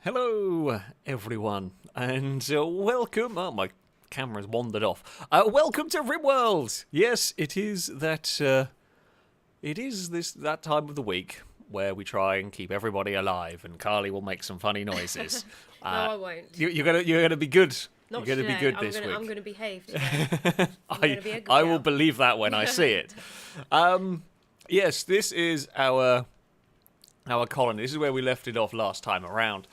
Hello, everyone, and welcome. Oh, my camera's wandered off. Welcome to RimWorld. Yes, it is that. It is that time of the week where we try and keep everybody alive, and Carly will make some funny noises. No, I won't. You're gonna be good. Not you're gonna today. be good this week. I'm gonna behave today. I will believe that when I see it. Yes, this is our colony. This is where we left it off last time around.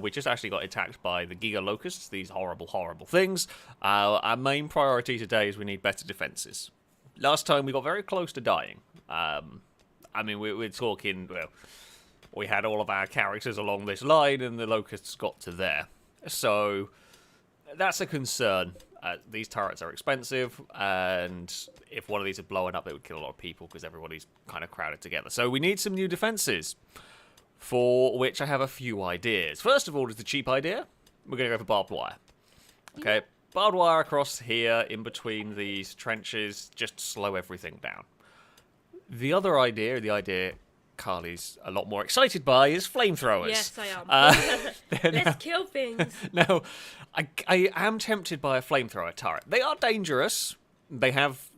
We just actually got attacked by the Giga Locusts, these horrible, horrible things. Our main priority today is we need better defenses. Last time we got very close to dying. I mean, we're talking, well, we had all of our characters along this line and the Locusts got to there. So, that's a concern. These turrets are expensive, and if one of these had blown up, they would kill a lot of people because everybody's kind of crowded together. So we need some new defenses. For which I have a few ideas. First of all is the cheap idea. We're going to go for barbed wire. Okay, barbed wire across here in between these trenches, just slow everything down. The other idea, the idea Carly's a lot more excited by, is flamethrowers. Yes, I am. Let's kill things. Now, I am tempted by a flamethrower turret. They are dangerous. They have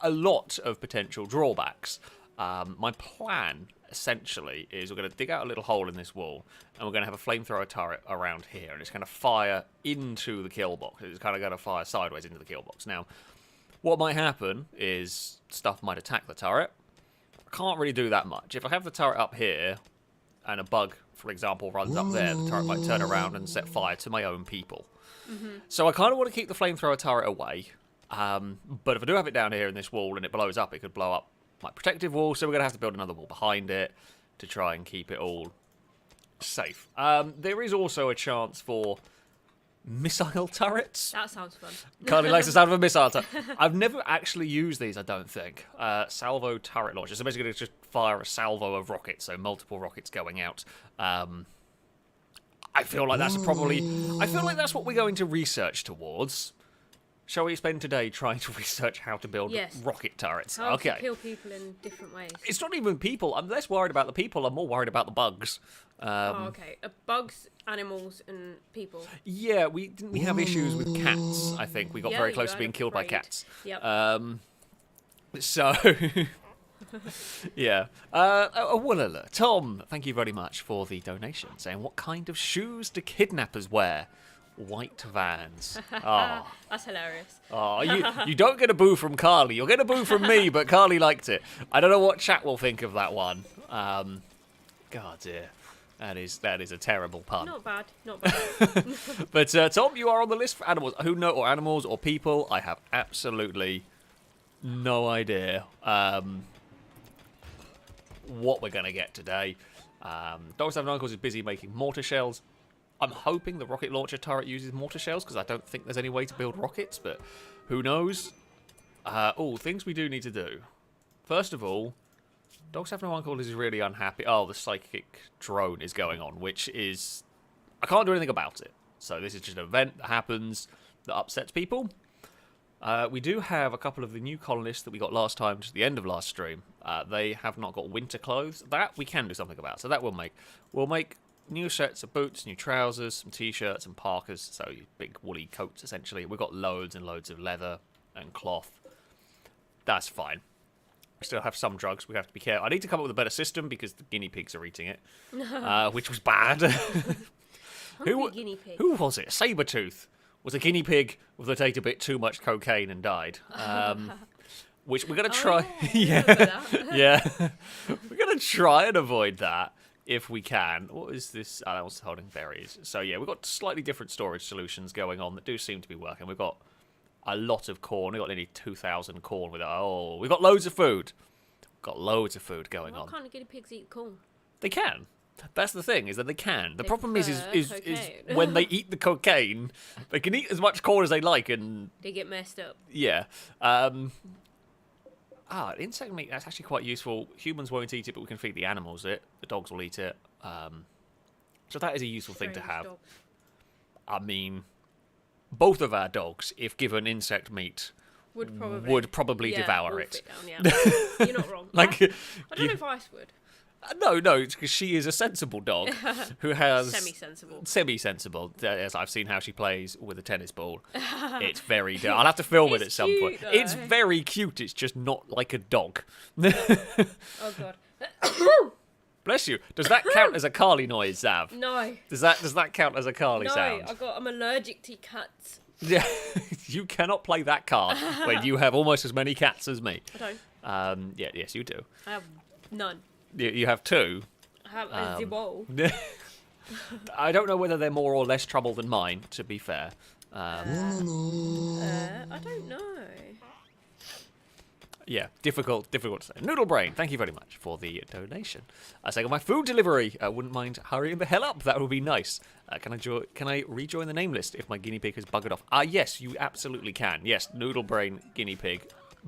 a lot of potential drawbacks. My plan, essentially, is we're going to dig out a little hole in this wall, and we're going to have a flamethrower turret around here, and it's going to fire into the kill box. It's kind of going to fire sideways into the kill box. Now, what might happen is stuff might attack the turret. I can't really do that much. If I have the turret up here, and a bug, for example, runs up there, the turret might turn around and set fire to my own people. Mm-hmm. So I kind of want to keep the flamethrower turret away, but if I do have it down here in this wall and it blows up, it could blow up my protective wall, so we're going to have to build another wall behind it to try and keep it all safe. There is also a chance for missile turrets. That sounds fun. Carly likes the sound of a missile turret. I've never actually used these, I don't think. Salvo turret launchers. So basically just fire a salvo of rockets, so multiple rockets going out. I feel like that's what we're going to research towards. Shall we spend today trying to research how to build rocket turrets? How to kill people in different ways. It's not even people. I'm less worried about the people. I'm more worried about the bugs. Okay. Bugs, animals, and people. Yeah, we have issues with cats, I think. We got very close to being killed by cats. Yep. So, yeah. Woolala. Tom, thank you very much for the donation. Saying, what kind of shoes do kidnappers wear? White Vans. Oh. That's hilarious. Oh, you don't get a boo from Carly. You'll get a boo from me, but Carly liked it. I don't know what chat will think of that one. God dear. That is a terrible pun. Not bad. But Tom, you are on the list for animals. Who know, or animals or people? I have absolutely no idea what we're going to get today. Dogs Have No Uncles is busy making mortar shells. I'm hoping the rocket launcher turret uses mortar shells, because I don't think there's any way to build rockets, but who knows? Things we do need to do. First of all, Dogs Have No Uncle is really unhappy. Oh, the psychic drone is going on, which is... I can't do anything about it. So this is just an event that happens that upsets people. We do have a couple of the new colonists that we got last time, just the end of last stream. They have not got winter clothes. That we can do something about, so that we'll make new sets of boots, new trousers, some t-shirts and parkas, so big woolly coats essentially. We've got loads and loads of leather and cloth. That's fine. We still have some drugs. We have to be careful. I need to come up with a better system because the guinea pigs are eating it, which was bad. Guinea pig. Who was it? Sabretooth was a guinea pig that ate a bit too much cocaine and died. Which we're going to try... Yeah. We're going to try and avoid that. If we can. What is this? I was holding berries. So yeah, we've got slightly different storage solutions going on that do seem to be working. We've got a lot of corn. We've got nearly 2,000 corn. We've got loads of food. Got loads of food going on. What kind of guinea pigs eat corn? They can. That's the thing, is that they can. The problem is when they eat the cocaine, they can eat as much corn as they like and... They get messed up. Yeah. Insect meat, that's actually quite useful. Humans won't eat it, but we can feed the animals it. The dogs will eat it. So that is a useful thing to have. Dogs. I mean, both of our dogs, if given insect meat, would probably devour it. Down, yeah. You're not wrong. I don't know if Ice would. No, because she is a sensible dog who has Semi-sensible. Semi-sensible. Yes, I've seen how she plays with a tennis ball. It's very. I'll have to film it at some point. Cute, though. It's very cute. It's just not like a dog. Oh god. Bless you. Does that count as a Carly noise, Zav? No. Does that count as a Carly No, sound? I'm allergic to cats. Yeah, you cannot play that card when you have almost as many cats as me. I don't. Yes, you do. I have none. You have two. I have a zibol. I don't know whether they're more or less trouble than mine, to be fair. I don't know. Yeah, difficult to say. Noodle Brain, thank you very much for the donation. Saying my food delivery, wouldn't mind hurrying the hell up. That would be nice. Can I rejoin the name list if my guinea pig has buggered off? Yes, you absolutely can. Yes, Noodle Brain guinea pig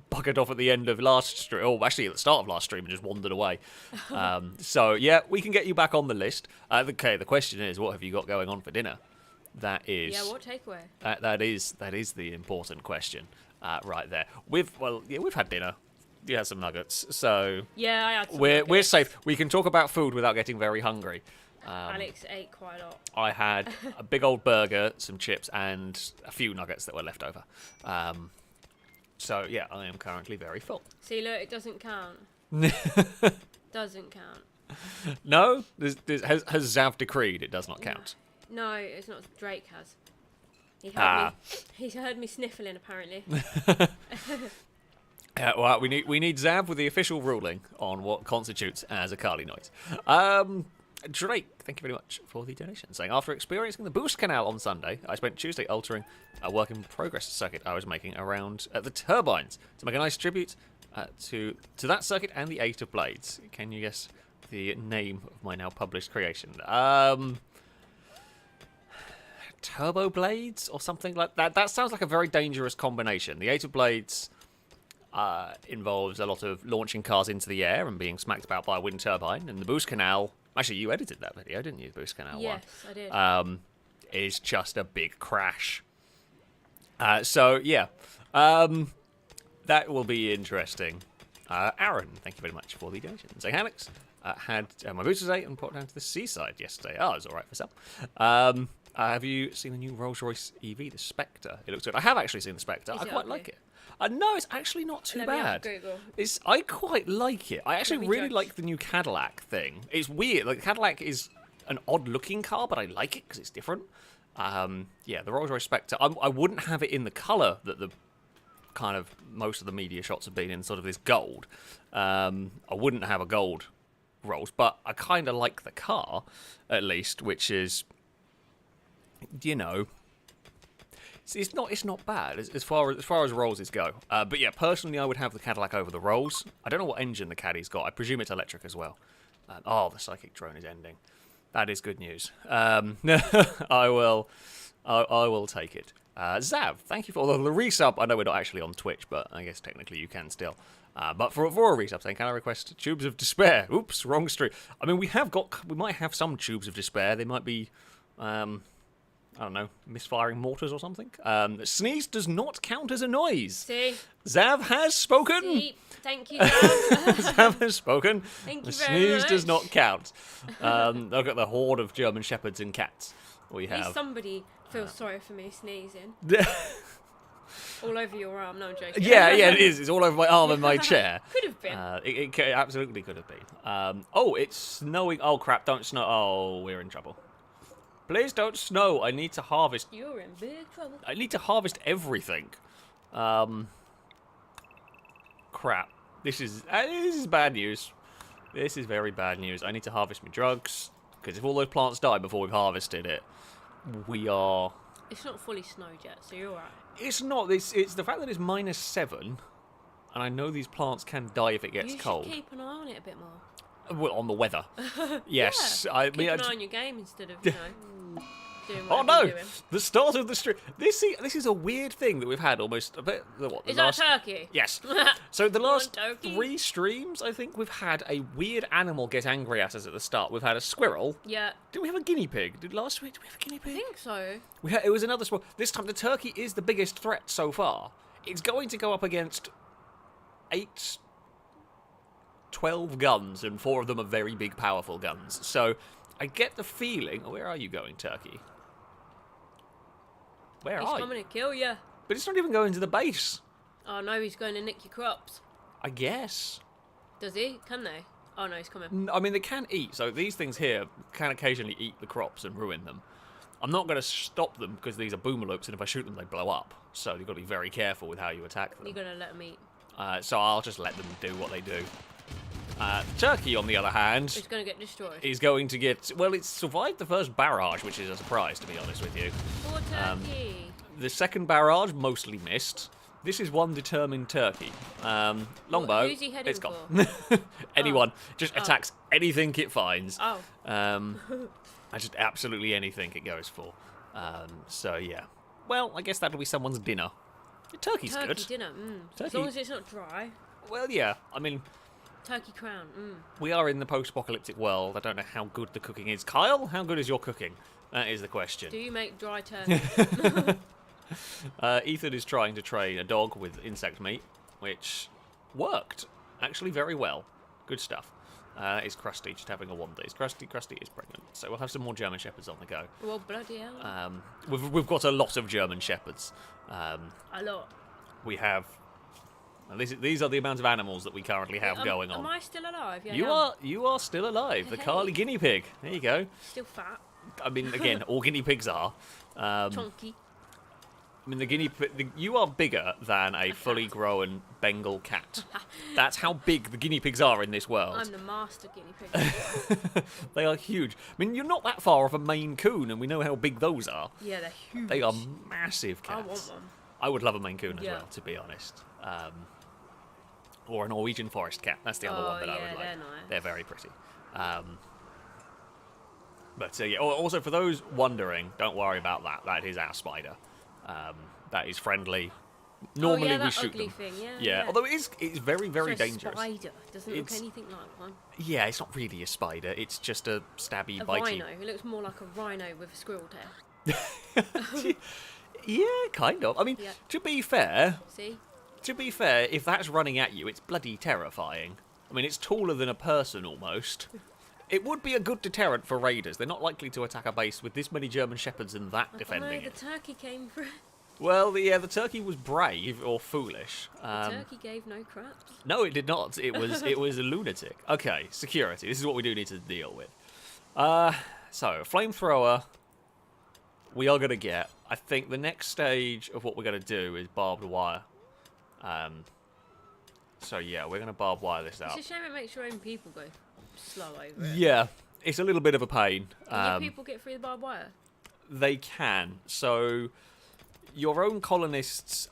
buggered off at the end of last stream. Oh, actually at the start of last stream and just wandered away. So yeah, we can get you back on the list. Okay, the question is, what have you got going on for dinner? That is. Yeah, what takeaway? That is the important question. Right there. We've had dinner. You had some nuggets, so Yeah, I had some we're nuggets. safe. We can talk about food without getting very hungry. Alex ate quite a lot. I had a big old burger, some chips, and a few nuggets that were left over. So yeah, I am currently very full. See, look, it doesn't count. Doesn't count. No, has Zav decreed it does not count? No, it's not. Drake has. He's heard me sniffling, apparently. Well, we need Zav with the official ruling on what constitutes as a Carly noise. Drake, thank you very much for the donation. Saying, after experiencing the boost canal on Sunday, I spent Tuesday altering a work in progress circuit I was making around the turbines to make a nice tribute to that circuit and the 8 of blades. Can you guess the name of my now published creation? Turbo blades or something like that. That sounds like a very dangerous combination. The 8 of blades involves a lot of launching cars into the air and being smacked about by a wind turbine, and the boost canal. Actually, you edited that video, didn't you? The boost canal Yes, I did. one. Is just a big crash. So yeah, that will be interesting. Aaron, thank you very much for the donation. Saying, Alex, had my boots today and brought down to the seaside yesterday. Oh, it was all right for some. Have you seen the new Rolls-Royce EV, the Spectre? It looks good. I have actually seen the Spectre. I quite like it. No, it's actually not too Let me have bad. a Google. I quite like it. I actually me really judge. like the new Cadillac thing. It's weird. Like, Cadillac is an odd-looking car, but I like it because it's different. Yeah, the Rolls-Royce Spectre. I wouldn't have it in the colour that the kind of most of the media shots have been in, sort of this gold. I wouldn't have a gold Rolls, but I kind of like the car, at least, which is, you know, it's not bad as far as Rollses go. But yeah, personally, I would have the Cadillac over the Rolls. I don't know what engine the Caddy's got. I presume it's electric as well. The psychic drone is ending. That is good news. I will take it. Zav, thank you for the resub. I know we're not actually on Twitch, but I guess technically you can still. But for a resub, saying, can I request Tubes of Despair? Oops, wrong stream. I mean, we might have some Tubes of Despair. They might be, I don't know, misfiring mortars or something. Sneeze does not count as a noise. See? Zav has spoken. See? Thank you, Zav. Zav has spoken. Thank you The very sneeze much. does not count. Look at the horde of German shepherds and cats we At least have. somebody feels sorry for me sneezing. All over your arm. No, I'm joking. Yeah, it is. It's all over my arm and my chair. Could have been. It absolutely could have been. It's snowing. Oh, crap, don't snow. Oh, we're in trouble. Please don't snow. I need to harvest. You're in big trouble. I need to harvest everything. Crap. This is bad news. This is very bad news. I need to harvest my drugs, because if all those plants die before we've harvested it, we are... It's not fully snowed yet, so you're alright. It's not. It's the fact that it's -7, and I know these plants can die if it gets cold. You should keep an eye on it a bit more. Well, on the weather. Yes. Yeah. Keep an eye on your game instead of, doing Oh whatever no! you're doing. The start of the stream. This is a weird thing that we've had almost a bit. What? The Is last... that turkey? Yes. So the last turkey. 3 streams, I think we've had a weird animal get angry at us at the start. We've had a squirrel. Yeah. Did we have a guinea pig? Last week did we have a guinea I pig? think so. It was another squirrel. This time the turkey is the biggest threat so far. It's going to go up against 8 12 guns, and 4 of them are very big, powerful guns. So I get the feeling... Oh, where are you going, Turkey? Where He's are coming you? to kill you. But it's not even going to the base. Oh no, he's going to nick your crops. I guess. Does he? Can they? Oh no, he's coming. I mean, they can eat. So these things here can occasionally eat the crops and ruin them. I'm not going to stop them because these are Boomalopes, and if I shoot them, they blow up. So you've got to be very careful with how you attack them. You're going to let him eat. So I'll just let them do what they do. Turkey, on the other hand, It's going to get destroyed. is going to get... Well, it's survived the first barrage, which is a surprise, to be honest with you. Poor turkey. The second barrage mostly missed. This is one determined turkey. Longbow, Who's he heading it's gone. Anyone. Just attacks anything it finds. Oh. Just absolutely anything it goes for. So, yeah. Well, I guess that'll be someone's dinner. Turkey's Turkey good. dinner. As Turkey- long as it's not dry. Well, yeah. I mean... Turkey crown. We are in the post-apocalyptic world. I don't know how good the cooking is. Kyle, how good is your cooking? That is the question. Do you make dry turkey? Ethan is trying to train a dog with insect meat, which worked actually very well. Good stuff. Is Krusty just having a wander? Krusty is pregnant, so we'll have some more German Shepherds on the go. Well, bloody hell. We've got a lot of German Shepherds. A lot. We have. Well, these are the amount of animals that we currently have going on. Am I still alive? Yeah, You are still alive. The Hey. Carly guinea pig. There you go. Still fat. I mean, again, all guinea pigs are. Chonky. I mean, you are bigger than a fully grown Bengal cat. That's how big the guinea pigs are in this world. I'm the master guinea pig. They are huge. I mean, you're not that far off a Maine Coon, and we know how big those are. Yeah, they're huge. They are massive I cats. want one. I would love a Maine Coon as Yeah. well, to be honest. Or a Norwegian forest cat. That's the other one that I would like. they're nice. They're very pretty. But yeah. Also, for those wondering, don't worry about that. That is our spider. That is friendly. Normally that we shoot ugly them. thing, yeah. Yeah, although it's very, very It's a dangerous. spider. Doesn't It's- look anything like one. Yeah, it's not really a spider. It's just a stabby, A bitey. rhino. It looks more like a rhino with a squirrel tail. Yeah, kind of. I mean, Yeah. to be fair, See? if that's running at you, it's bloody terrifying. I mean, it's taller than a person almost. It would be a good deterrent for raiders. They're not likely to attack a base with this many German Shepherds and that No, defending the it. turkey came for it. Well, the turkey was brave or foolish. The turkey gave no craps. No, it did not. It was a lunatic. Okay, security. This is what we do need to deal with. So flamethrower. We are gonna get. I think the next stage of what we're gonna do is barbed wire. So yeah, we're gonna barbed wire this out. It's a shame it makes your own people go slow over it. Yeah, it's a little bit of a pain. Can your people get through the barbed wire? They can. So your own colonists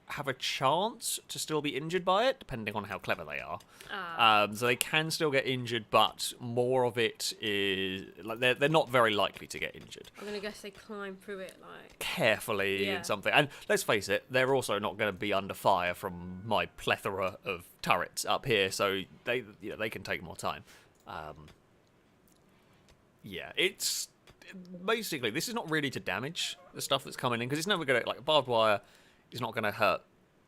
have a chance to still be injured by it, depending on how clever they are. So they can still get injured, but more of it is like they're not very likely to get injured. I'm gonna guess they climb through it like. Carefully Yeah. and something. And let's face it, they're also not going to be under fire from my plethora of turrets up here, so they can take more time. Yeah, it's basically this is not really to damage the stuff that's coming in because it's never going to like barbed wire is not going to hurt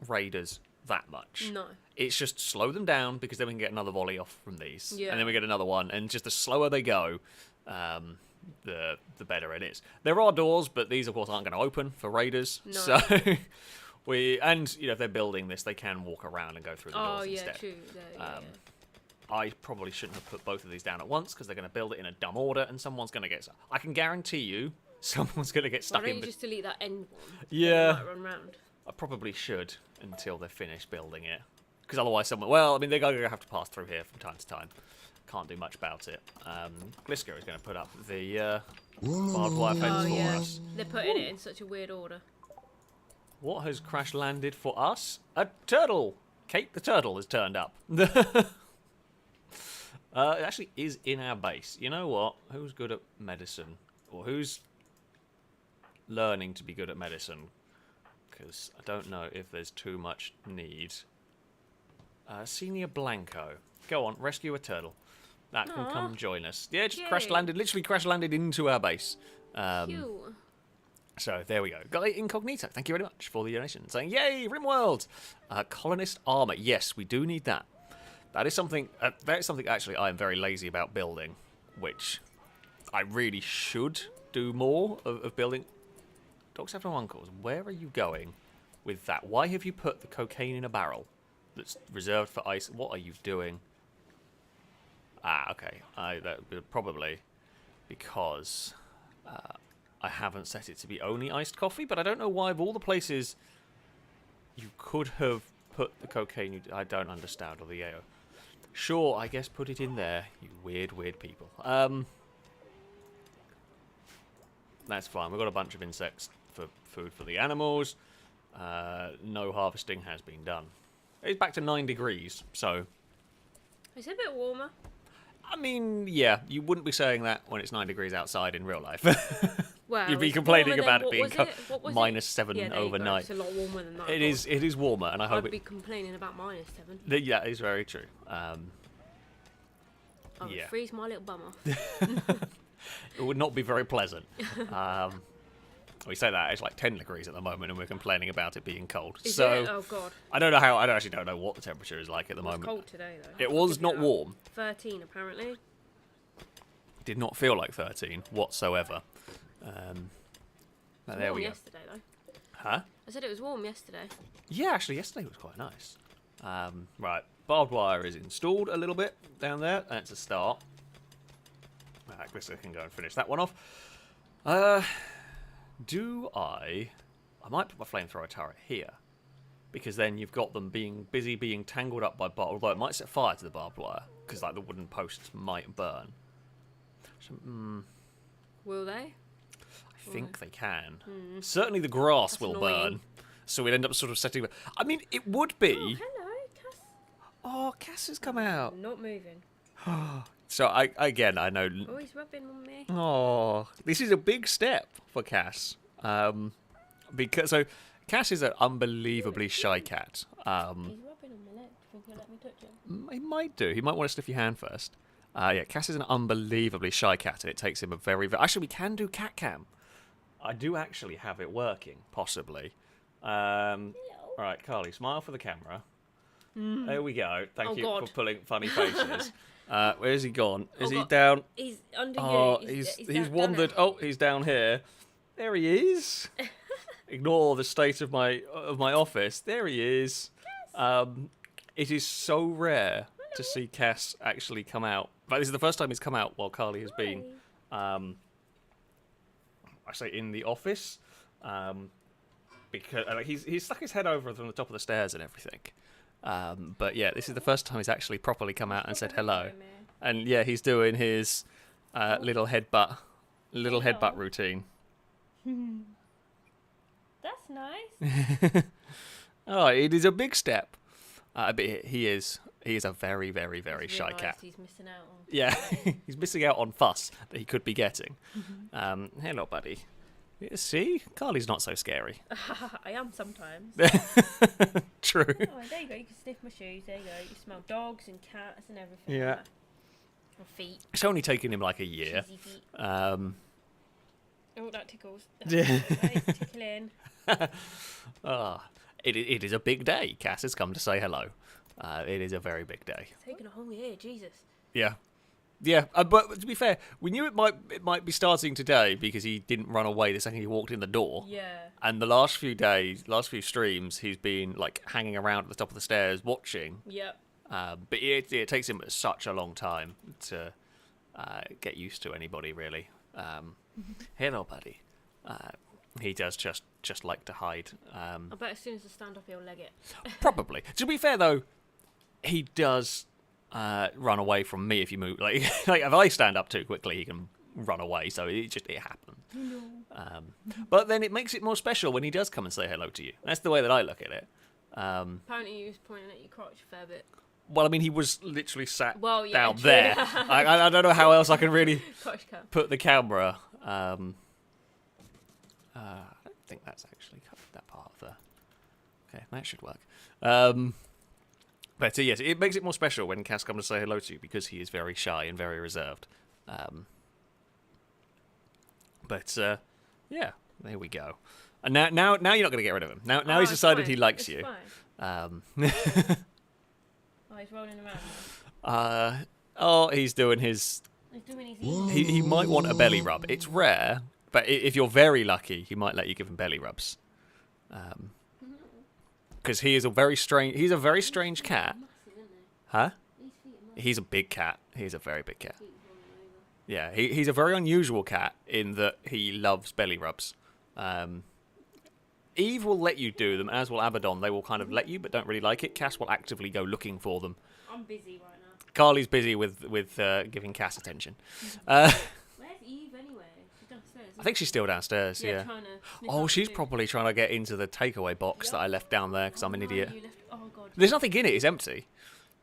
raiders that much. No. It's just slow them down because then we can get another volley off from these, Yeah. and then we get another one, and just the slower they go, the better it is. There are doors, but these of course aren't going to open for raiders. No. So if they're building this, they can walk around and go through the Oh doors yeah, instead. true. Yeah. I probably shouldn't have put both of these down at once because they're going to build it in a dumb order, and someone's going to get. I can guarantee you, someone's going to get Why stuck don't in. you just delete that end one? Yeah. Then it might run round. I probably should until they're finished building it, because otherwise someone. Well, I mean they're going to have to pass through here from time to time. Can't do much about it. Glisker is going to put up the barbed wire fence Oh for yeah. us. They're putting it in such a weird order. What has crash landed for us? A turtle. Kate the turtle has turned up. It actually is in our base. You know what? Who's good at medicine? Or who's learning to be good at medicine? Because I don't know if there's too much need. Senior Blanco. Go on, rescue a turtle. That can come join us. Yeah, just crash Yay. landed, literally crash landed into our base. Phew. So there we go. Guy Incognito, thank you very much for the donation. Saying, yay, RimWorld! Colonist armor. Yes, we do need that. That is something actually I am very lazy about building, which I really should do more of building. Dogs have no uncles. Where are you going with that? Why have you put the cocaine in a barrel that's reserved for ice? What are you doing? Ah, okay. Probably because I haven't set it to be only iced coffee, but I don't know why of all the places you could have put the cocaine. I don't understand all the yayo. Sure, I guess put it in there, you weird people. That's fine. We've got a bunch of insects for food for the animals. No harvesting has been done. It's back to 9 degrees, so... It's a bit warmer. I mean, yeah, you wouldn't be saying that when it's 9 degrees outside in real life. Well, you'd be complaining about it being -7 overnight. It's a lot warmer than that. It is warmer, and I hope I'd be complaining about -7. Yeah, it's very true. I would freeze my little bum off. It would not be very pleasant. We say that it's like 10 degrees at the moment, and we're complaining about it being cold. Is so it? Oh god. I don't know how. I actually don't know what the temperature is like at the moment. It was cold today though. It was not warm. 13 apparently. Did not feel like 13 whatsoever. There we go. Yesterday though. Huh? I said it was warm yesterday. Yeah, actually, yesterday was quite nice. Right, barbed wire is installed a little bit down there. That's a start. Right, I guess I can go and finish that one off. I might put my flamethrower turret here, because then you've got them being tangled up by barbed, although it might set fire to the barbed wire, because like the wooden posts might burn. So, Will they? I think they can. Certainly the grass That's will annoying. burn, so we'd end up sort of setting... I mean, it would be... Oh, hello, Cass. Oh, Cass has come out. Not moving. So, I know... Oh, he's rubbing on me. Oh, this is a big step for Cass. Because Cass is an unbelievably shy cat. He's rubbing on my leg. Do you think he'll let me touch him? He might do. He might want to sniff your hand first. Yeah, Cass is an unbelievably shy cat, and it takes him a very... Actually, we can do cat cam. I do actually have it working, possibly. All right, Carly, smile for the camera. There we go. Thank you for pulling funny faces. Where's he gone? Is he down? He's under you. He's wandered. Oh, he's down here. There he is. Ignore the state of my office. There he is. It is so rare to see Cass actually come out. But this is the first time he's come out while Carly has been, I say, in the office. Because he's stuck his head over from the top of the stairs and everything. But yeah, this is the first time he's actually properly come out and said hello. And yeah, he's doing his little headbutt routine. That's nice. Oh, it is a big step. But he is a very, very, very shy cat. He's missing out on. Yeah, he's missing out on fuss that he could be getting. Hello, buddy. Yeah, see, Carly's not so scary. I am sometimes. True. Oh, there you go. You can sniff my shoes. There you go. You smell dogs and cats and everything. Yeah. Or feet. It's only taken him like a year. Cheesy feet. Oh, that tickles. It's tickling. It is a big day. Cass has come to say hello. It is a very big day. It's taken a whole year, Jesus. Yeah. Yeah, but to be fair, we knew it might be starting today because he didn't run away the second he walked in the door. Yeah. And the last few streams, he's been like hanging around at the top of the stairs watching. Yep. But it takes him such a long time to get used to anybody, really. Hello, buddy. He does just like to hide. I bet as soon as I stand up, he'll leg it. Probably. To be fair, though, he does run away from me if you move. Like if I stand up too quickly, he can run away. So it happens. No. But then it makes it more special when he does come and say hello to you. That's the way that I look at it. Apparently, he was pointing at your crotch a fair bit. Well, I mean, he was literally sat down true. there. I don't know how else I can really put the camera. I don't think that's actually covered that part of the... Okay, that should work. But yes, it makes it more special when Cass comes to say hello to you because he is very shy and very reserved. Yeah. There we go. And now you're not going to get rid of him. Now he's it's decided fine. he likes It's you. fine. Oh, he's rolling around Oh, he's doing his... now. He's doing his He might want a belly rub. It's rare, but if you're very lucky, he might let you give him belly rubs. Because he is a very strange... He's a very strange cat. Huh? He's a big cat. He's a very big cat. Yeah, he's a very unusual cat in that he loves belly rubs. Eve will let you do them, as will Abaddon. They will kind of let you, but don't really like it. Cass will actively go looking for them. I'm busy right now. Carly's busy with giving Cass attention. Where's Eve anyway? She's downstairs. I think she's still downstairs, yeah. Trying to sniff Oh, out she's food. probably trying to get into the takeaway box that I left down there because I'm an No, idiot. you left... Oh, God. There's nothing in it, it's empty.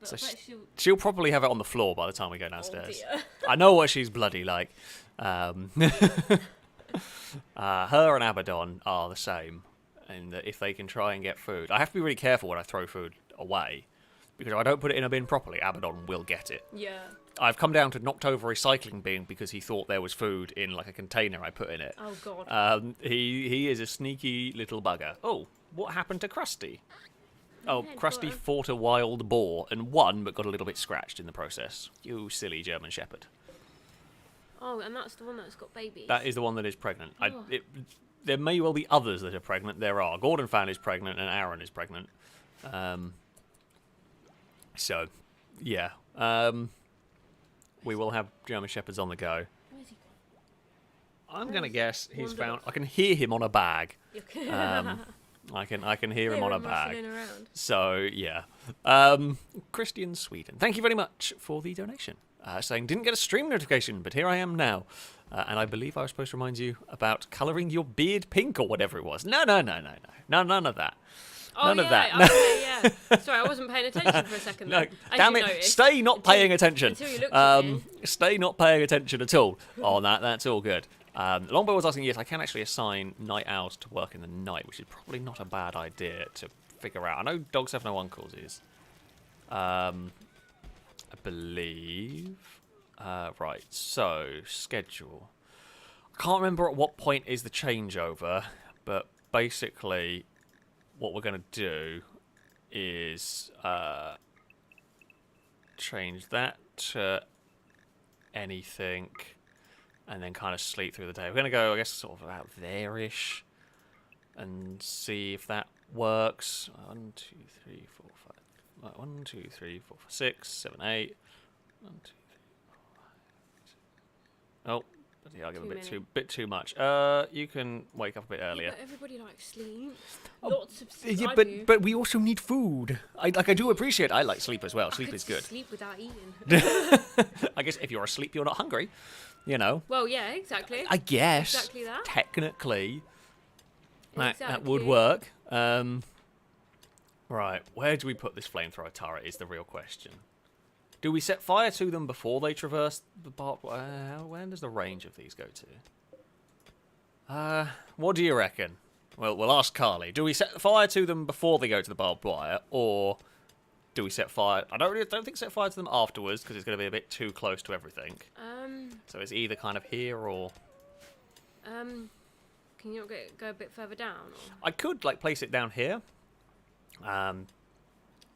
But So I bet she'll probably have it on the floor by the time we go Oh, downstairs. dear. I know what she's bloody like. Her and Abaddon are the same. And if they can try and get food... I have to be really careful when I throw food away. Because if I don't put it in a bin properly, Abaddon will get it. Yeah. I've come down to knocked over recycling bin because he thought there was food in like a container I put in it. Oh, God. He is a sneaky little bugger. Oh, what happened to Krusty? Oh, Yeah, Krusty got her. fought a wild boar and won, but got a little bit scratched in the process. You silly German Shepherd. Oh, and that's the one that's got babies. That is the one that is pregnant. Oh. There may well be others that are pregnant. There are. Gordon Fan is pregnant and Aaron is pregnant. So, yeah. We will have German Shepherds on the go. Where's he I'm going to guess he's wandered found... off. I can hear him on a bag. gone? I can hear him on a bag. Rustling around. So, yeah. Christian Sweden. Thank you very much for the donation. Saying, didn't get a stream notification, but here I am now. And I believe I was supposed to remind you about colouring your beard pink or whatever it was. No. None of that. Oh, None yeah, of that. Okay, yeah. Sorry, I wasn't paying attention for a second. No, Then. As damn you it. noticed. Stay not paying attention. Until you looked at me. Stay not paying attention at all on that. That's all good. Longbow was asking, yes, I can actually assign night owls to work in the night, which is probably not a bad idea to figure out. I know Dog 701 calls is. I believe. Right, so, schedule. I can't remember at what point is the changeover, but basically what we're going to do is change that to anything and then kind of sleep through the day. We're going to go, I guess, sort of about there-ish and see if that works. 1, 2, 3, 4, 5. 1, 2, 3, 4, 5, 6, 7, 8. 1, 2, 3, 4, 5. Oh, yeah, I'll give a bit too much. You can wake up a bit earlier. Yeah, but everybody likes sleep. Oh, Lots of sleep. Yeah, I but do. but we also need food. I do appreciate. I like sleep as well. I Sleep could is just good. Sleep without eating. I guess if you're asleep, you're not hungry. You know. Well, yeah, exactly. I guess. Exactly that. Technically, that would Exactly. work. Right, where do we put this flamethrower turret is the real question. Do we set fire to them before they traverse the barbed wire? Where does the range of these go to? What do you reckon? Well, we'll ask Carly. Do we set fire to them before they go to the barbed wire, or do we set fire? I don't think set fire to them afterwards because it's going to be a bit too close to everything. So it's either kind of here or. Can you not go a bit further down? Or? I could like place it down here.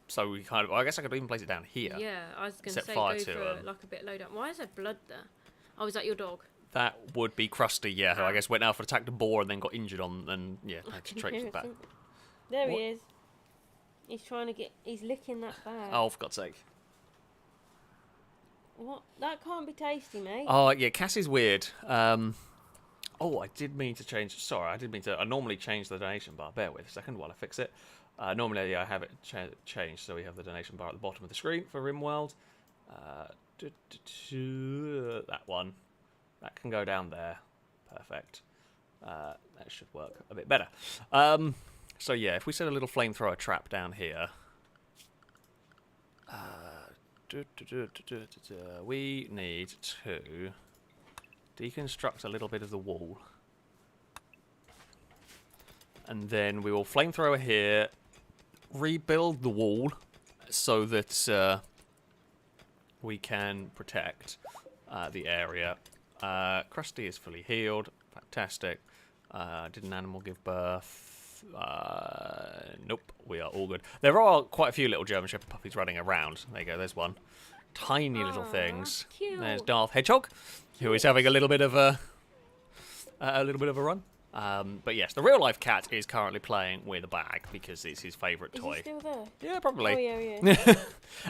So we kind of. I guess I could even place it down here. Yeah, I was going to Set say fire go to, for like a bit low down. Why is there blood there? Oh, is that your dog? That would be Krusty, yeah. Who I guess went out for attacked a boar and then got injured on, and yeah, had to traipse back. There What? he is. He's trying to get. He's licking that bag. Oh, for God's sake. What? That can't be tasty, mate. Oh, yeah, Cass is weird. Oh, I did mean to change. Sorry, I did mean to. I normally change the donation bar. Bear with a second while I fix it. Normally, I have it changed, so we have the donation bar at the bottom of the screen for RimWorld. That one. That can go down there. Perfect. That should work a bit better. So yeah, if we set a little flamethrower trap down here, we need to deconstruct a little bit of the wall, and then we will flamethrower here, rebuild the wall so that we can protect the area. Krusty is fully healed. Fantastic. Did an animal give birth? Nope, we are all good. There are quite a few little German Shepherd puppies running around. There you go, there's one. Tiny little things. Cute. There's Darth Hedgehog, who is having a little bit of a run. But yes, the real life cat is currently playing with a bag because it's his favourite Is toy. he still there? Yeah, probably. Oh, yeah.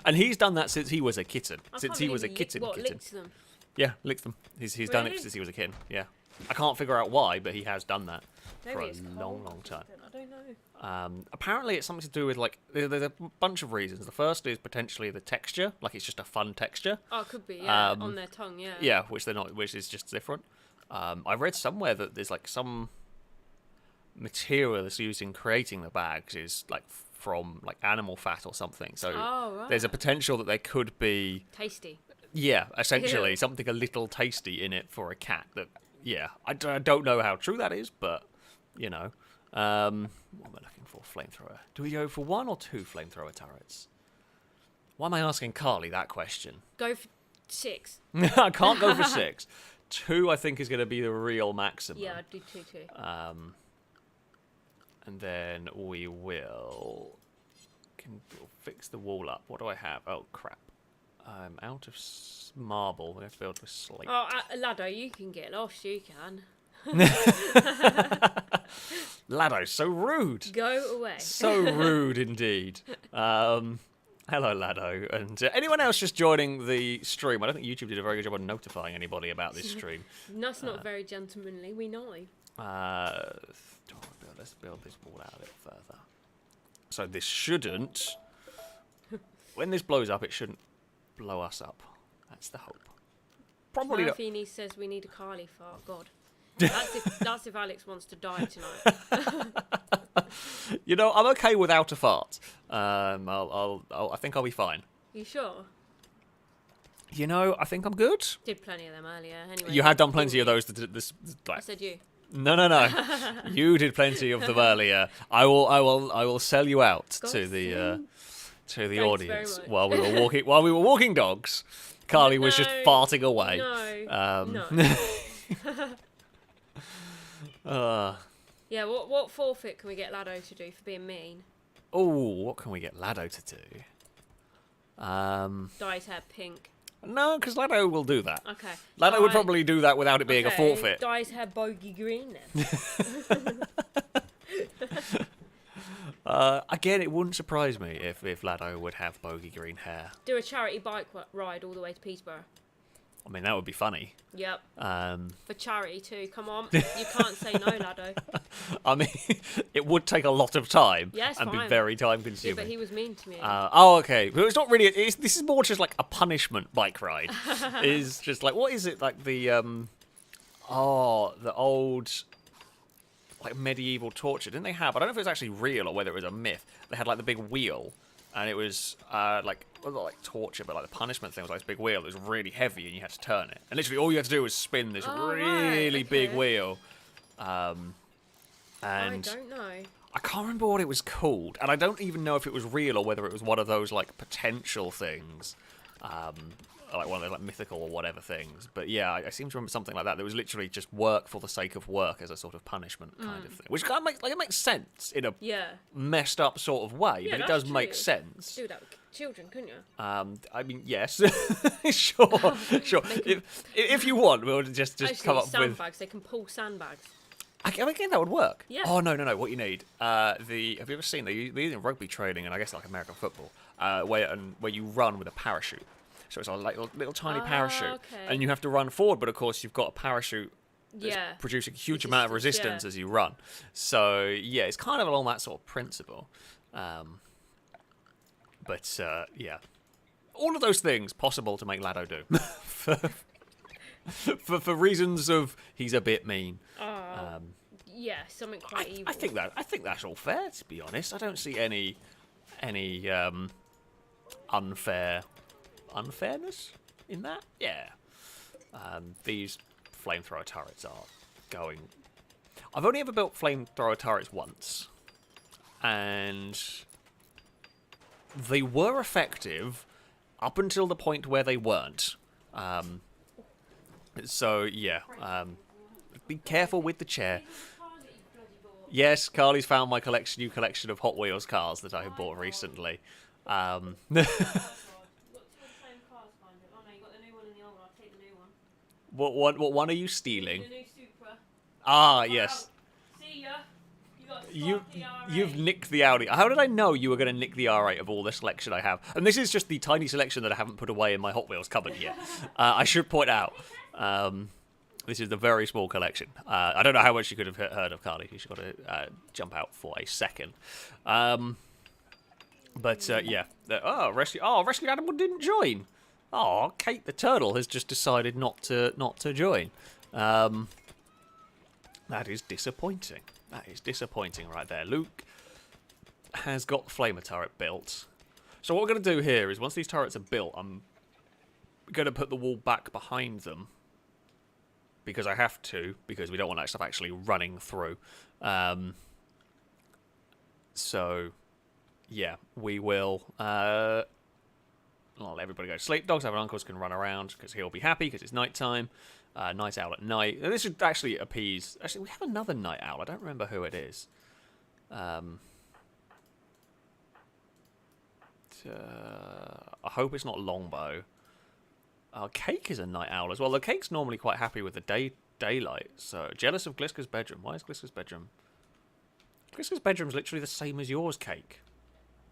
And he's done that since he was a kitten. I Since can't he was a believe kitten. What, licked them? Yeah, licks them. He's done it Really? since he was a kid. Yeah. I can't figure out why, but he has done that Maybe for a it's long, cold long time. I don't know. Apparently, it's something to do with like there's a bunch of reasons. The first is potentially the texture, like it's just a fun texture. Oh, it could be, yeah. On their tongue, yeah. Yeah, which is just different. I read somewhere that there's like some material that's used in creating the bags is like from like animal fat or something. So right. there's a potential that there could be. Tasty. Yeah, essentially Ew. something a little tasty in it for a cat. That I don't know how true that is, but you know, what am I looking for? Flamethrower. Do we go for 1 or 2 flamethrower turrets? Why am I asking Carly that question? Go for 6. I can't go for 6. 2, I think, is going to be the real maximum. Yeah, I'd do 2 too. And then we'll fix the wall up. What do I have? Oh crap! I'm out of marble. We have to build with slate. Oh, Laddo, you can get lost. You can. Laddo, so rude. Go away. So rude indeed. Hello, Laddo. And anyone else just joining the stream? I don't think YouTube did a very good job of notifying anybody about this stream. That's not very gentlemanly. We know. Let's build this wall out a bit further. So this shouldn't... When this blows up, it shouldn't blow us up. That's the hope. Probably not. Murphy says we need a Carly fart. God. That's if Alex wants to die tonight. You know, I'm okay without a fart. I think I'll be fine. You sure? You know, I think I'm good. Did plenty of them earlier. Anyway. You had done plenty of those. I said you. No. You did plenty of them earlier. I will sell you out to the Thanks audience very much. while we were walking dogs. Carly was just farting away. No. Yeah. What forfeit can we get Laddo to do for being mean? Oh, what can we get Laddo to do? Dye his hair pink. No, because Laddo will do that. Okay. Laddo would probably do that without it being a forfeit. Dye his hair bogey green then. Again, it wouldn't surprise me if Laddo would have bogey green hair. Do a charity bike ride all the way to Peterborough. I mean, that would be funny. Yep. Um, For charity too. Come on. You can't say no, Laddo. I mean, it would take a lot of time and be fine. very time Yeah, consuming. but he was mean to me. Okay. But it's not really. This is more just like a punishment bike ride. It's just like, what is it? Like the old like medieval torture. Didn't they have? I don't know if it was actually real or whether it was a myth. They had like the big wheel, and it was like not like torture, but like the punishment thing was like this big wheel that was really heavy, and you had to turn it. And literally all you had to do was spin this really big wheel. And I don't know. I can't remember what it was called, and I don't even know if it was real or whether it was one of those like potential things, like one of those like mythical or whatever things. But yeah, I seem to remember something like that. That was literally just work for the sake of work as a sort of punishment kind of thing, which kind of makes it makes sense in a messed up sort of way, but it does make sense. Do that with children, couldn't you? I mean, yes, sure. If you want, we'll just Actually, come up sandbags. with. They can pull sandbags. I think that would work. Yeah. Oh no! What you need? Have you ever seen they use in rugby training and I guess like American football, where you run with a parachute. So it's like a little tiny parachute, and you have to run forward. But of course, you've got a parachute that's producing a huge amount of resistance as you run. So yeah, it's kind of along that sort of principle. But all of those things possible to make Laddo do for reasons of he's a bit mean. Yeah, something quite evil. I think that's all fair. To be honest, I don't see any unfairness in that. Yeah, these flamethrower turrets are going. I've only ever built flamethrower turrets once, and they were effective up until the point where they weren't. So yeah, be careful with the chair. Yes, Carly's found my new collection of Hot Wheels cars that I have bought recently. You've got two of the same cars, kind of. Oh no, you got the new one and the old one. I'll take the new one. What one are you stealing? The new Supra. Ah, yes. See ya. You've nicked the Audi. How did I know you were going to nick the R8 of all the selection I have? And this is just the tiny selection that I haven't put away in my Hot Wheels cupboard yet. I should point out, this is the very small collection. I don't know how much you could have heard of Carly. You should got to jump out for a second. Yeah. Rescue Animal didn't join. Oh, Kate the turtle has just decided not to join. That is disappointing. That is disappointing right there. Luke has got the flamer turret built. So what we're going to do here is once these turrets are built, I'm going to put the wall back behind them. Because I have to, because we don't want that stuff actually running through. So, yeah, we will... I'll let everybody go to sleep. Dogs have an uncles can run around because he'll be happy because it's night time. Night owl at night. And this should actually appease... Actually, we have another night owl. I don't remember who it is. I hope it's not Longbow. Cake is a night owl as well. The Cake's normally quite happy with the daylight. So, jealous of Gliska's bedroom. Why is Gliska's bedroom... Gliska's bedroom's literally the same as yours, Cake.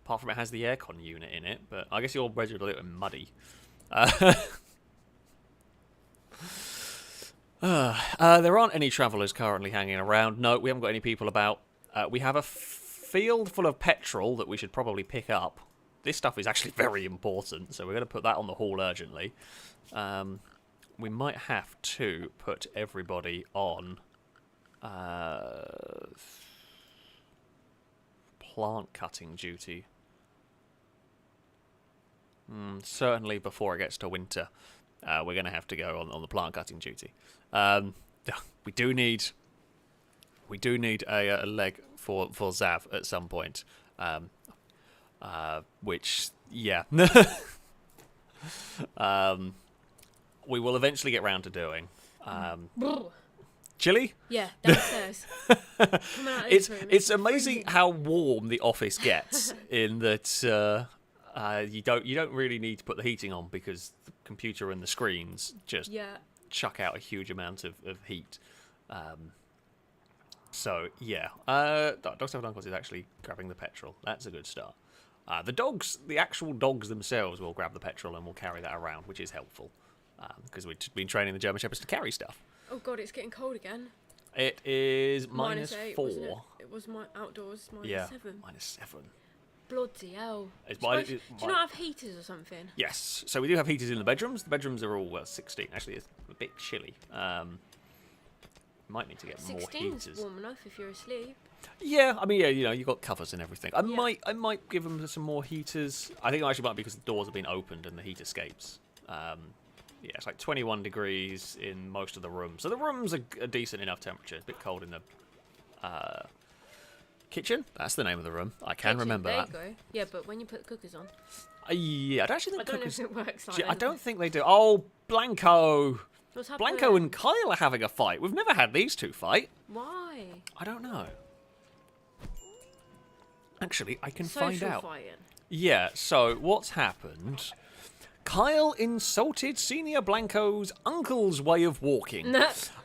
Apart from it has the aircon unit in it. But I guess your bedroom's a little muddy. There aren't any travellers currently hanging around. No, we haven't got any people about. We have a field full of petrol that we should probably pick up. This stuff is actually very important, so we're going to put that on the haul urgently. We might have to put everybody on plant cutting duty. Certainly before it gets to winter. We're going to have to go on the plant cutting duty. We do need a leg for Zav at some point. Which, yeah. We will eventually get round to doing. Chilly? Yeah, downstairs. It's amazing how warm the office gets in that you don't really need to put the heating on because the computer and the screens just chuck out a huge amount of heat. So yeah, Dogs Have Uncles is actually grabbing the petrol. That's a good start. The actual dogs themselves will grab the petrol and will carry that around, which is helpful because we've been training the German Shepherds to carry stuff. Oh god, it's getting cold again. It is -4. Wasn't it? It was outdoors -7. -7. Bloody hell. Do you not have heaters or something? Yes, so we do have heaters in the bedrooms. The bedrooms are all 16. Actually, it's a bit chilly. Might need to get more heaters. 16's warm enough if you're asleep. Yeah, I mean, you've got covers and everything. I might give them some more heaters. I think it actually might be because the doors have been opened and the heat escapes. Yeah, it's like 21 degrees in most of the rooms. So the rooms are a decent enough temperature. It's a bit cold in the kitchen. That's the name of the room. I can remember that. There you go. Yeah, but when you put the cookers on. Yeah, I don't actually think cookers... know if it works like that. I don't think they do. Oh, Blanco. What's happening? Blanco and Kyle are having a fight. We've never had these two fight. Why? I don't know. Actually, I can find out. Fighting. Yeah, so what's happened? Kyle insulted Senior Blanco's uncle's way of walking.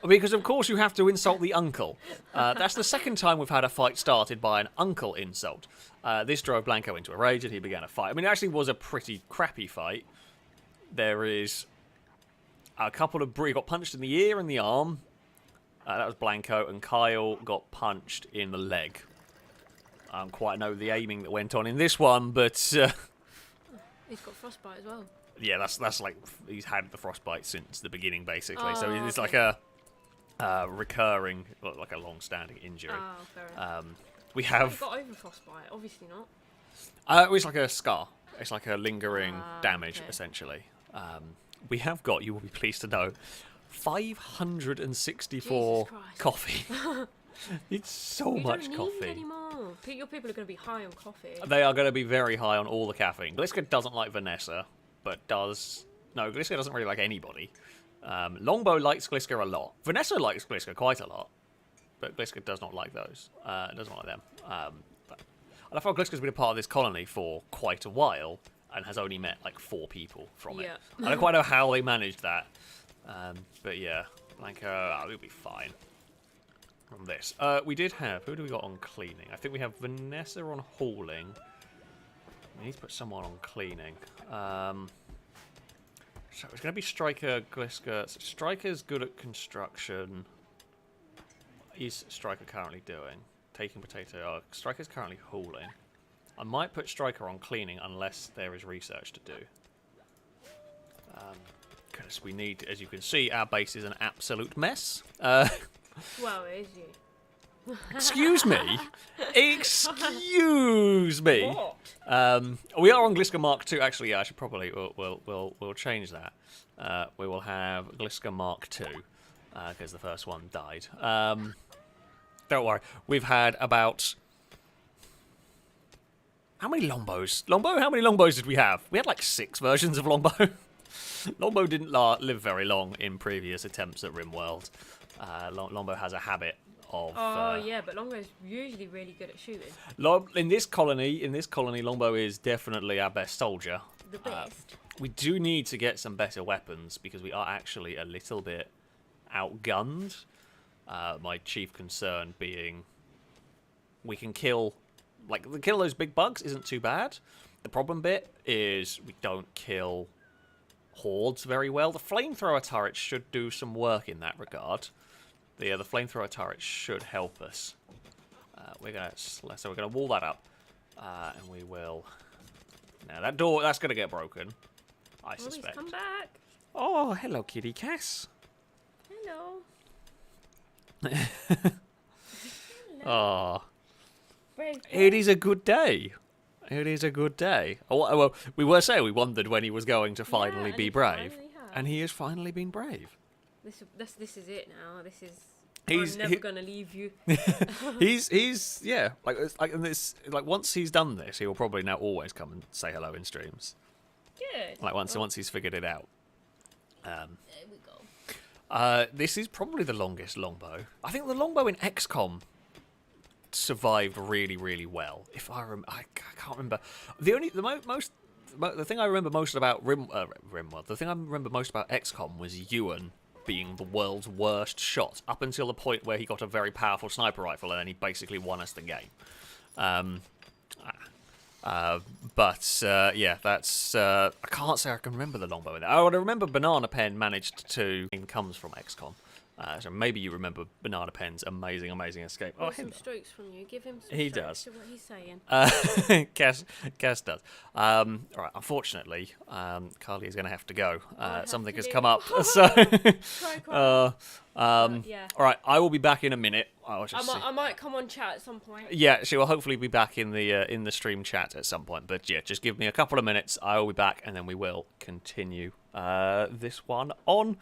Because, of course, you have to insult the uncle. That's the second time we've had a fight started by an uncle insult. This drove Blanco into a rage and he began a fight. I mean, it actually was a pretty crappy fight. There is a couple of... He got punched in the ear and the arm. That was Blanco. And Kyle got punched in the leg. I don't quite know the aiming that went on in this one, but... He's got frostbite as well. Yeah, that's like he's had the frostbite since the beginning, basically. So it's okay. like a recurring, like a long-standing injury. Oh, fair enough. We have got over frostbite, obviously not. it's like a scar. It's like a lingering damage, okay. essentially. We have got, you will be pleased to know, 564 coffee. It's so much coffee. You don't need any more. Your people are going to be high on coffee. They are going to be very high on all the caffeine. Gliska doesn't like Vanessa, but does... No, Gliska doesn't really like anybody. Longbow likes Gliska a lot. Vanessa likes Gliska quite a lot. but Gliska does not like those. Doesn't like them. But I thought Gliska's been a part of this colony for quite a while and has only met like 4 people from it. I don't quite know how they managed that, but yeah, like we'll be fine from this. We did have, who do we got on cleaning? I think we have Vanessa on hauling. We need to put someone on cleaning. So it's going to be Striker, Gliska. So Striker's good at construction. What is Striker currently doing? Taking potato. Striker's currently hauling. I might put Striker on cleaning unless there is research to do. Because we need, as you can see, our base is an absolute mess. Well, it is you. Excuse me? Excuse me? What? We are on Gliska Mark II. Actually, yeah, I should probably we'll change that. We will have Gliska Mark II because the first one died. Don't worry. We've had about how many Longbos? How many Longbos did we have? We had like 6 versions of Longbow. Longbow didn't live very long in previous attempts at RimWorld. Longbow has a habit of. Yeah, but Longbow's usually really good at shooting. In this colony, Longbow is definitely our best soldier. The best. We do need to get some better weapons because we are actually a little bit outgunned. My chief concern being we can kill those big bugs isn't too bad. The problem bit is we don't kill hordes very well. The flamethrower turrets should do some work in that regard. The flamethrower turret should help us. We're gonna wall that up, and we will. Now that door that's gonna get broken, I suspect. Come back. Oh, hello, kitty Cass. Hello. Oh, Brave. it is a good day. It is a good day. Oh, well, we were saying we wondered when he was going to finally be brave, and he has finally been brave. This is it now. This is. I'm never gonna leave you. he's yeah like once he's done this, he will probably now always come and say hello in streams. Good. Like once he's figured it out. There we go. This is probably the longest longbow. I think the longbow in XCOM survived really, really well. If I can't remember. The thing I remember most about RimWorld, the thing I remember most about XCOM was Ewan being the world's worst shot up until the point where he got a very powerful sniper rifle and then he basically won us the game. Yeah, that's I can't say I can remember the longbow in that. I remember Banana Pen managed to comes from XCOM. So maybe you remember Banana Pen's amazing escape. Oh, some strokes from you. Give him some he strokes does. to what he's saying. Cass does. All right, unfortunately, Carly is going to have to go. Something has come up. So, Yeah. all right, I will be back in a minute. I might come on chat at some point. Yeah, she will hopefully be back in the stream chat at some point. But yeah, just give me a couple of minutes. I will be back, and then we will continue this one on.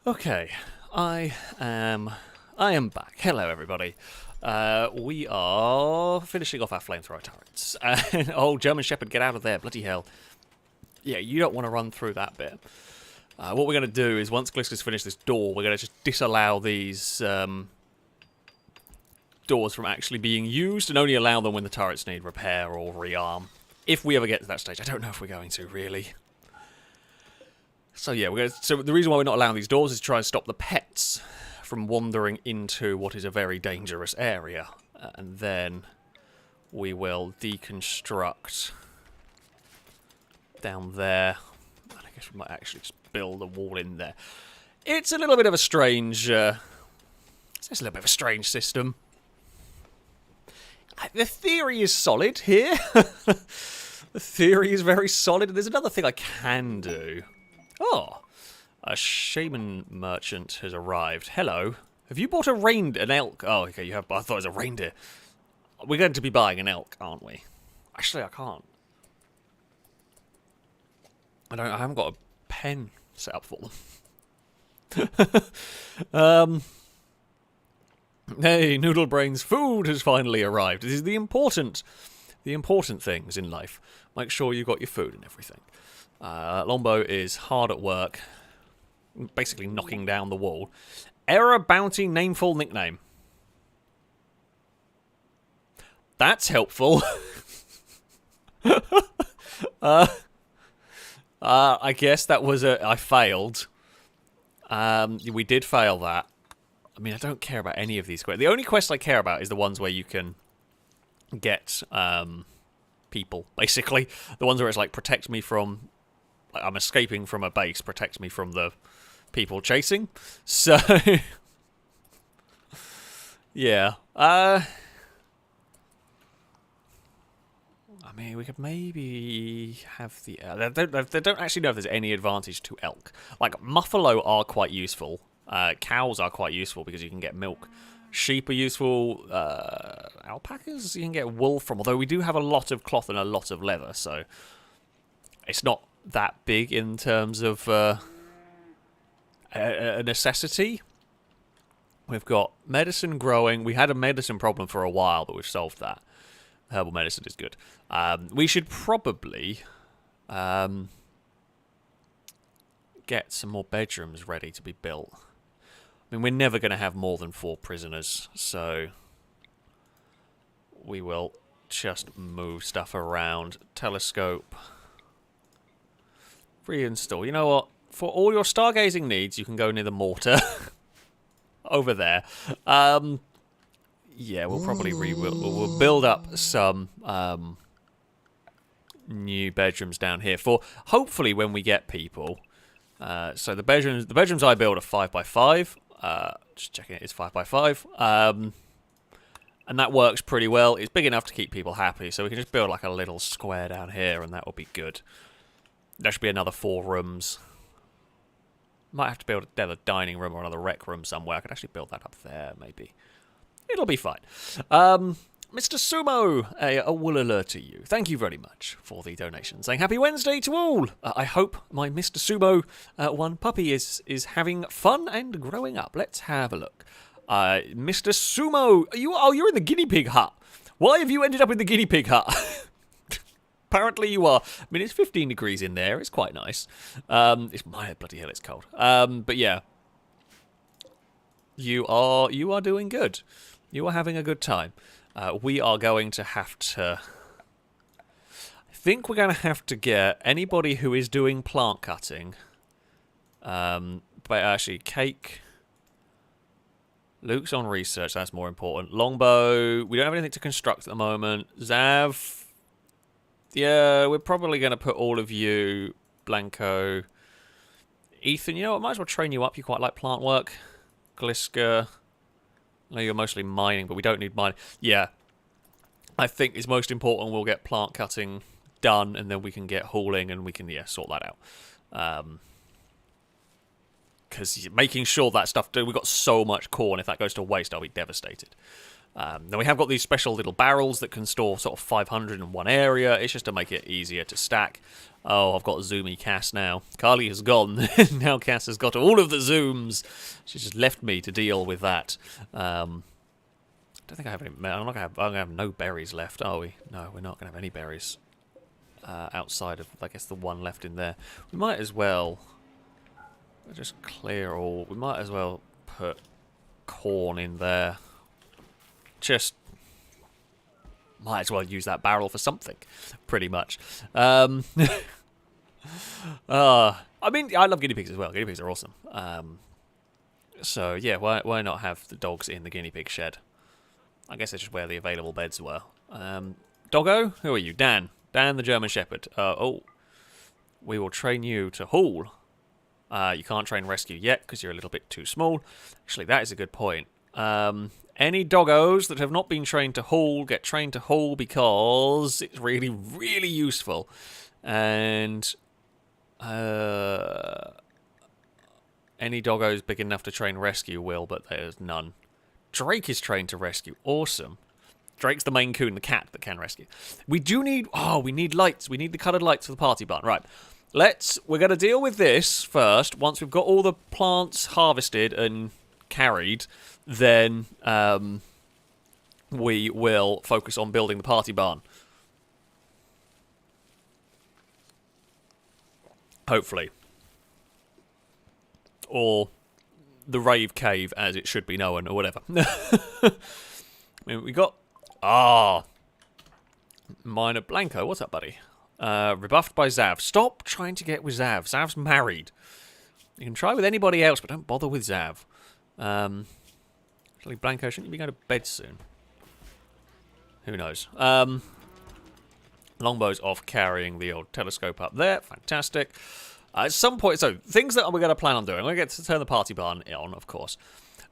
Okay, I am back. Hello, everybody. We are finishing off our flamethrower turrets. Oh, German Shepherd, get out of there! Bloody hell! Yeah, you don't want to run through that bit. What we're going to do is, once Gliska's finished this door, we're going to just disallow these doors from actually being used, and only allow them when the turrets need repair or rearm. If we ever get to that stage, I don't know if we're going to really. So yeah, so the reason why we're not allowing these doors is to try and stop the pets from wandering into what is a very dangerous area. And then we will deconstruct down there. I guess we might actually just build a wall in there. It's a little bit of a strange... it's a little bit of a strange system. The theory is solid here. The theory is very solid. There's another thing I can do. Oh, a shaman merchant has arrived. Hello. Have you bought an elk? Oh, okay, you have. I thought it was a reindeer. We're going to be buying an elk, aren't we? Actually, I can't. I haven't got a pen set up for them. Hey, Noodle Brains, food has finally arrived. This is the important things in life. Make sure you got your food and everything. Longbow is hard at work, basically knocking down the wall. Error bounty nameful nickname. That's helpful. I guess that was I failed. We did fail that. I mean, I don't care about any of these quests. The only quest I care about is the ones where you can get people, basically. The ones where it's like, protect me from... I'm escaping from a base, protect me from the people chasing. So... yeah. I mean, we could maybe have the... they don't actually know if there's any advantage to elk. Like, muffalo are quite useful. Cows are quite useful because you can get milk. Sheep are useful. Alpacas you can get wool from, although we do have a lot of cloth and a lot of leather, so it's not that big in terms of a necessity. We've got medicine growing. We had a medicine problem for a while, but we've solved that. Herbal medicine is good. We should probably get some more bedrooms ready to be built. I mean, we're never going to have more than 4 prisoners, so we will just move stuff around. Telescope. Reinstall. You know what? For all your stargazing needs, you can go near the mortar. Over there. Yeah, we'll probably we'll build up some new bedrooms down here for hopefully when we get people. So the bedrooms I build are 5x5. Just checking it is 5x5. And that works pretty well. It's big enough to keep people happy, so we can just build like a little square down here, and that will be good. There should be another 4 rooms. Might have to build a dining room or another rec room somewhere. I could actually build that up there, maybe. It'll be fine. Mr. Sumo, a wool alert to you. Thank you very much for the donation. Saying happy Wednesday to all. I hope my Mr. Sumo one puppy is having fun and growing up. Let's have a look. Mr. Sumo, you're in the guinea pig hut. Why have you ended up in the guinea pig hut? Apparently you are. I mean, it's 15 degrees in there. It's quite nice. It's my bloody hell. It's cold. But yeah, you are doing good. You are having a good time. We are going to have to... I think we're going to have to get anybody who is doing plant cutting. But actually, Cake... Luke's on research. That's more important. Longbow. We don't have anything to construct at the moment. Zav... Yeah, we're probably going to put all of you... Blanco... Ethan, you know what? Might as well train you up. You quite like plant work. Gliska... I know you're mostly mining, but we don't need mining. Yeah, I think it's most important we'll get plant cutting done, and then we can get hauling, and we can, sort that out. Because making sure that stuff... We've got so much corn, if that goes to waste, I'll be devastated. Now we have got these special little barrels that can store sort of 500 in one area. It's just to make it easier to stack. Oh, I've got a zoomy Cass now. Carly has gone. Now Cass has got all of the zooms. She's just left me to deal with that. I don't think I have any. I'm gonna have no berries left, are we? No, we're not gonna have any berries outside of, I guess, the one left in there. We might as well just clear all. We might as well put corn in there. Just might as well use that barrel for something, pretty much. I mean, I love guinea pigs as well. Guinea pigs are awesome. So yeah, why not have the dogs in the guinea pig shed? I guess that's just where the available beds were. Doggo, who are you? Dan the German Shepherd. Oh, we will train you to haul. You can't train rescue yet because you're a little bit too small. Actually, that is a good point. Any doggos that have not been trained to haul get trained to haul because it's really, really useful. And any doggos big enough to train rescue will, but there's none. Drake is trained to rescue. Awesome. Drake's the Maine Coon, the cat that can rescue. We do need... Oh, we need lights. We need the coloured lights for the party barn. Right. We're going to deal with this first. Once we've got all the plants harvested and carried, then we will focus on building the party barn. Hopefully. Or the rave cave, as it should be known, or whatever. I mean, we got... Minor Blanco, what's up, buddy? Rebuffed by Zav. Stop trying to get with Zav. Zav's married. You can try with anybody else, but don't bother with Zav. Actually, Blanco, shouldn't you be going to bed soon? Who knows? Longbow's off carrying the old telescope up there. Fantastic. At some point, so things that we're going to plan on doing. We're going to get to turn the party barn on, of course.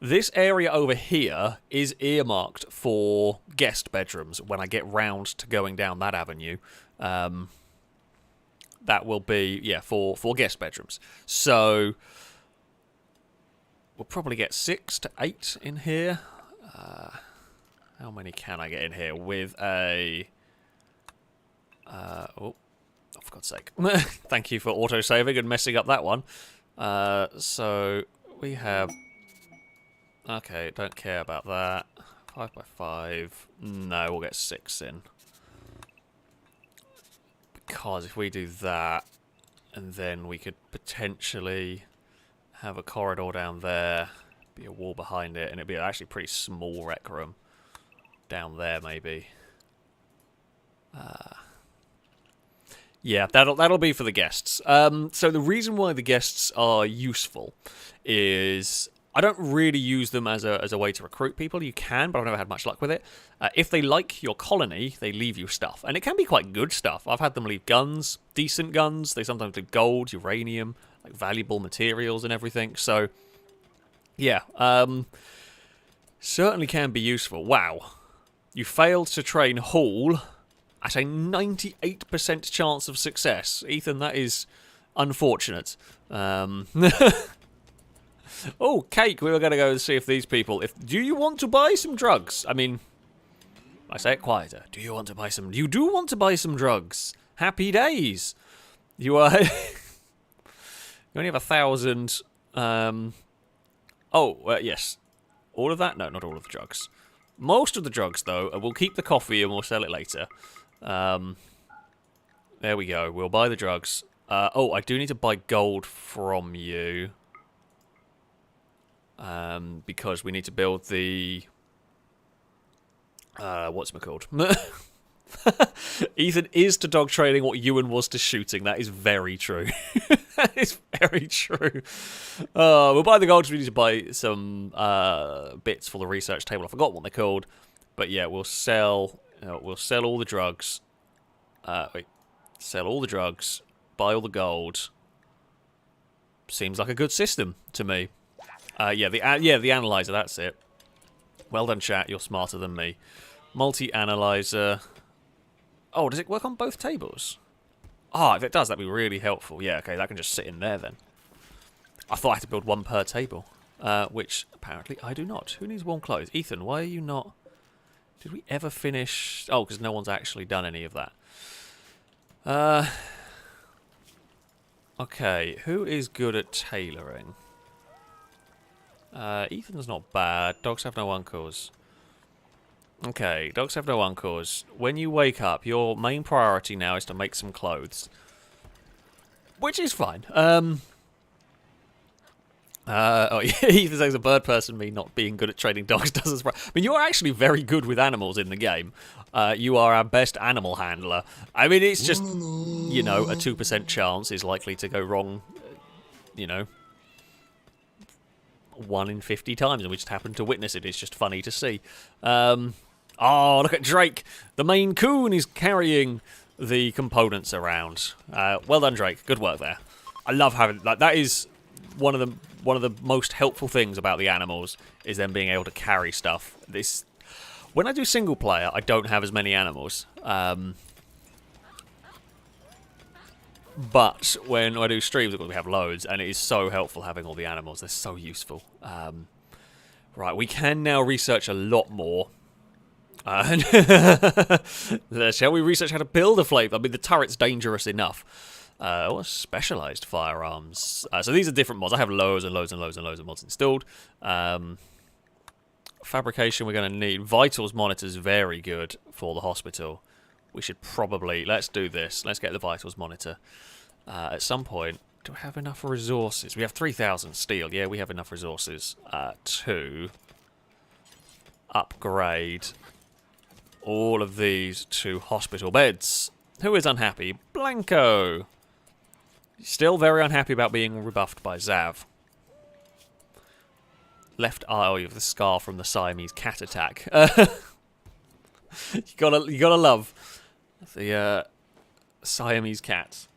This area over here is earmarked for guest bedrooms when I get round to going down that avenue. That will be, yeah, for guest bedrooms. So we'll probably get 6 to 8 in here. How many can I get in here with a... oh, for God's sake. Thank you for auto-saving and messing up that one. So we have... Okay, don't care about that. 5 by 5. No, we'll get 6 in. Because if we do that, and then we could potentially have a corridor down there, be a wall behind it, and it'd be actually a pretty small rec room down there, maybe. Yeah, that'll be for the guests. So the reason why the guests are useful is I don't really use them as a way to recruit people. You can, but I've never had much luck with it. If they like your colony, they leave you stuff. And it can be quite good stuff. I've had them leave guns, decent guns. They sometimes leave gold, uranium, like valuable materials and everything. So, yeah, certainly can be useful. Wow. You failed to train Hall at a 98% chance of success. Ethan, that is unfortunate. Oh, Cake, we were going to go and see if these people... Do you want to buy some drugs? I mean, I say it quieter. Do you want to buy some... You do want to buy some drugs. Happy days. You are... You only have 1,000... yes. All of that? No, not all of the drugs. Most of the drugs, though, we'll keep the coffee and we'll sell it later. There we go. We'll buy the drugs. I do need to buy gold from you. Because we need to build the... what's it called? Ethan is to dog training what Ewan was to shooting. That is very true. That is very true. We'll buy the gold. We need to buy some bits for the research table. I forgot what they're called. But yeah, we'll sell all the drugs. Sell all the drugs. Buy all the gold. Seems like a good system to me. The analyzer, that's it. Well done, chat. You're smarter than me. Multi-analyzer. Oh, does it work on both tables? If it does, that'd be really helpful. Yeah, okay, that can just sit in there then. I thought I had to build one per table, which apparently I do not. Who needs warm clothes? Ethan, why are you not... Did we ever finish? Oh, because no one's actually done any of that. Okay, who is good at tailoring? Ethan's not bad. Dogs have no uncles. Okay, dogs have no uncles. When you wake up, your main priority now is to make some clothes. Which is fine. Oh, Ethan says a bird person, me not being good at training dogs doesn't surprise. I mean, you're actually very good with animals in the game. You are our best animal handler. I mean, it's just, you know, a 2% chance is likely to go wrong, you know, 1 in 50 times, and we just happen to witness it. It's just funny to see. Oh, look at Drake. The Maine Coon is carrying the components around. Well done, Drake. Good work there. I love having, like, that is one of the most helpful things about the animals is them being able to carry stuff. When I do single player, I don't have as many animals. But when I do streams, of course, we have loads, and it is so helpful having all the animals. They're so useful. Right, we can now research a lot more. Shall we research how to build a flame? I mean, the turret's dangerous enough. What specialized firearms? So these are different mods. I have loads and loads and loads and loads of mods installed. Fabrication we're going to need. Vitals monitor's very good for the hospital. We should probably... Let's do this. Let's get the vitals monitor. At some point, do we have enough resources? We have 3,000 steel. Yeah, we have enough resources to upgrade all of these to hospital beds. Who is unhappy? Blanco. Still very unhappy about being rebuffed by Zav. Left eye, oh, you have the scar from the Siamese cat attack. you gotta love the Siamese cats.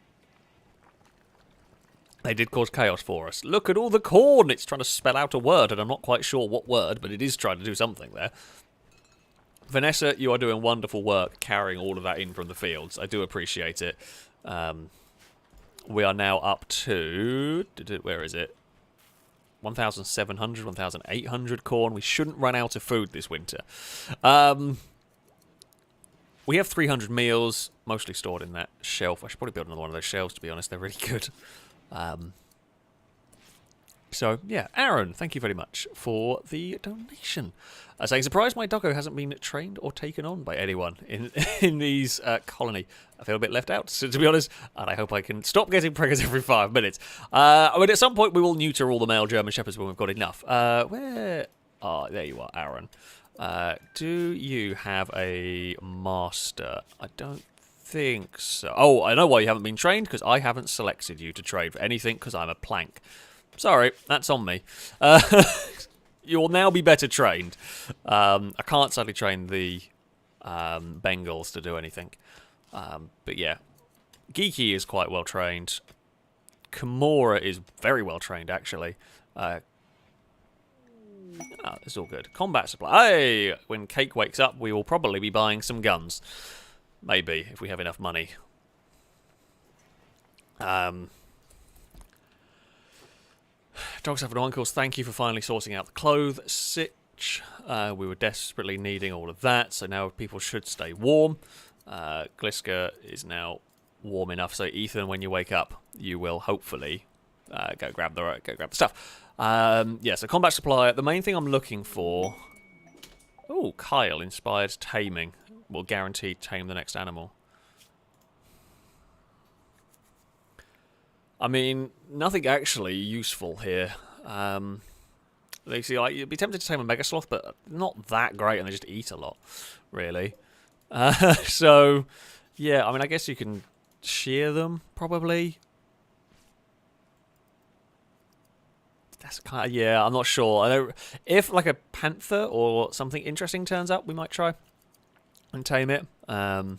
They did cause chaos for us. Look at all the corn! It's trying to spell out a word, and I'm not quite sure what word, but it is trying to do something there. Vanessa, you are doing wonderful work carrying all of that in from the fields. I do appreciate it. We are now up to... Where is it? 1,700, 1,800 corn. We shouldn't run out of food this winter. We have 300 meals, mostly stored in that shelf. I should probably build another one of those shelves, to be honest. They're really good. So, yeah, Aaron, thank you very much for the donation. Saying, surprised my doggo hasn't been trained or taken on by anyone in these colony. I feel a bit left out, so, to be honest, and I hope I can stop getting preggers every 5 minutes. I mean, at some point we will neuter all the male German Shepherds when we've got enough. Where? Oh, there you are, Aaron. Do you have a master? I don't think so. Oh, I know why you haven't been trained, because I haven't selected you to trade for anything, because I'm a plank. Sorry, that's on me. You will now be better trained. I can't sadly train the Bengals to do anything. But yeah, Geeky is quite well trained. Kimura is very well trained, actually. It's all good. Combat supply. Hey! When Cake wakes up, we will probably be buying some guns. Maybe, if we have enough money. Dogs have no uncles. Thank you for finally sorting out the clothes sitch. We were desperately needing all of that, so now people should stay warm. Gliska is now warm enough, so Ethan, when you wake up, you will hopefully go grab the stuff. Yeah, so combat supply. The main thing I'm looking for. Oh, Kyle inspired taming. Will guarantee tame the next animal. I mean, nothing actually useful here. They see, like, you'd be tempted to tame a mega sloth, but not that great, and they just eat a lot, really. So, yeah, I mean, I guess you can shear them, probably. That's kind of, yeah, I'm not sure. If, like, a panther or something interesting turns up, we might try and tame it. There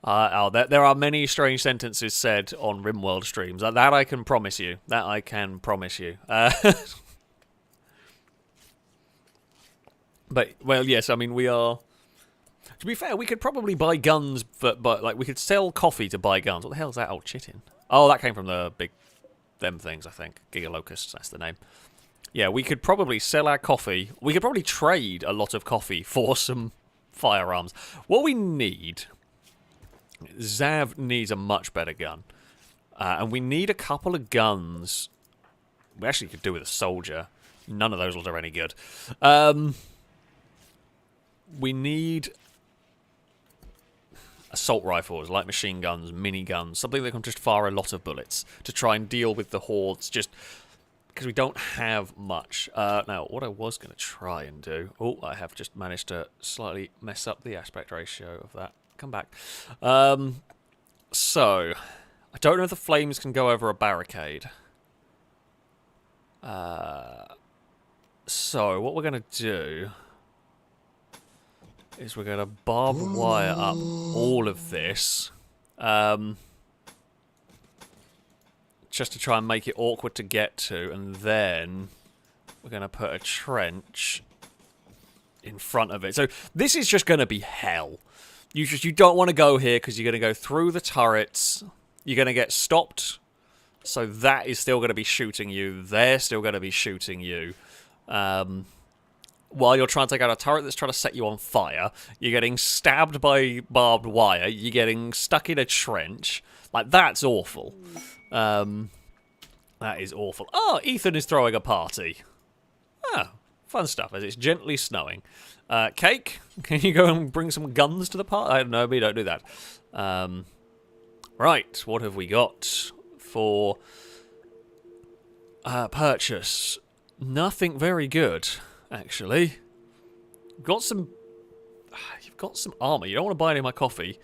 are many strange sentences said on RimWorld streams. That I can promise you. That I can promise you. But, well, yes, I mean, we are... To be fair, we could probably buy guns, but like, we could sell coffee to buy guns. What the hell is that old chitin? Oh, that came from the big... them things, I think. Gigalocusts, that's the name. Yeah, we could probably sell our coffee. We could probably trade a lot of coffee for some firearms. What we need... Zav needs a much better gun. And we need a couple of guns. We actually could do with a soldier. None of those will do any good. We need assault rifles, light machine guns, miniguns, something that can just fire a lot of bullets to try and deal with the hordes, just because we don't have much. Now, what I was going to try and do... Oh, I have just managed to slightly mess up the aspect ratio of that. Come back. So, I don't know if the flames can go over a barricade. So, what we're going to do is we're going to barb wire up all of this. Just to try and make it awkward to get to. And then we're going to put a trench in front of it. So, this is just going to be hell. You don't want to go here because you're going to go through the turrets. You're going to get stopped. So that is still going to be shooting you. They're still going to be shooting you. While you're trying to take out a turret that's trying to set you on fire. You're getting stabbed by barbed wire. You're getting stuck in a trench. Like, that's awful. That is awful. Oh, Ethan is throwing a party. Ah, fun stuff as it's gently snowing. Cake, can you go and bring some guns to the party? I don't know, we don't do that. Right, what have we got for purchase? Nothing very good, actually. You've got some armor. You don't want to buy any of my coffee.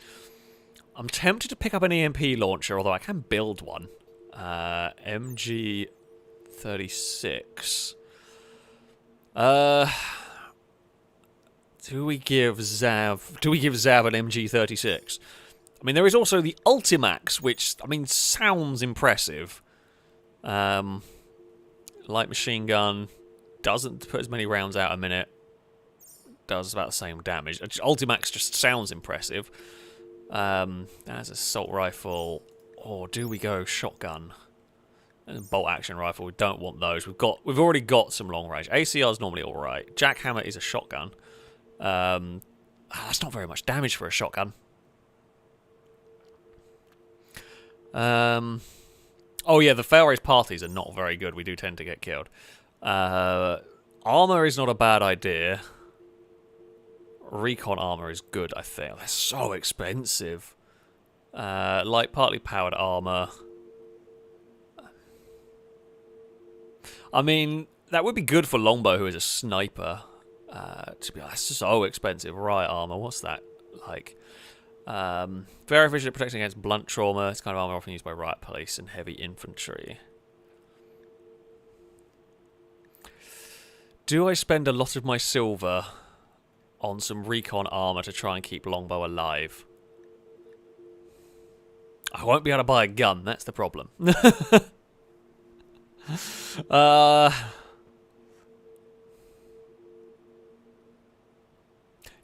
I'm tempted to pick up an EMP launcher, although I can build one. MG36. Do we give Zav an MG36? I mean, there is also the Ultimax, which, I mean, sounds impressive. Light machine gun doesn't put as many rounds out a minute. Does about the same damage. Ultimax just sounds impressive. That's assault rifle. Or do we go shotgun? And bolt action rifle. We don't want those. We've already got some long range. ACR is normally all right. Jackhammer is a shotgun. That's not very much damage for a shotgun. Oh yeah, the FailRace parties are not very good. We do tend to get killed. Armor is not a bad idea. Recon armor is good, I think. They're so expensive. Light partly powered armor. I mean, that would be good for Longbow, who is a sniper. To be honest, so expensive. Riot armor, what's that like? Very efficient at protecting against blunt trauma. It's kind of armor often used by riot police and heavy infantry. Do I spend a lot of my silver on some recon armor to try and keep Longbow alive? I won't be able to buy a gun, that's the problem.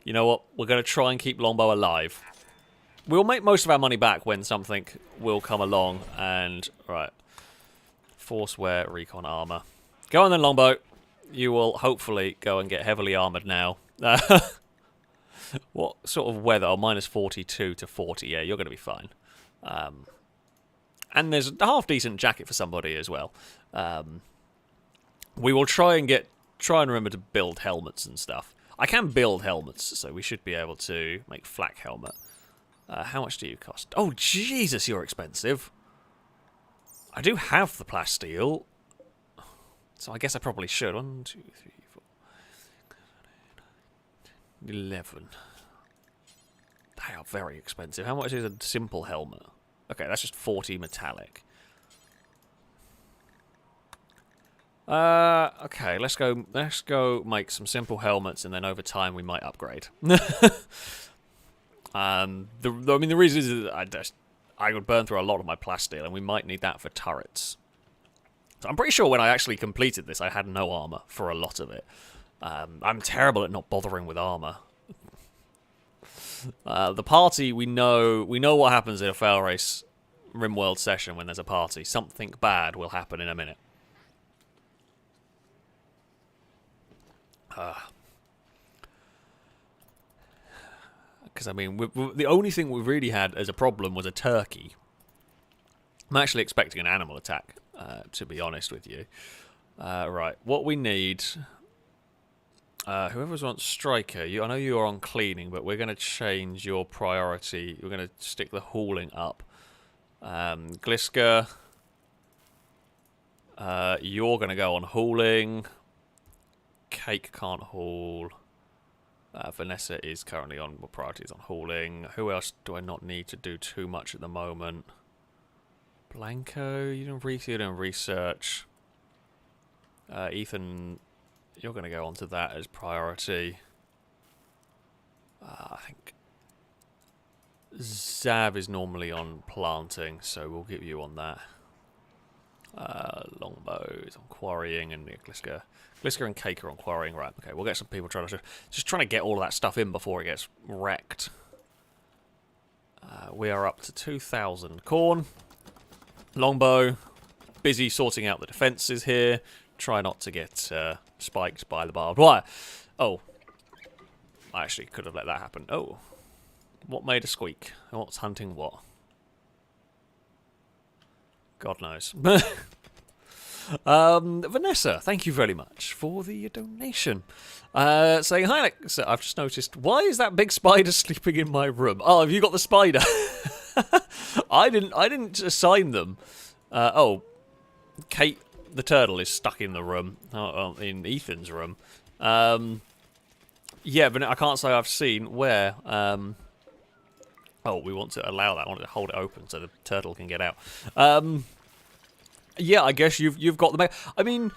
You know what? We're going to try and keep Longbow alive. We'll make most of our money back when something will come along. And, right. Force wear, recon armor. Go on then, Longbow. You will hopefully go and get heavily armored now. What sort of weather? Oh, minus 42 to 40. Yeah, you're going to be fine. And there's a half-decent jacket for somebody as well. We will try and remember to build helmets and stuff. I can build helmets, so we should be able to make flak helmet. How much do you cost? Oh, Jesus, you're expensive. I do have the plasteel, so I guess I probably should. 1, 2, 3, 4, 11. They are very expensive. How much is a simple helmet? Okay, that's just 40 metallic. Okay, let's go make some simple helmets, and then over time we might upgrade. I mean, the reason is that I would burn through a lot of my plasteel, and we might need that for turrets. So I'm pretty sure when I actually completed this, I had no armor for a lot of it. I'm terrible at not bothering with armor. The party, we know what happens in a FailRace RimWorld session when there's a party. Something bad will happen in a minute. Because, I mean, the only thing we really had as a problem was a turkey. I'm actually expecting an animal attack, to be honest with you. Right, what we need... whoever wants striker, I know you're on cleaning, but we're going to change your priority. We're going to stick the hauling up. Gliska, you're going to go on hauling. Cake can't haul. Vanessa is currently on priorities on hauling. Who else do I not need to do too much at the moment? Blanco, you don't research. Ethan, you're going to go on to that as priority. I think Zav is normally on planting, so we'll get you on that. Longbow is on quarrying, and Gliska and Cake are on quarrying. Right, okay, we'll get some people trying to get all of that stuff in before it gets wrecked. We are up to 2,000 corn. Longbow, busy sorting out the defences here. Try not to get spiked by the barbed wire. Oh, I actually could have let that happen. Oh, what made a squeak? What's hunting what? God knows. Vanessa, thank you very much for the donation. Saying, hi Alexa, I've just noticed, why is that big spider sleeping in my room? Oh, have you got the spider? I didn't assign them. Kate the turtle is stuck in the room. In Ethan's room. Yeah, but I can't say I've seen where. We want to allow that. I want to hold it open so the turtle can get out. Yeah, I guess you've got the... I mean,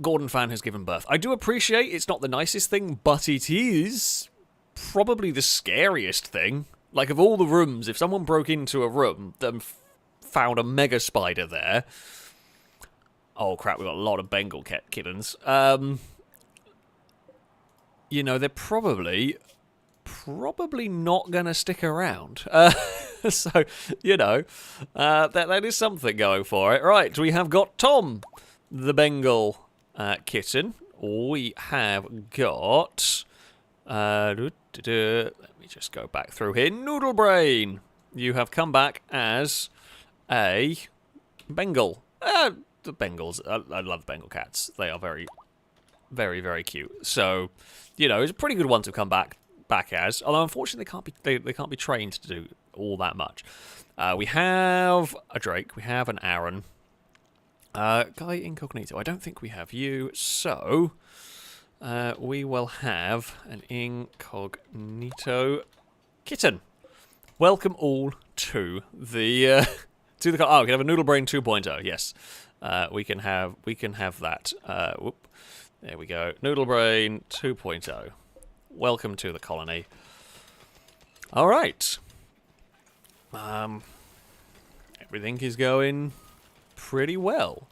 Gordon Fan has given birth. I do appreciate it's not the nicest thing, but it is probably the scariest thing. Like, of all the rooms, if someone broke into a room and found a mega spider there... Oh, crap, we've got a lot of Bengal kittens. You know, they're probably not going to stick around. So, you know, that is something going for it. Right, we have got Tom, the Bengal kitten. We have got... let me just go back through here. Noodle Brain, you have come back as a Bengal. The Bengals, I love Bengal cats. They are very, very, very cute. So, you know, it's a pretty good one to come back as. Although, unfortunately, they can't be trained to do all that much. We have a Drake. We have an Aaron. Guy Incognito. I don't think we have you. So, we will have an Incognito kitten. Welcome all to the... we can have a Noodle Brain 2.0. Yes. We can have that. There we go. Noodle Brain 2.0. Welcome to the colony. All right. Everything is going pretty well.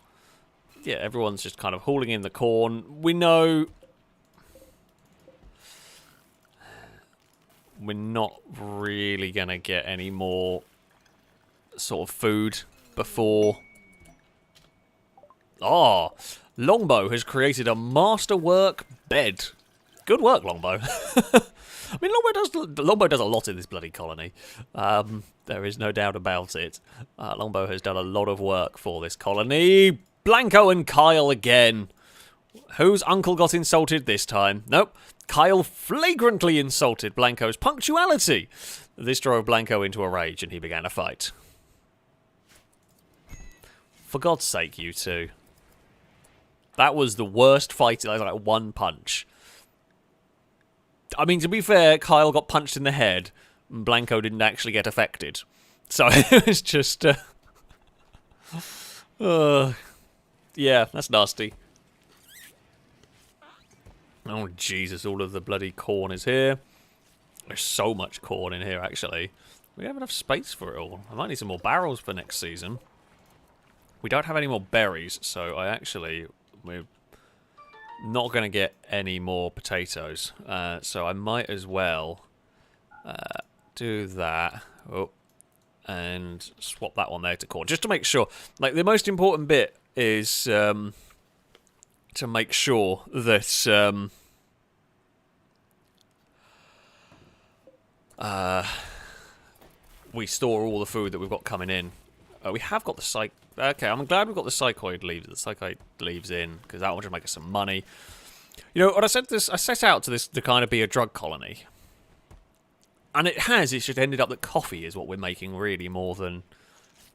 Yeah, everyone's just kind of hauling in the corn. We know we're not really going to get any more sort of food before... Oh, Longbow has created a masterwork bed. Good work, Longbow. I mean, Longbow does a lot in this bloody colony. There is no doubt about it. Longbow has done a lot of work for this colony. Blanco and Kyle again. Whose uncle got insulted this time? Nope. Kyle flagrantly insulted Blanco's punctuality. This drove Blanco into a rage and he began a fight. For God's sake, you two. That was the worst fight. That was like one punch. I mean, to be fair, Kyle got punched in the head. And Blanco didn't actually get affected. So it was just... yeah, that's nasty. Oh, Jesus, all of the bloody corn is here. There's so much corn in here, actually. We have enough space for it all. I might need some more barrels for next season. We don't have any more berries, so we're not going to get any more potatoes. So I might as well do that. Oh, and swap that one there to corn, just to make sure. Like, the most important bit is to make sure that we store all the food that we've got coming in. We have got the okay, I'm glad we've got the psychoid leaves in, because that will just make us some money. You know, when I set out to kind of be a drug colony. And it's just ended up that coffee is what we're making really more than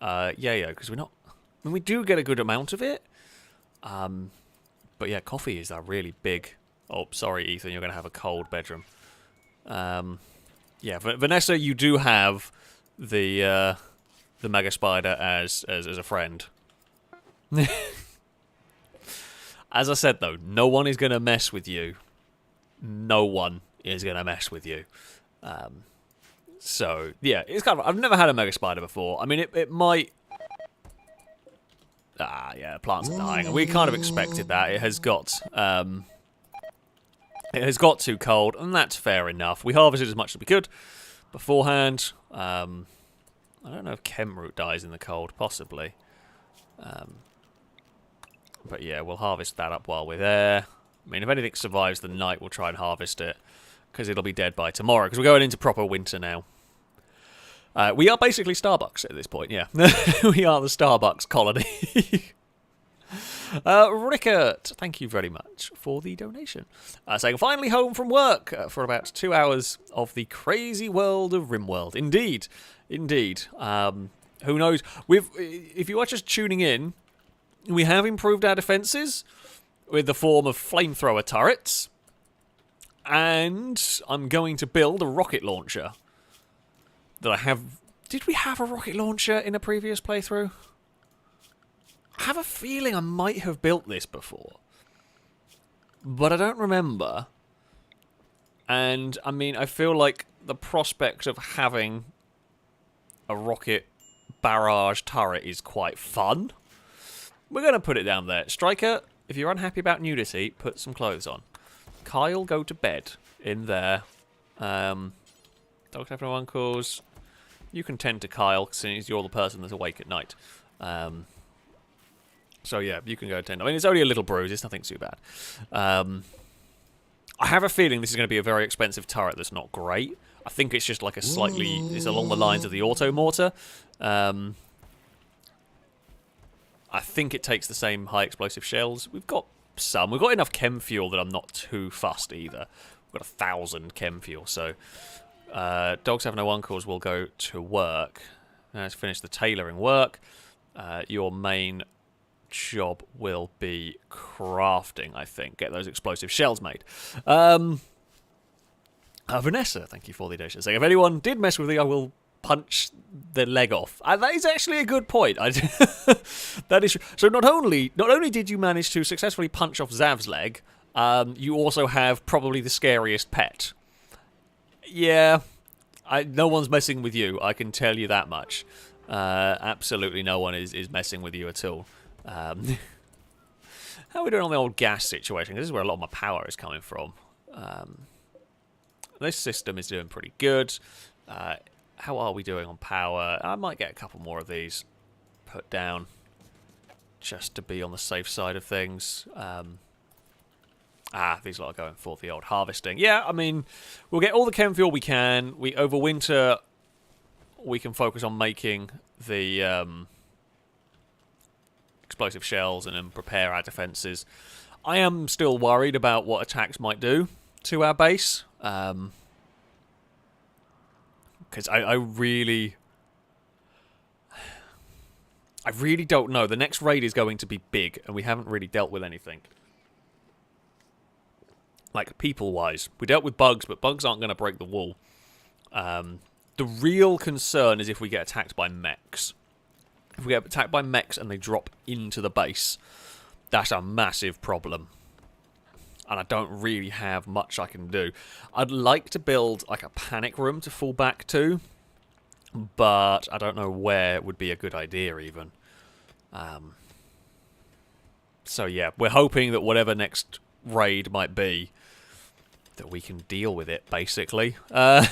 yayo, because we're not... I mean, we do get a good amount of it. But yeah, coffee is that really big... Oh, sorry, Ethan, you're going to have a cold bedroom. Yeah, Vanessa, you do have the Mega Spider as a friend. As I said, though, no one is going to mess with you. No one is going to mess with you. So, yeah, it's kind of... I've never had a Mega Spider before. I mean, it might... yeah, the plants are dying. We kind of expected that. It has got... it has got too cold, and that's fair enough. We harvested as much as we could beforehand. I don't know if Chemroot dies in the cold. Possibly. But yeah, we'll harvest that up while we're there. I mean, if anything survives the night, we'll try and harvest it, because it'll be dead by tomorrow, because we're going into proper winter now. We are basically Starbucks at this point, yeah. We are the Starbucks colony. Rickert, thank you very much for the donation. Saying, finally home from work for about 2 hours of the crazy world of RimWorld. Indeed, indeed. Who knows? If you are just tuning in, we have improved our defences with the form of flamethrower turrets. And I'm going to build a rocket launcher that I have... Did we have a rocket launcher in a previous playthrough? I have a feeling I might have built this before. But I don't remember. And, I mean, I feel like the prospect of having a rocket barrage turret is quite fun. We're going to put it down there. Striker, if you're unhappy about nudity, put some clothes on. Kyle, go to bed in there. Dog have no uncles. You can tend to Kyle, since you're the person that's awake at night. So yeah, you can go tend. I mean, it's only a little bruise. It's nothing too bad. I have a feeling this is going to be a very expensive turret that's not great. I think it's just like a slightly... It's along the lines of the auto mortar. I think it takes the same high explosive shells. We've got some. We've got enough chem fuel that I'm not too fussed either. We've got 1,000 chem fuel, so... Dogs have no uncles will go to work. Let's finish the tailoring work. Your main job will be crafting, I think. Get those explosive shells made. Vanessa, thank you for the donation. Saying, if anyone did mess with me, I will punch their leg off. And that is actually a good point. That is so. Not only did you manage to successfully punch off Zav's leg, you also have probably the scariest pet. Yeah, no one's messing with you. I can tell you that much. Absolutely, no one is messing with you at all. How are we doing on the old gas situation? This is where a lot of my power is coming from. This system is doing pretty good. How are we doing on power? I might get a couple more of these put down just to be on the safe side of things. These lot are going for the old harvesting. Yeah, I mean, we'll get all the chem fuel we can. Over winter, we can focus on making the explosive shells and then prepare our defences. I am still worried about what attacks might do to our base. Because I really don't know. The next raid is going to be big, and we haven't really dealt with anything. Like, people-wise. We dealt with bugs, but bugs aren't going to break the wall. The real concern is if we get attacked by mechs. If we get attacked by mechs and they drop into the base, that's a massive problem. And I don't really have much I can do. I'd like to build, like, a panic room to fall back to, but I don't know where would be a good idea, even. So, yeah, we're hoping that whatever next raid might be, that we can deal with it, basically. Yeah,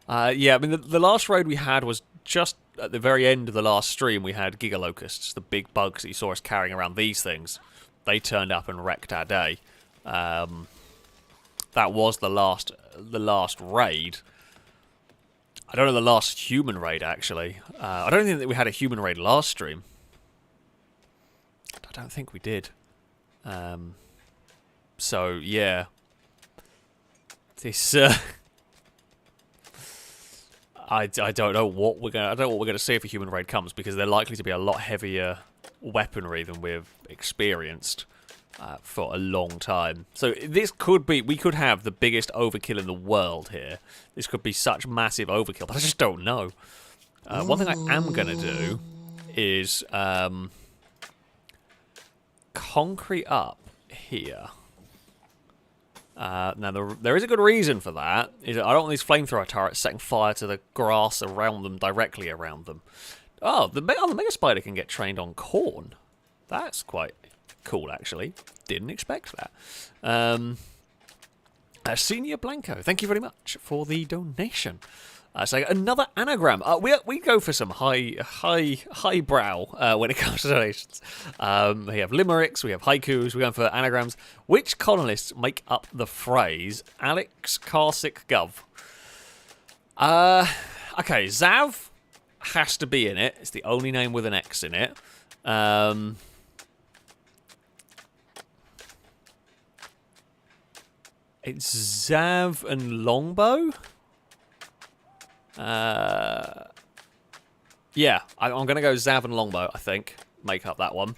I mean, the last raid we had was just at the very end of the last stream. We had Gigalocusts, the big bugs that you saw us carrying around these things. they turned up and wrecked our day. That was the last raid. I don't know the last human raid, actually. I don't think that we had a human raid last stream. I don't think we did. So, yeah. This, I don't know what we're gonna see if a human raid comes, because they're likely to be a lot heavier weaponry than we've experienced for a long time. So this could be, we could have the biggest overkill in the world here. This could be such massive overkill, but I just don't know. One thing I am gonna do is concrete up here. Now, there is a good reason for that. Is I don't want these flamethrower turrets setting fire to the grass around them, directly around them. Oh, the Mega Spider can get trained on corn. That's quite cool, actually. Didn't expect that. Senior Blanco, thank you very much for the donation. So another anagram. We go for some high brow when it comes to donations. We have limericks, we have haikus, we're going for anagrams. Which colonists make up the phrase Alex Carsick Gov? Okay, Zav has to be in it. It's the only name with an X in it. It's Zav and Longbow. Yeah, I'm going to go Zav and Longbow, I think. Make up that one.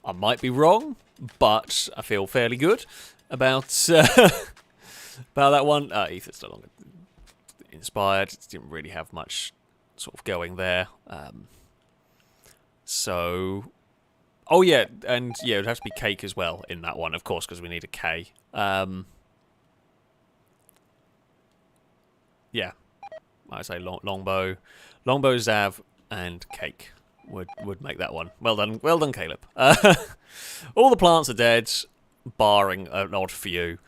I might be wrong, but I feel fairly good about about that one. Ethan's no longer inspired. Didn't really have much sort of going there. So... Oh, yeah, and yeah, it would have to be Cake as well in that one, of course, because we need a K. Yeah, I'd say Longbow, Zav, and Cake would make that one. Well done, Caleb. All the plants are dead, barring an odd few.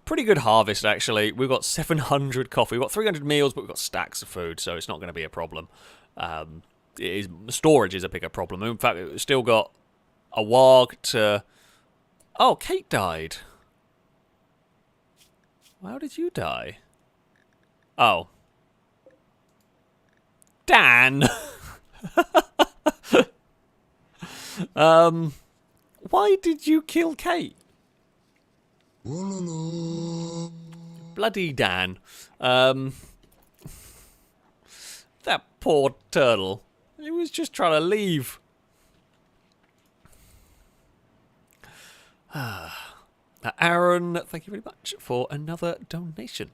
Pretty good harvest, actually. We've got 700 coffee. We've got 300 meals, but we've got stacks of food, so it's not going to be a problem. Storage is a bigger problem. In fact, we've still got a warg to... Oh, Kate died. How did you die? Oh. Dan! Why did you kill Kate? Bloody Dan. That poor turtle. He was just trying to leave. Aaron, thank you very much for another donation.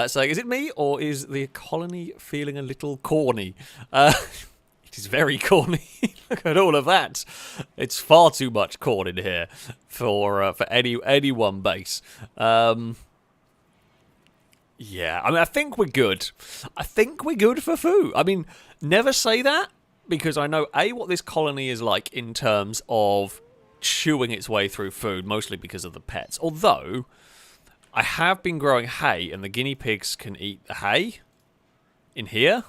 So, is it me, or is the colony feeling a little corny? It is very corny. Look at all of that. It's far too much corn in here for any one base. Yeah, I mean, I think we're good. I think we're good for food. I mean, never say that, because I know, A, what this colony is like in terms of chewing its way through food, mostly because of the pets. Although, I have been growing hay, and the guinea pigs can eat the hay in here.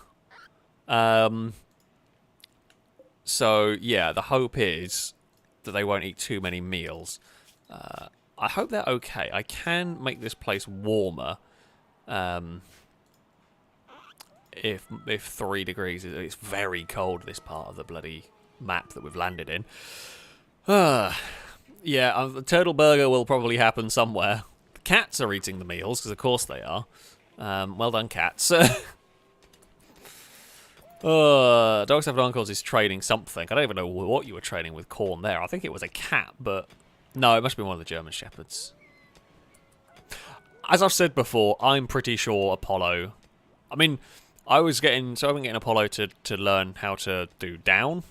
So, yeah, the hope is that they won't eat too many meals. I hope they're okay. I can make this place warmer. If 3 degrees, it's very cold, this part of the bloody map that we've landed in. Yeah, the turtle burger will probably happen somewhere. The cats are eating the meals, because of course they are. Well done, cats. Dogs Have Uncles is trading something. I don't even know what you were trading with corn there. I think it was a cat, but... No, it must be one of the German Shepherds. As I've said before, I'm pretty sure Apollo... I mean, I've been getting Apollo to learn how to do down,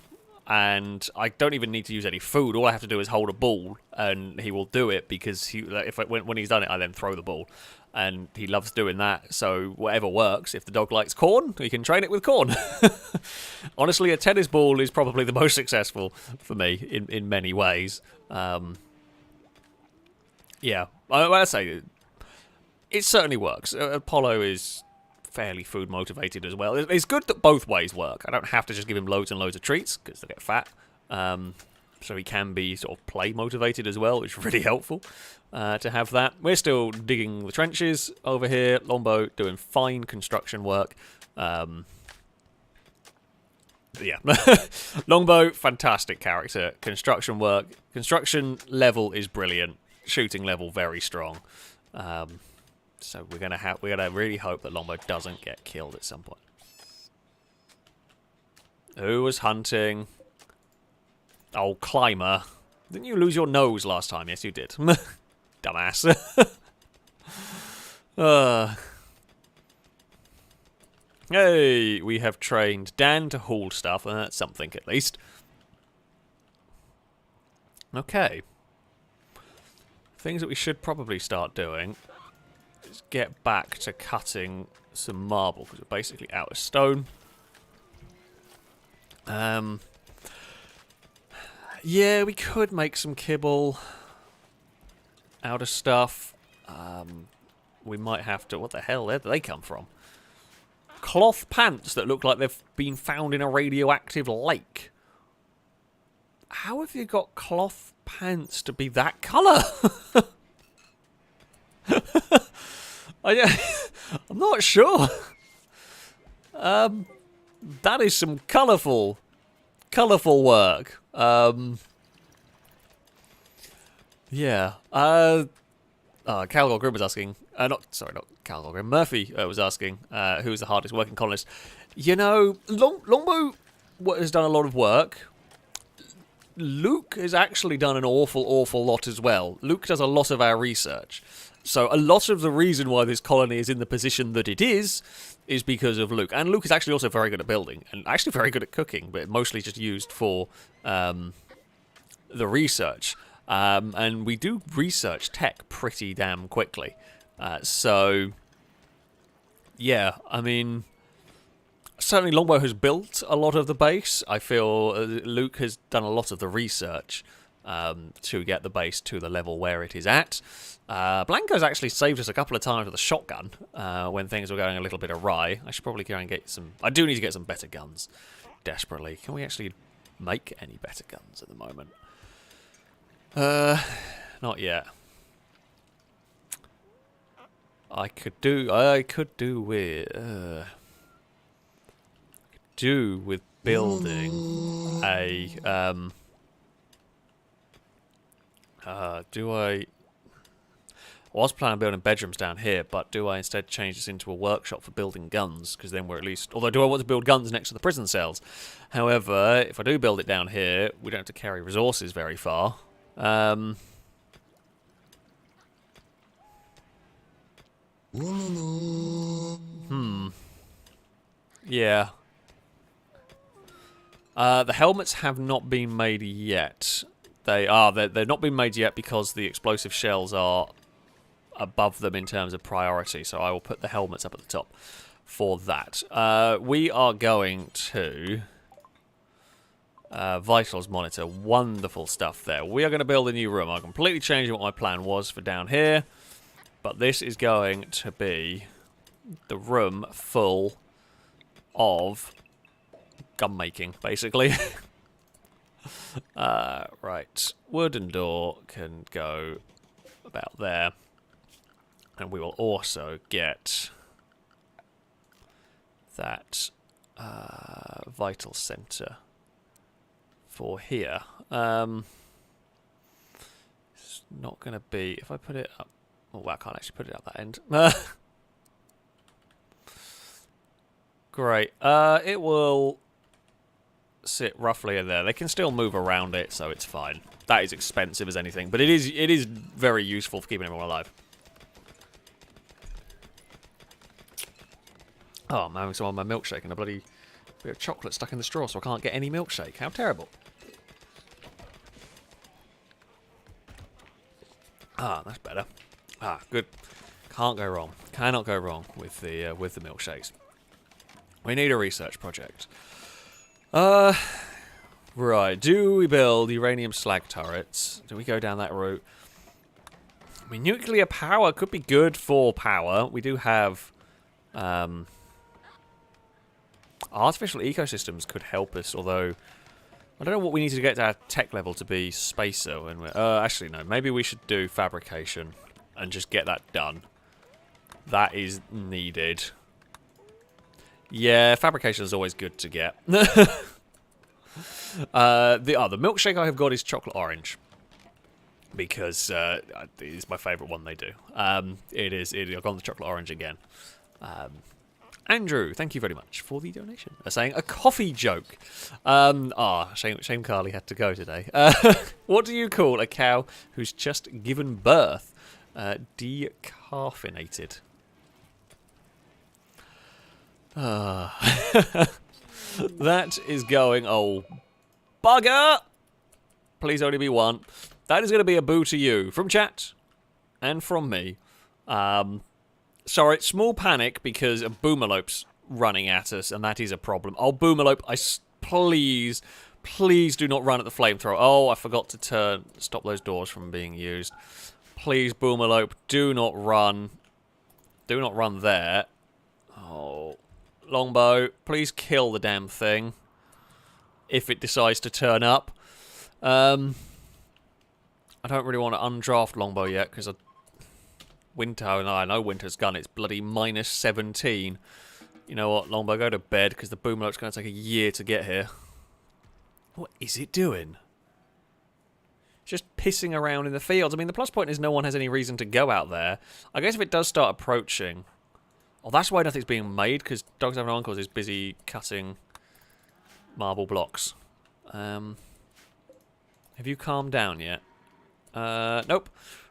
and I don't even need to use any food. All I have to do is hold a ball, and he will do it, because when he's done it, I then throw the ball. And he loves doing that, so whatever works. If the dog likes corn, we can train it with corn. Honestly, a tennis ball is probably the most successful for me in many ways. Yeah, I say it certainly works. Apollo is fairly food motivated as well. It's good that both ways work. I don't have to just give him loads and loads of treats because they get fat. So he can be sort of play motivated as well, which is really helpful to have that. We're still digging the trenches over here. Longbow doing fine construction work. Yeah. Longbow, fantastic character. Construction work. Construction level is brilliant. Shooting level, very strong. So we're gonna really hope that Longbow doesn't get killed at some point. Who was hunting? Oh, Climber. Didn't you lose your nose last time? Yes, you did. Dumbass. Hey, we have trained Dan to haul stuff, and that's something at least. Okay. Things that we should probably start doing is get back to cutting some marble, because we're basically out of stone. Yeah, we could make some kibble out of stuff. We might have to... What the hell? Where do they come from? Cloth pants that look like they've been found in a radioactive lake. How have you got cloth pants to be that colour? I'm not sure. That is some colourful work. Yeah. Calgor Grim was asking. Not Calgor Grim. Murphy was asking who was the hardest working colonist. You know, Longbow has done a lot of work. Luke has actually done an awful lot as well. Luke does a lot of our research. So a lot of the reason why this colony is in the position that it is because of Luke. And Luke is actually also very good at building, and actually very good at cooking, but mostly just used for the research. And we do research tech pretty damn quickly. So, yeah, I mean, certainly Longbow has built a lot of the base. I feel Luke has done a lot of the research to get the base to the level where it is at. Blanco's actually saved us a couple of times with a shotgun when things were going a little bit awry. I should probably go and get some... I do need to get some better guns, desperately. Can we actually make any better guns at the moment? Not yet. I could do with building a I was planning on building bedrooms down here, but do I instead change this into a workshop for building guns? Because then we're at least... Although, do I want to build guns next to the prison cells? However, if I do build it down here, we don't have to carry resources very far. Yeah. The helmets have not been made yet. They're not been made yet because the explosive shells are above them in terms of priority, so I will put the helmets up at the top for that. We are going to vitals monitor. Wonderful stuff there. We are going to build a new room. I'm completely changing what my plan was for down here, but this is going to be the room full of gun making, basically. Right, wooden door can go about there, and we will also get that vital center for here. It's not going to be, if I put it up, oh well, I can't actually put it up that end. Great, it will sit roughly in there. They can still move around it, so it's fine. That is expensive as anything, but it is very useful for keeping everyone alive. Oh, I'm having some of my milkshake and a bloody bit of chocolate stuck in the straw, so I can't get any milkshake. How terrible. Ah, that's better. Ah, good. Can't go wrong. Cannot go wrong with the milkshakes. We need a research project. Right. Do we build uranium slag turrets? Do we go down that route? I mean, nuclear power could be good for power. We do have, Artificial ecosystems could help us, although I don't know what we need to get to our tech level to be spacer. When we're, actually, no. Maybe we should do fabrication and just get that done. That is needed. Yeah, fabrication is always good to get. The milkshake I have got is chocolate orange. Because it's my favourite one they do. I've gone the chocolate orange again. Andrew, thank you very much for the donation. Saying a coffee joke. Shame Carly had to go today. What do you call a cow who's just given birth? Decaffeinated. That is going, oh, bugger! Please only be one. That is going to be a boo to you from chat and from me. Sorry, small panic because a Boomalope's running at us, and that is a problem. Oh, Boomalope, please do not run at the flamethrower. Oh, I forgot to stop those doors from being used. Please, Boomalope, do not run. Do not run there. Oh, Longbow, please kill the damn thing if it decides to turn up. I don't really want to undraft Longbow yet, because Winter, I know Winter's gun, it's bloody minus 17. You know what, Longbow, go to bed, because the Boomalope's going to take a year to get here. What is it doing? Just pissing around in the fields. I mean, the plus point is no one has any reason to go out there. I guess if it does start approaching... Oh, that's why nothing's being made, because Dogs Have No Uncles is busy cutting marble blocks. Have you calmed down yet? Nope.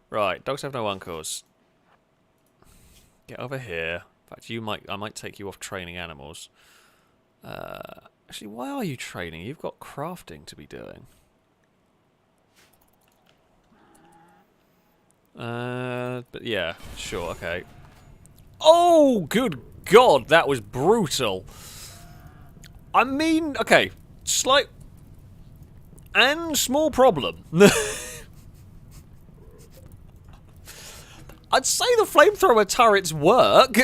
Right, Dogs Have No Uncles. Get over here. In fact, I might take you off training animals. Actually, why are you training? You've got crafting to be doing. But yeah, sure, okay. Oh, good God, that was brutal. I mean, okay, slight and small problem. I'd say the flamethrower turrets work.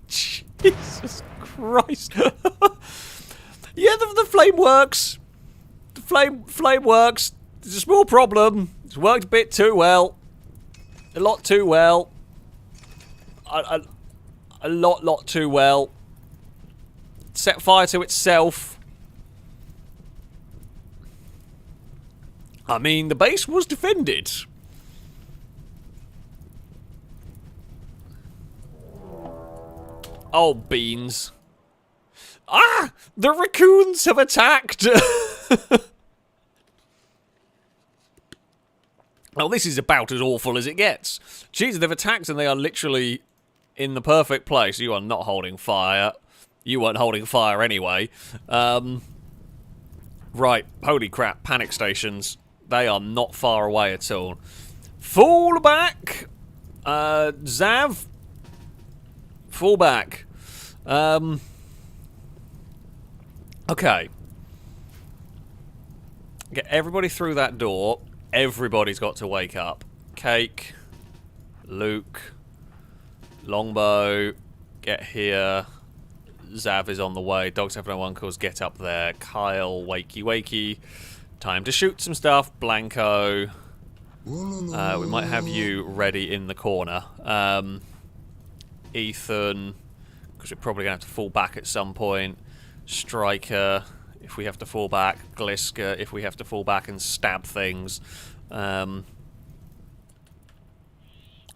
Jesus Christ. Yeah, the flame works. The flame works. There's a small problem. It's worked a bit too well. A lot too well. A lot too well. Set fire to itself. I mean, the base was defended. Oh, beans. Ah! The raccoons have attacked! Well, this is about as awful as it gets. Jesus, they've attacked and they are literally in the perfect place. You are not holding fire. You weren't holding fire anyway. Right, holy crap, panic stations. They are not far away at all. Fall back! Zav? Fall back. Okay. Get everybody through that door. Everybody's got to wake up. Cake. Luke. Longbow. Get here. Zav is on the way. Dogs Have No Uncles. Get up there. Kyle. Wakey wakey. Time to shoot some stuff. Blanco. We might have you ready in the corner. Ethan. Because we're probably going to have to fall back at some point. Striker. If we have to fall back. Gliska. If we have to fall back and stab things. I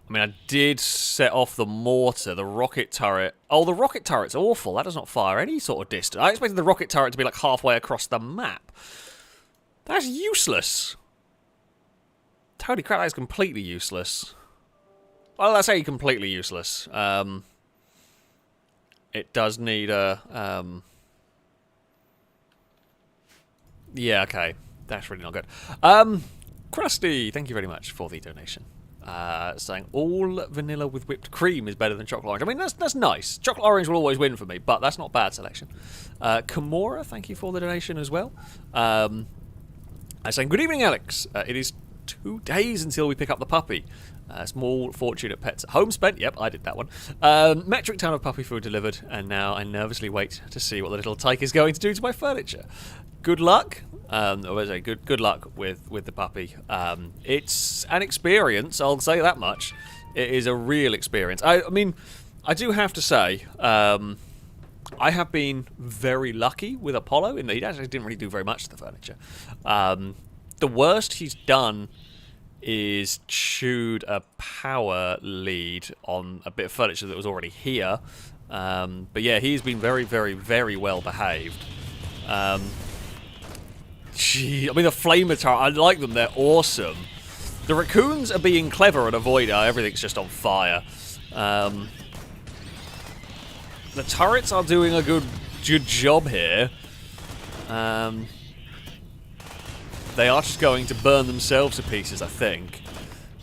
mean, I did set off the mortar, the rocket turret. Oh, the rocket turret's awful. That does not fire any sort of distance. I expected the rocket turret to be like halfway across the map. That's useless. Holy crap, that is completely useless. Well, I say completely useless. It does need a... Yeah, okay. That's really not good. Krusty, thank you very much for the donation. Saying all vanilla with whipped cream is better than chocolate orange. I mean, that's nice. Chocolate orange will always win for me, but that's not bad selection. Kimura, thank you for the donation as well. I'm saying, good evening, Alex. It is 2 days until we pick up the puppy. Small fortune at pets. Home spent. Yep, I did that one. Metric ton of puppy food delivered, and now I nervously wait to see what the little tyke is going to do to my furniture. Good luck. I was say good luck with the puppy. It's an experience. I'll say that much. It is a real experience. I mean, I do have to say, I have been very lucky with Apollo in that he actually didn't really do very much to the furniture. The worst he's done is chewed a power lead on a bit of furniture that was already here. But yeah, he's been very, very, very well behaved. Gee, I mean, the flamethrows, I like them, they're awesome. The raccoons are being clever and avoid everything's just on fire. The turrets are doing a good job here. They are just going to burn themselves to pieces, I think.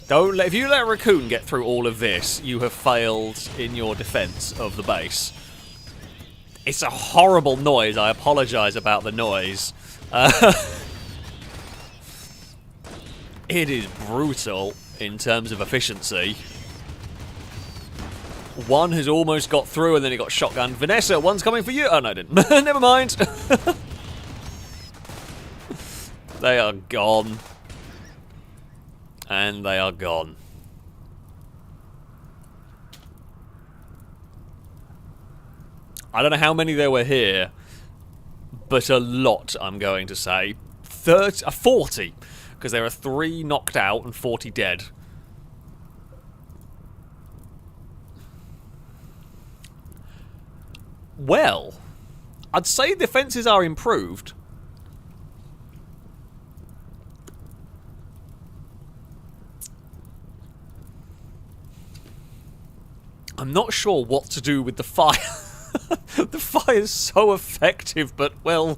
If you let a raccoon get through all of this, you have failed in your defense of the base. It's a horrible noise. I apologize about the noise. It is brutal in terms of efficiency. One has almost got through and then he got shotgunned. Vanessa, one's coming for you. Oh, no, I didn't. Never mind. They are gone. And they are gone. I don't know how many there were here, but a lot, I'm going to say. 40, because there are 3 knocked out and 40 dead. Well, I'd say defences are improved. I'm not sure what to do with the fire. The fire's so effective, but, well,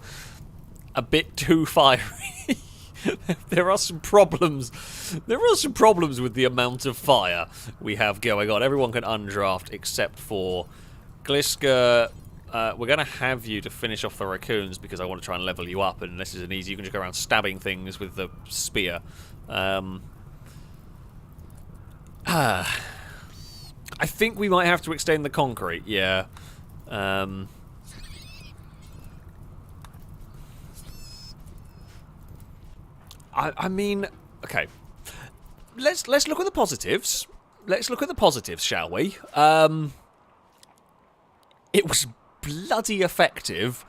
a bit too fiery. There are some problems. There are some problems with the amount of fire we have going on. Everyone can undraft except for Gliska. We're going to have you to finish off the raccoons because I want to try and level you up, and this isn't easy. You can just go around stabbing things with the spear. I think we might have to extend the concrete, yeah. I mean, okay. Let's look at the positives. Let's look at the positives, shall we? It was bloody effective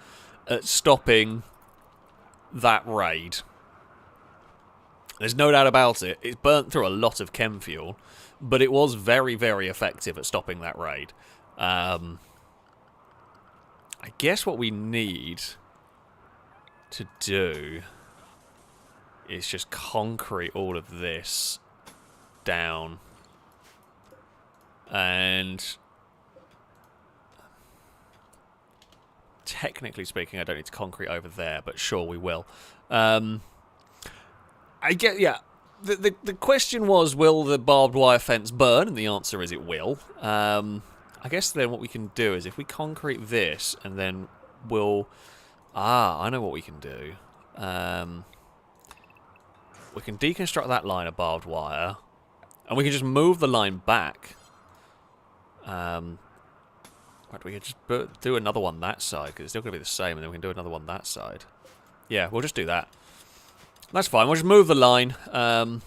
at stopping that raid. There's no doubt about it. It burnt through a lot of chem fuel, but it was very, very effective at stopping that raid. I guess what we need to do is just concrete all of this down. And technically speaking, I don't need to concrete over there, but sure, we will. I get, yeah. The question was, will the barbed wire fence burn? And the answer is it will. I guess then what we can do is if we concrete this and then we'll... I know what we can do. We can deconstruct that line of barbed wire and we can just move the line back. We can just do another one that side because it's still going to be the same, and then we can do another one that side. Yeah, we'll just do that. That's fine. We'll just move the line. I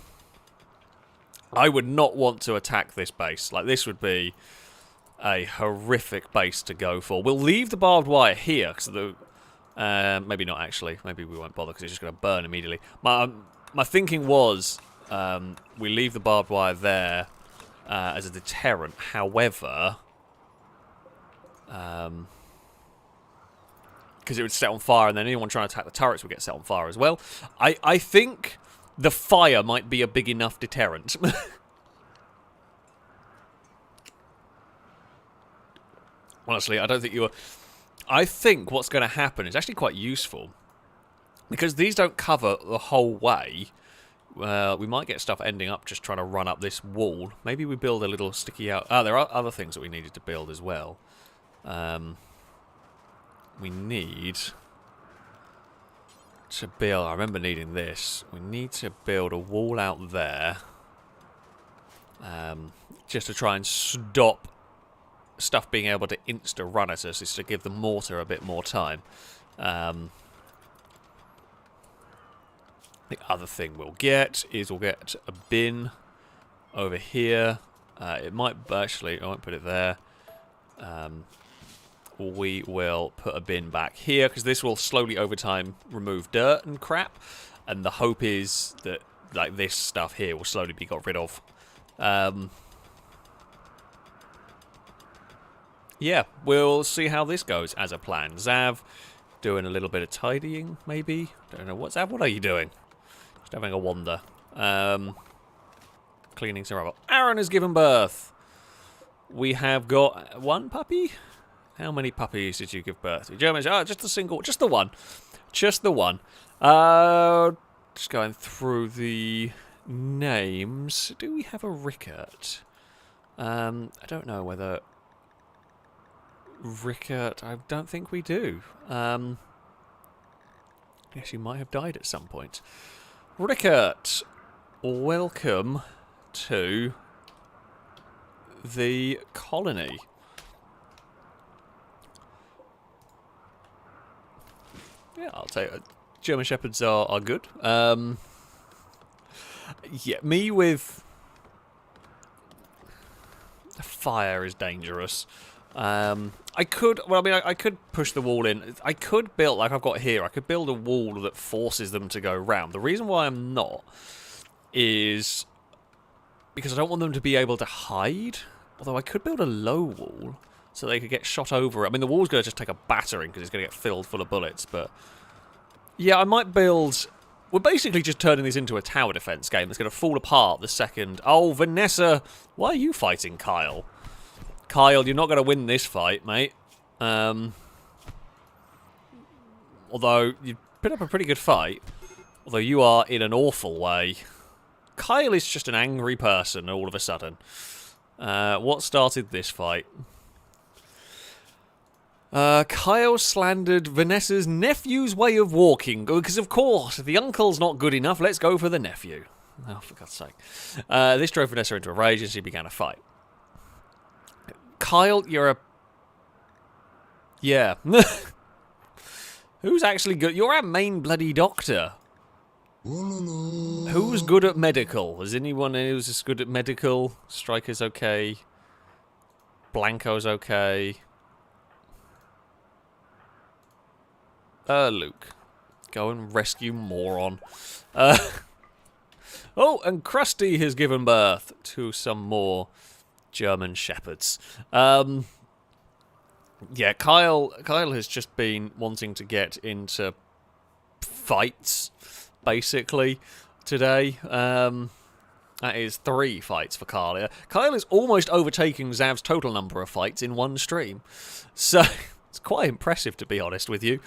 would not want to attack this base. Like, this would be a horrific base to go for. We'll leave the barbed wire here, because the... maybe not, actually. Maybe we won't bother, because it's just going to burn immediately. My thinking was we leave the barbed wire there as a deterrent. However... because it would set on fire, and then anyone trying to attack the turrets would get set on fire as well. I think the fire might be a big enough deterrent. Honestly, I don't think you are... I think what's going to happen is actually quite useful. Because these don't cover the whole way. We might get stuff ending up just trying to run up this wall. Maybe we build a little sticky out... there are other things that we needed to build as well. We need to build... I remember needing this. We need to build a wall out there. just to try and stop stuff being able to insta-run at us, is to give the mortar a bit more time. The other thing we'll get is we'll get a bin over here. It might actually, I won't put it there. We will put a bin back here because this will slowly over time remove dirt and crap, and the hope is that like this stuff here will slowly be got rid of. Yeah, we'll see how this goes as a plan. Zav doing a little bit of tidying, maybe. Don't know what, Zav, what are you doing? Just having a wander. Cleaning some rubble. Aaron has given birth. We have got one puppy. How many puppies did you give birth to? German, just a single, just the one. Just the one. Just going through the names. Do we have a Rickert? I don't know whether Rickert, I don't think we do. Yes, you might have died at some point. Rickert, welcome to the colony. Yeah, I'll tell you, German Shepherds are good. Yeah, me with fire is dangerous. I could, well, I mean, I could push the wall in. I could build, like I've got here, I could build a wall that forces them to go round. The reason why I'm not is because I don't want them to be able to hide. Although I could build a low wall so they could get shot over. I mean, the wall's going to just take a battering because it's going to get filled full of bullets. But yeah, I might build. We're basically just turning this into a tower defense game that's going to fall apart the second. Oh, Vanessa, why are you fighting Kyle? Kyle, you're not going to win this fight, mate. Although you put up a pretty good fight. Although you are in an awful way. Kyle is just an angry person all of a sudden. What started this fight? Kyle slandered Vanessa's nephew's way of walking. Because, of course, if the uncle's not good enough, let's go for the nephew. Oh, for God's sake. This drove Vanessa into a rage and she began a fight. Kyle, you're a... Yeah. Who's actually good? You're our main bloody doctor. Who's good at medical? Is anyone who's good at medical? Striker's okay. Blanco's okay. Luke. Go and rescue moron. Oh, and Krusty has given birth to some more German Shepherds. Yeah, Kyle has just been wanting to get into fights, basically, today. That is 3 fights for Kyle. Kyle is almost overtaking Zav's total number of fights in one stream. So, it's quite impressive, to be honest with you.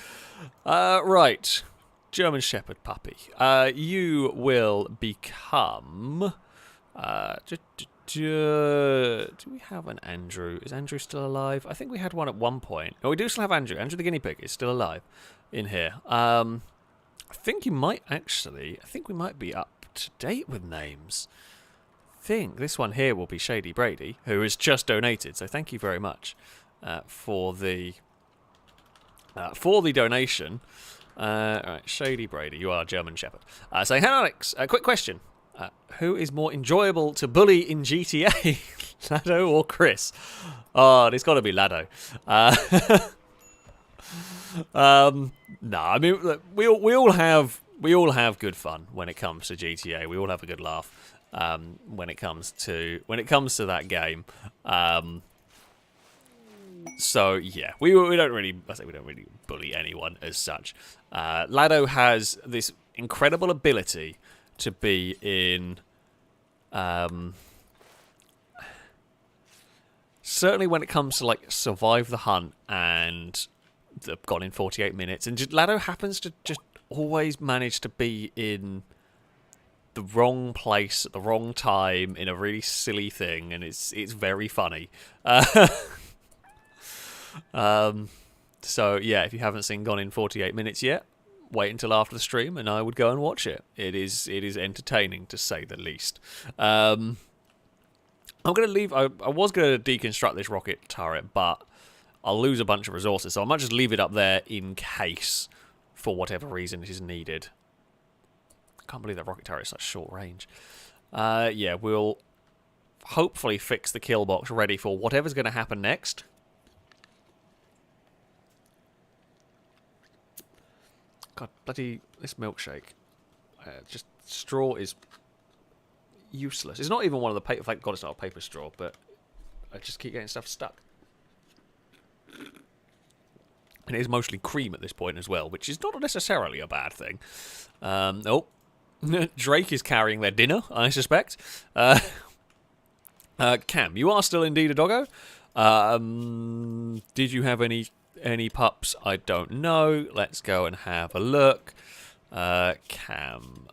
Right. German Shepherd puppy. You will become... do we have an Andrew? Is Andrew still alive? I think we had one at one point. Oh, we do still have Andrew. Andrew the guinea pig is still alive in here. I think you might actually... I think we might be up to date with names. I think this one here will be Shady Brady, who has just donated. So thank you very much for the donation. Alright, Shady Brady, you are German Shepherd. So, Alex, a quick question. Who is more enjoyable to bully in GTA, Lado or Chris? Oh, it's got to be Lado. No, I mean, look, we all have good fun when it comes to GTA. We all have a good laugh when it comes to that game. So yeah, we don't really bully anyone as such. Lado has this incredible ability to be in, certainly when it comes to like Survive the Hunt and the Gone in 48 Minutes, and Lado happens to just always manage to be in the wrong place at the wrong time in a really silly thing, and it's very funny. So yeah, if you haven't seen Gone in 48 Minutes yet, wait until after the stream and I would go and watch it. It is entertaining, to say the least. I'm going to leave... I was going to deconstruct this rocket turret, but I'll lose a bunch of resources, so I might just leave it up there in case, for whatever reason, it is needed. I can't believe that rocket turret is such short range. Yeah, we'll hopefully fix the kill box ready for whatever's going to happen next. God, bloody... this milkshake. Just... straw is useless. It's not even one of the paper... Thank God it's not a paper straw, but I just keep getting stuff stuck. And it is mostly cream at this point as well, which is not necessarily a bad thing. Oh. Drake is carrying their dinner, I suspect. Cam, you are still indeed a doggo. Did you have any pups? I don't know. Let's go and have a look. Cam.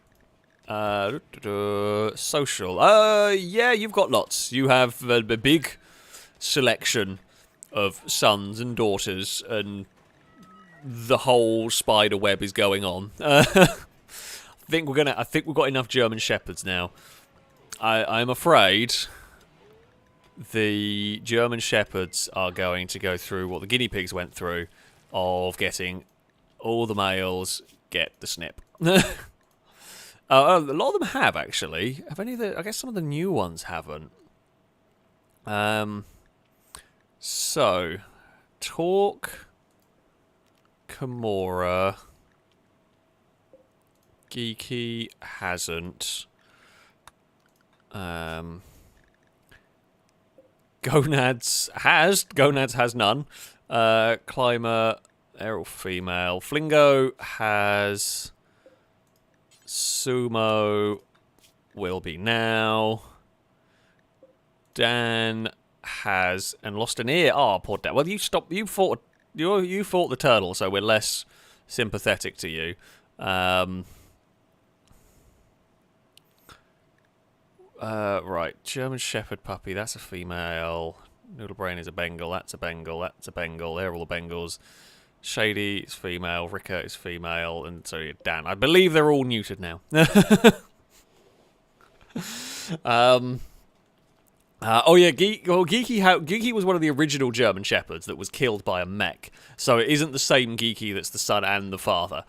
Social. Yeah, you've got lots. You have a big selection of sons and daughters, and the whole spider web is going on. I think we've got enough German Shepherds now. I'm afraid the German Shepherds are going to go through what the guinea pigs went through, of getting all the males get the snip. A lot of them have, actually. Have any of the... I guess some of the new ones haven't. So, Talk, Kimura, Geeky hasn't. Gonads has none. Climber, they're all female. Flingo has... Sumo will be now. Dan has and lost an ear. Oh, poor Dan. Well, you stopped. You fought the turtle, so we're less sympathetic to you. Right, German Shepherd puppy. That's a female. Noodlebrain is a Bengal. That's a Bengal. That's a Bengal. They're all the Bengals. Shady is female, Rika is female, and so yeah, Dan. I believe they're all neutered now. Oh yeah, Geeky was one of the original German Shepherds that was killed by a mech. So it isn't the same Geeky that's the son and the father.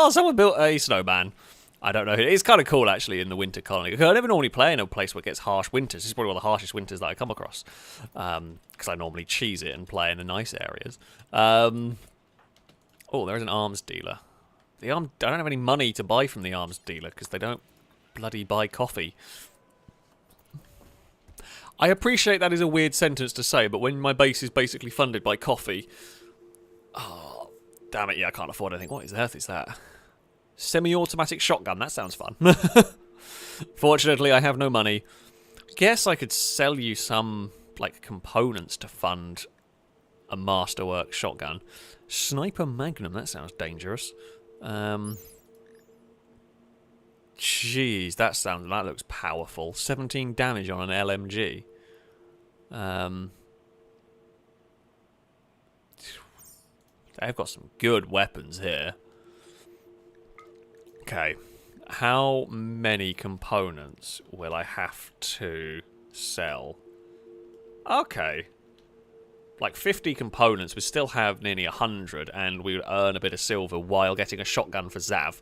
Someone built a snowman. I don't know. It's kind of cool, actually, in the winter colony. I never normally play in a place where it gets harsh winters. This is probably one of the harshest winters that I come across. Because I normally cheese it and play in the nice areas. Oh, there's an arms dealer. I don't have any money to buy from the arms dealer, because they don't bloody buy coffee. I appreciate that is a weird sentence to say, but when my base is basically funded by coffee... Oh, damn it, yeah, I can't afford anything. What on earth is that? Semi-automatic shotgun, that sounds fun. Fortunately, I have no money. Guess I could sell you some, like, components to fund a masterwork shotgun. Sniper Magnum, that sounds dangerous. Jeez, that looks powerful. 17 damage on an LMG. They've got some good weapons here. Okay, how many components will I have to sell? Okay. Like 50 components, we still have nearly 100, and we would earn a bit of silver while getting a shotgun for Zav.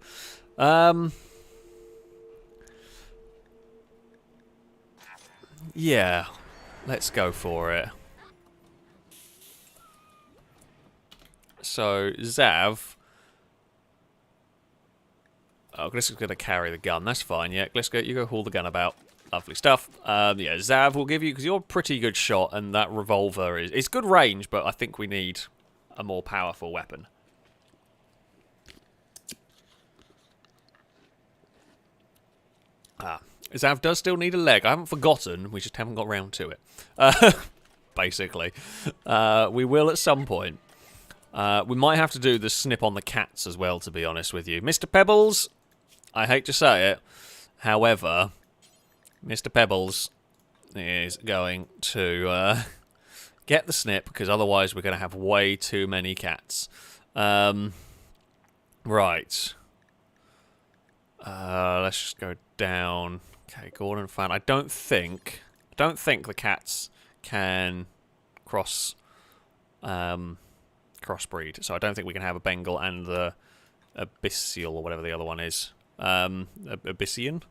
Yeah, let's go for it. So, Zav... Oh, Gliska's going to carry the gun. That's fine, yeah. Gliska, you go haul the gun about. Lovely stuff. Yeah, Zav will give you... Because you're a pretty good shot, and that revolver is... It's good range, but I think we need a more powerful weapon. Zav does still need a leg. I haven't forgotten. We just haven't got round to it. Basically. We will at some point. We might have to do the snip on the cats as well, to be honest with you. Mr. Pebbles, I hate to say it, however, Mr. Pebbles is going to get the snip, because otherwise we're going to have way too many cats. Right. Let's just go down Okay, Gordon fan. I don't think the cats can crossbreed. So I don't think we can have a Bengal and the Abyssal or whatever the other one is. Abyssian.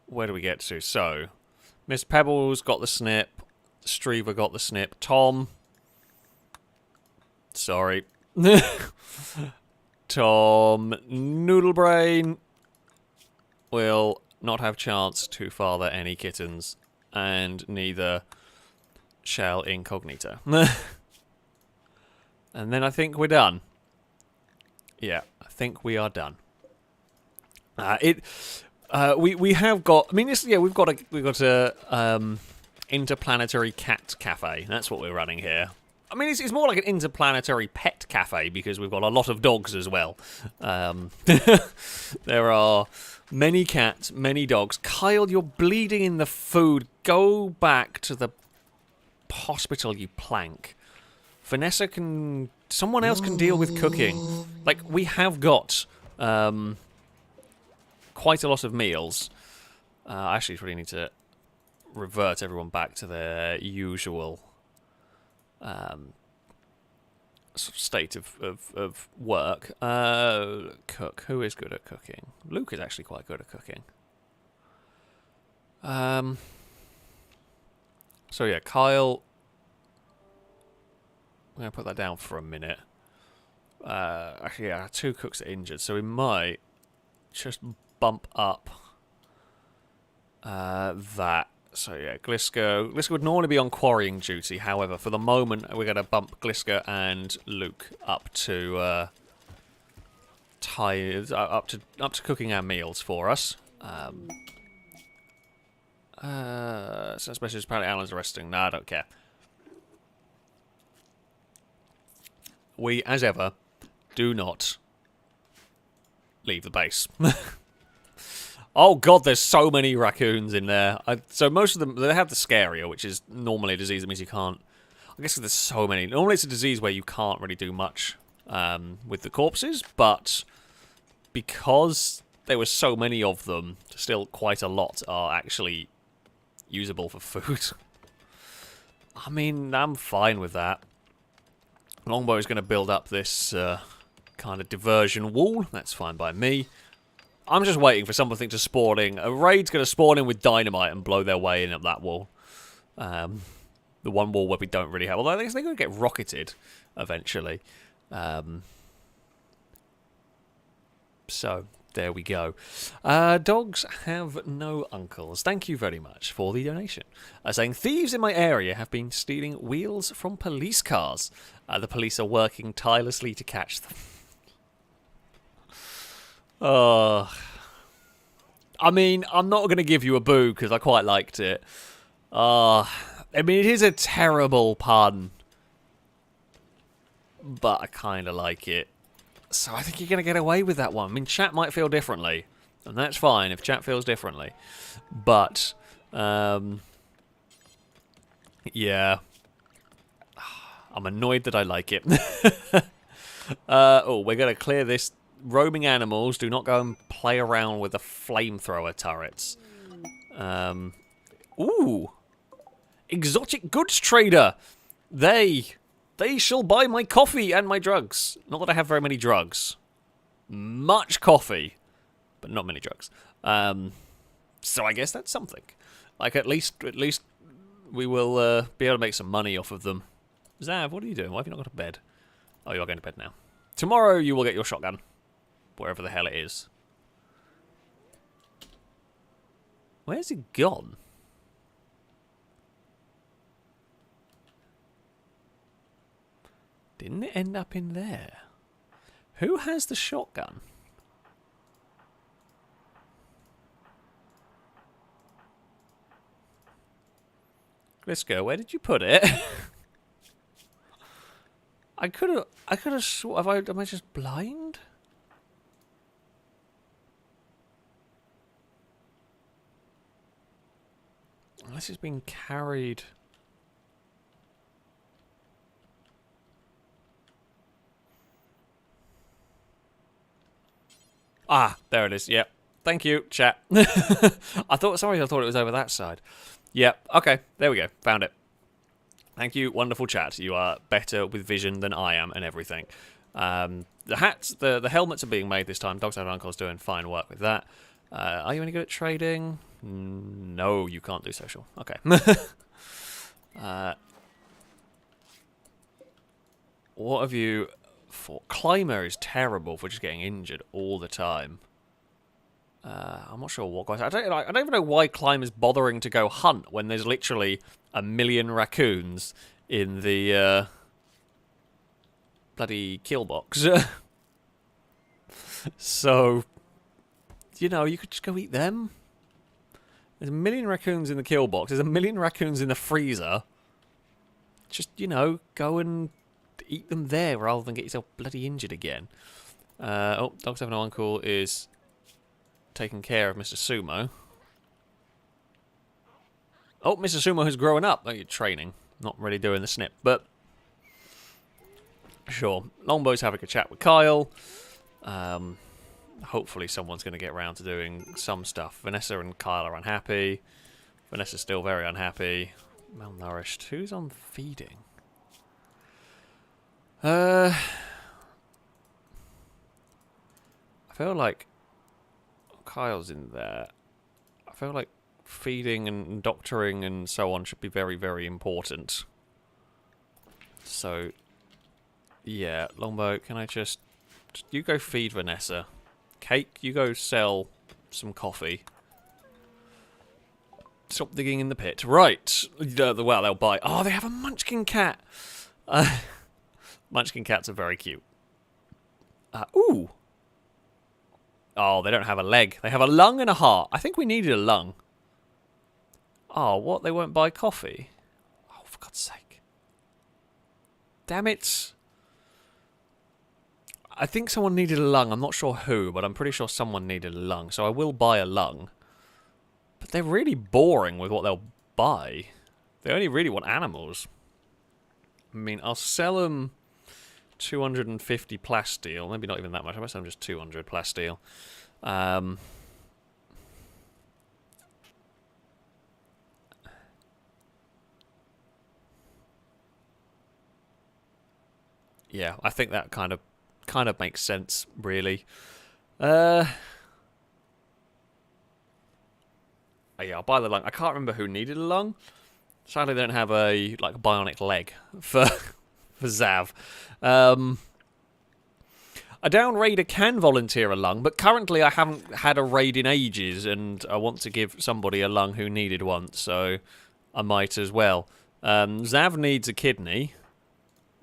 Where do we get to? So, Miss Pebbles got the snip. Streaver got the snip. Tom. Sorry. Tom Noodlebrain will not have chance to father any kittens, and neither shall Incognito. And then I think we're done. Yeah, I think we are done. We have got. I mean, we've got a interplanetary cat cafe. That's what we're running here. I mean, it's more like an interplanetary pet cafe because we've got a lot of dogs as well. There are many cats, many dogs. Kyle, you're bleeding in the food. Go back to the hospital, you plank. Vanessa can... Someone else can deal with cooking. Like, we have got quite a lot of meals. I actually really need to revert everyone back to their usual... sort of state of work. Cook. Who is good at cooking? Luke is actually quite good at cooking. So yeah, Kyle. I'm going to put that down for a minute. Actually, yeah, 2 cooks are injured, so we might just bump up that. So yeah, Gliska would normally be on quarrying duty. However, for the moment, we're going to bump Gliska and Luke up to up to cooking our meals for us. So especially apparently Alan's resting. No, I don't care. We, as ever, do not leave the base. Oh god, there's so many raccoons in there. So most of them, they have the scaria, which is normally a disease that means you can't... I guess there's so many. Normally it's a disease where you can't really do much with the corpses, but because there were so many of them, still quite a lot are actually usable for food. I mean, I'm fine with that. Longbow is going to build up this kind of diversion wall. That's fine by me. I'm just waiting for something to spawn in. A raid's going to spawn in with dynamite and blow their way in up that wall. The one wall where we don't really have... Although I guess they're going to get rocketed eventually. So, there we go. Dogs have no uncles. Thank you very much for the donation. Saying, thieves in my area have been stealing wheels from police cars. The police are working tirelessly to catch them. I mean, I'm not going to give you a boo because I quite liked it. I mean, it is a terrible pun. But I kind of like it. So I think you're going to get away with that one. I mean, chat might feel differently. And that's fine if chat feels differently. But, yeah. I'm annoyed that I like it. Oh, we're going to clear this. Roaming animals, do not go and play around with the flamethrower turrets. Ooh. Exotic goods trader. They shall buy my coffee and my drugs. Not that I have very many drugs. Much coffee, but not many drugs. So I guess that's something. Like at least we will be able to make some money off of them. Zav, what are you doing? Why have you not gone to bed? Oh, you are going to bed now. Tomorrow you will get your shotgun. Wherever the hell it is. Where's it gone? Didn't it end up in there? Who has the shotgun? Let's go. Where did you put it? I could have sworn. Am I just blind? Unless it's been carried. Ah, there it is. Yep. Thank you, chat. I thought it was over that side. Yep. Okay, there we go. Found it. Thank you, wonderful chat. You are better with vision than I am and everything. The hats, the helmets are being made this time. Dogs Have Uncle's doing fine work with that. Are you any good at trading? No, you can't do social. Okay. What have you for? Climber is terrible for just getting injured all the time. I'm not sure what guys. I don't even know why Climber's bothering to go hunt when there's literally 1 million raccoons in the bloody kill box. So, you know, you could just go eat them. There's 1 million raccoons in the kill box. There's 1 million raccoons in the freezer. Just, you know, go and eat them there rather than get yourself bloody injured again. Oh, Dogs Have No Uncle is taking care of Mr. Sumo. Oh, Mr. Sumo has grown up. Oh, you're training. Not really doing the snip, but sure. Longbow's having a chat with Kyle. Hopefully someone's going to get around to doing some stuff. Vanessa and Kyle are unhappy. Vanessa's still very unhappy. Malnourished. Who's on feeding? I feel like Kyle's in there. I feel like feeding and doctoring and so on should be very, very important. So, yeah, Longbow, can I just... You go feed Vanessa. Cake, you go sell some coffee. Stop digging in the pit. Right. Well, they'll buy... Oh, they have a munchkin cat. Munchkin cats are very cute. Ooh. Oh, they don't have a leg. They have a lung and a heart. I think we needed a lung. Oh, what? They won't buy coffee? Oh, for God's sake. Damn it. I think someone needed a lung. I'm not sure who, but I'm pretty sure someone needed a lung. So I will buy a lung. But they're really boring with what they'll buy. They only really want animals. I mean, I'll sell them 250 plasteel. Maybe not even that much. I might sell them just 200 plasteel. Yeah, I think that kind of makes sense, really. Yeah, I'll buy the lung. I can't remember who needed a lung. Sadly, they don't have a bionic leg for Zav. A down raider can volunteer a lung, but currently I haven't had a raid in ages, and I want to give somebody a lung who needed one, so I might as well. Zav needs a kidney.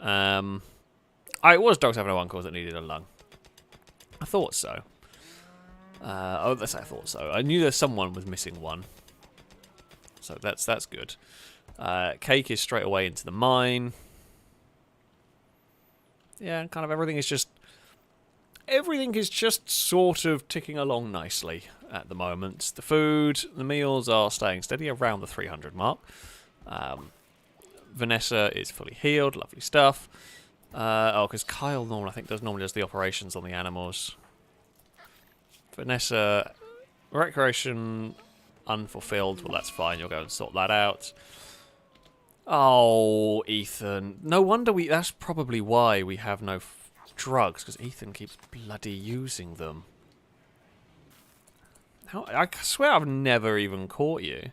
It was Dogs Have No Uncles that needed a lung. I thought so. I thought so. I knew someone was missing one. So that's good. Cake is straight away into the mine. Yeah, and kind of everything is just sort of ticking along nicely at the moment. The food, the meals are staying steady around the 300 mark. Vanessa is fully healed, lovely stuff. Because Kyle normally, I think, normally does the operations on the animals. Vanessa, recreation unfulfilled. Well, that's fine. You'll go and sort that out. Oh, Ethan. No wonder that's probably why we have no drugs, because Ethan keeps bloody using them. I swear I've never even caught you.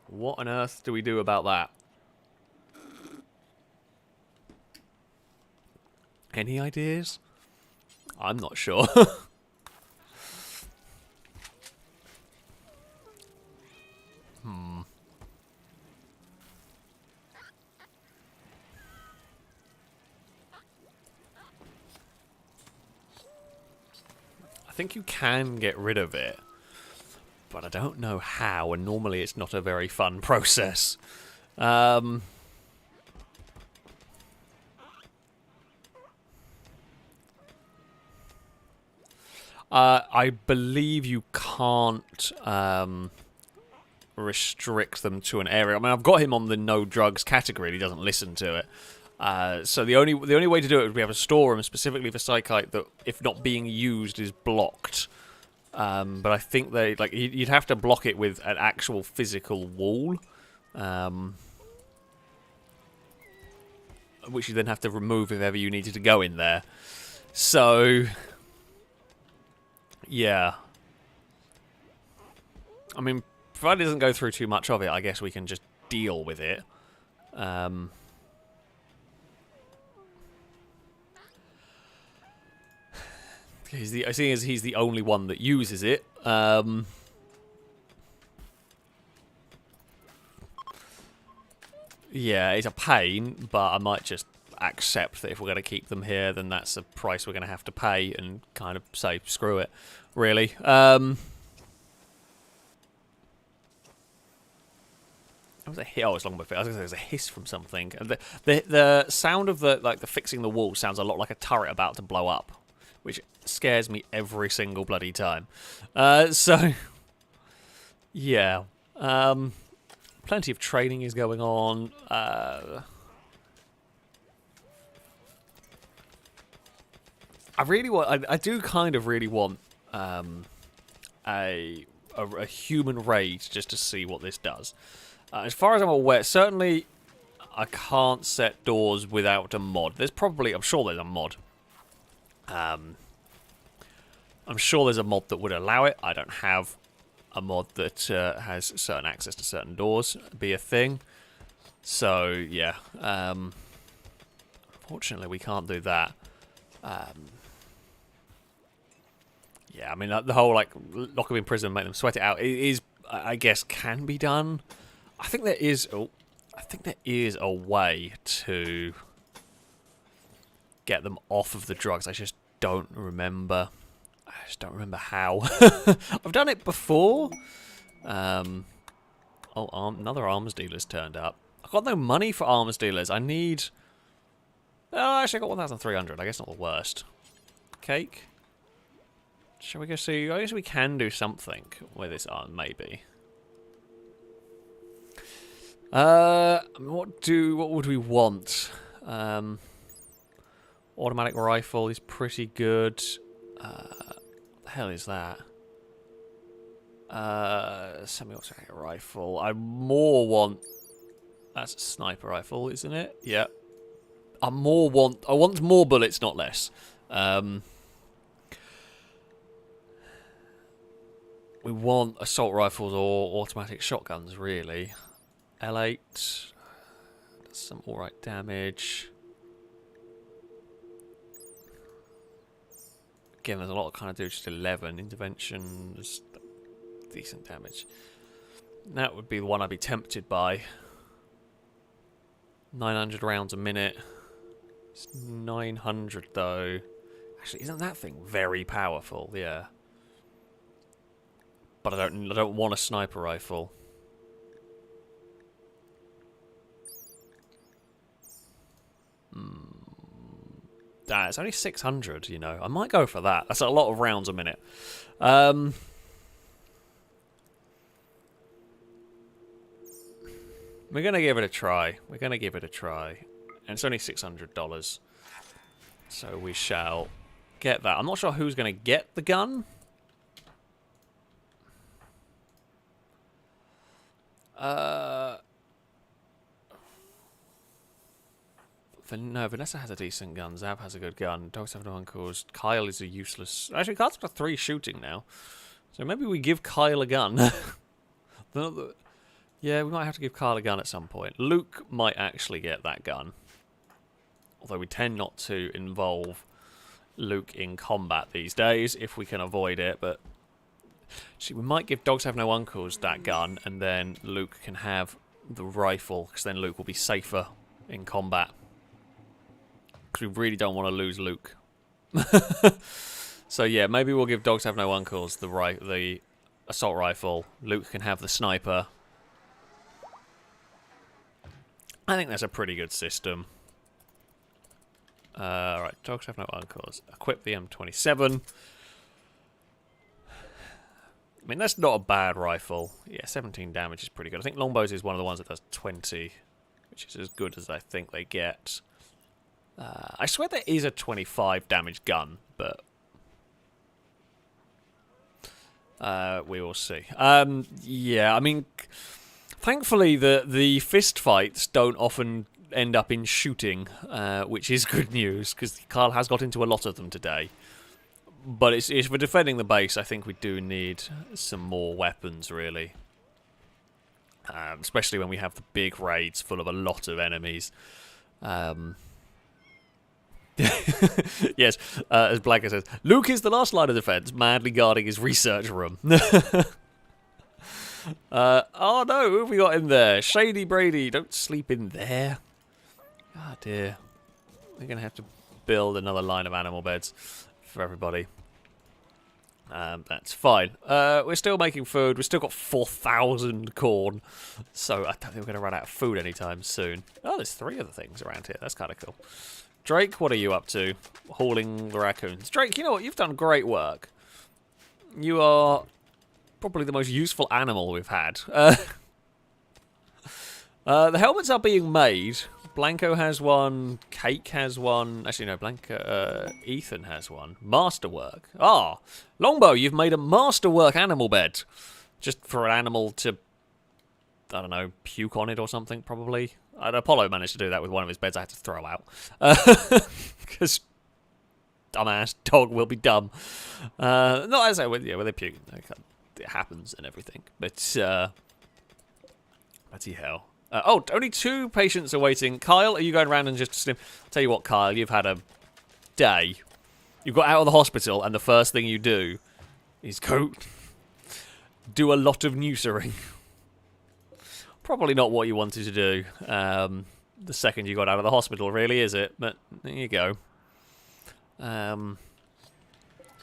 What on earth do we do about that? Any ideas? I'm not sure. I think you can get rid of it, but I don't know how, and normally it's not a very fun process. I believe you can't restrict them to an area. I mean, I've got him on the no drugs category, and he doesn't listen to it. So the only way to do it would be have a storeroom specifically for Psychite that, if not being used, is blocked. But I think they you'd have to block it with an actual physical wall, which you then have to remove if ever you needed to go in there. So, yeah. I mean, provided it doesn't go through too much of it, I guess we can just deal with it. Seeing as he's the only one that uses it, yeah, it's a pain, but I might just accept that if we're going to keep them here, then that's a price we're going to have to pay, and kind of say, screw it, really. Was a hit? Oh, it's long before. I was going to say there's a hiss from something. The sound of the fixing the wall sounds a lot like a turret about to blow up, which scares me every single bloody time. So, yeah. Plenty of training is going on. I really want. I do kind of really want a human raid just to see what this does. As far as I'm aware, certainly I can't set doors without a mod. I'm sure there's a mod. I'm sure there's a mod that would allow it. I don't have a mod that has certain access to certain doors be a thing. So, yeah. Unfortunately, we can't do that. Yeah, I mean, the whole, lock them in prison and make them sweat it out, it is, I guess, can be done. I think there is... Oh, I think there is a way to get them off of the drugs. I just don't remember. I just don't remember how. I've done it before. Oh, another arms dealer's turned up. I've got no money for arms dealers. I need... Oh, actually, I got 1,300. I guess not the worst. Cake. Shall we go see? I guess we can do something with this arm, maybe. What would we want? Automatic rifle is pretty good. What the hell is that? Semi-automatic rifle. I more want... That's a sniper rifle, isn't it? Yep. I want more bullets, not less. We want assault rifles or automatic shotguns, really. L8. Does some alright damage. Again, there's a lot of kind of do just 11. Interventions. Decent damage. That would be the one I'd be tempted by. 900 rounds a minute. It's 900 though. Actually, isn't that thing very powerful? Yeah. But I don't want a sniper rifle. It's only 600, you know. I might go for that. That's a lot of rounds a minute. We're going to give it a try. We're going to give it a try. And it's only $600. So we shall get that. I'm not sure who's going to get the gun. No, Vanessa has a decent gun. Zab has a good gun. Dogs have no uncles. Kyle is a useless... Actually, Kyle's got 3 shooting now. So maybe we give Kyle a gun. Yeah, we might have to give Kyle a gun at some point. Luke might actually get that gun. Although we tend not to involve Luke in combat these days, if we can avoid it. But actually, we might give Dogs Have No Uncles that gun, and then Luke can have the rifle, because then Luke will be safer in combat. Because we really don't want to lose Luke. So yeah, maybe we'll give Dogs Have No Uncles the assault rifle. Luke can have the sniper. I think that's a pretty good system. Alright, Dogs Have No Uncles. Equip the M27. I mean, that's not a bad rifle. Yeah, 17 damage is pretty good. I think longbows is one of the ones that does 20, which is as good as I think they get. I swear there is a 25 damage gun, but we will see. Yeah, I mean, thankfully the fist fights don't often end up in shooting, which is good news, because Kyle has got into a lot of them today. But it's for defending the base. I think we do need some more weapons, really. Especially when we have the big raids full of a lot of enemies. Yes, as Blanca says, Luke is the last line of defense, madly guarding his research room. Oh no, who have we got in there? Shady Brady, don't sleep in there. Oh dear. We're going to have to build another line of animal beds for everybody. That's fine. We're still making food. We've still got 4,000 corn. So I don't think we're going to run out of food anytime soon. Oh, there's 3 other things around here. That's kind of cool. Drake, what are you up to? Hauling the raccoons. Drake, you know what? You've done great work. You are probably the most useful animal we've had. The helmets are being made. Blanco has one. Cake has one. Actually, no, Blanco. Ethan has one. Masterwork. Ah, Longbow, you've made a masterwork animal bed. Just for an animal to, I don't know, puke on it or something, probably. Apollo managed to do that with one of his beds I had to throw out. Because dumbass dog will be dumb. No, I say, with they puke. It happens and everything. But, bloody hell. Oh, only 2 patients are waiting. Kyle, are you going around and just sniff? Tell you what, Kyle, you've had a day. You got out of the hospital, and the first thing you do is go do a lot of neutering. Probably not what you wanted to do the second you got out of the hospital, really, is it? But there you go. Yeah,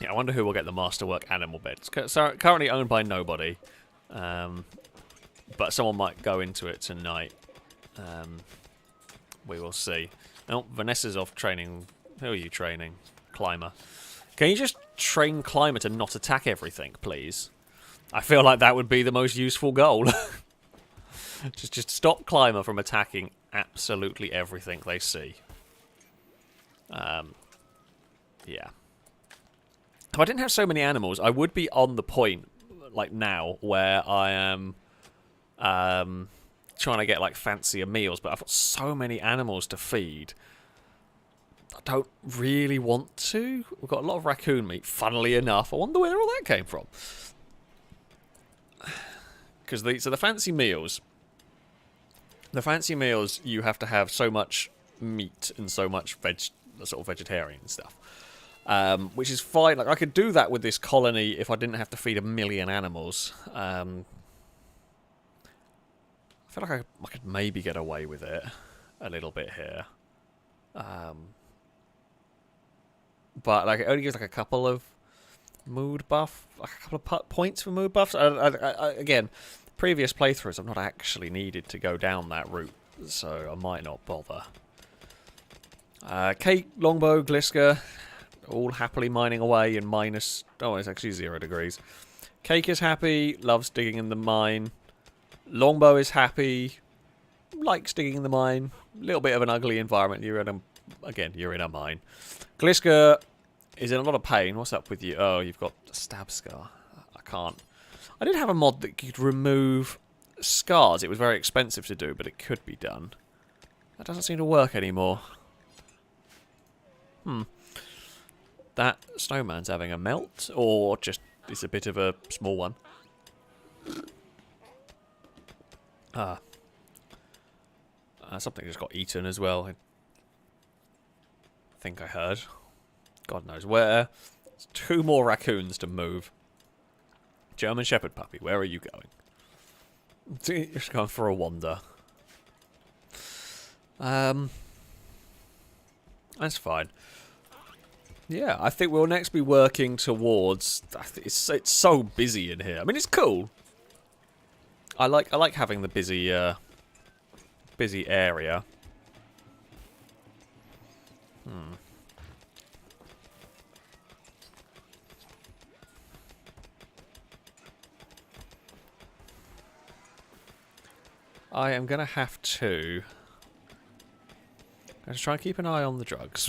I wonder who will get the Masterwork animal bed. It's currently owned by nobody. But someone might go into it tonight. We will see. Oh, Vanessa's off training. Who are you training? Climber. Can you just train Climber to not attack everything, please? I feel like that would be the most useful goal. just stop Climber from attacking absolutely everything they see. Yeah. If I didn't have so many animals, I would be on the point, like now, where I am trying to get like fancier meals, but I've got so many animals to feed. I don't really want to. We've got a lot of raccoon meat, funnily enough. I wonder where all that came from. Because the fancy meals, you have to have so much meat and so much sort of vegetarian stuff. Which is fine. Like I could do that with this colony if I didn't have to feed 1 million animals. I feel like I could maybe get away with it a little bit here. But like it only gives like a couple of mood buff, like a couple of points for mood buffs. Again, previous playthroughs I've not actually needed to go down that route, so I might not bother. Kate, Longbow, Gliska, all happily mining away in minus... Oh, it's actually 0 degrees. Cake is happy, loves digging in the mine. Longbow is happy, likes digging in the mine. A little bit of an ugly environment. You're in a mine. Gliska is in a lot of pain. What's up with you? Oh, you've got a stab scar. I can't. I did have a mod that could remove scars. It was very expensive to do, but it could be done. That doesn't seem to work anymore. That snowman's having a melt, or just it's a bit of a small one. Something just got eaten as well. I think I heard. God knows where. There's 2 more raccoons to move. German Shepherd puppy, where are you going? Just going for a wander. That's fine. Yeah, I think we'll next be working towards... It's so busy in here. I mean, it's cool. I like having the busy area. I am going to have to... Let's try and keep an eye on the drugs.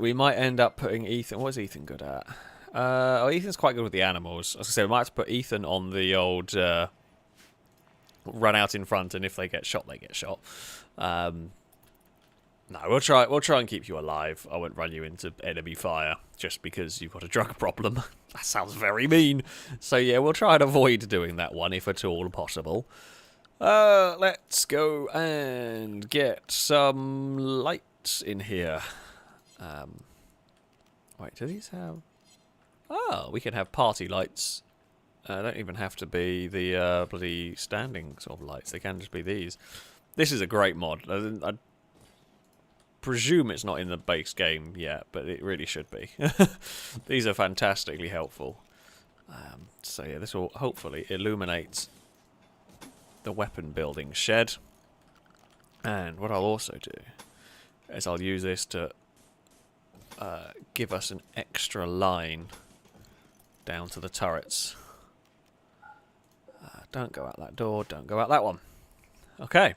We might end up putting Ethan... What is Ethan good at? Oh, Ethan's quite good with the animals. As I said, we might have to put Ethan on the old... run out in front, and if they get shot, they get shot. No, we'll try and keep you alive. I won't run you into enemy fire just because you've got a drug problem. That sounds very mean. So yeah, we'll try and avoid doing that one if at all possible. Let's go and get some lights in here. Wait, do these have... Oh, we can have party lights. Don't even have to be the bloody standing sort of lights. They can just be these. This is a great mod. I presume it's not in the base game yet, but it really should be. These are fantastically helpful. So yeah, this will hopefully illuminate the weapon building shed. And what I'll also do is I'll use this to give us an extra line down to the turrets. Don't go out that door, don't go out that one. Okay.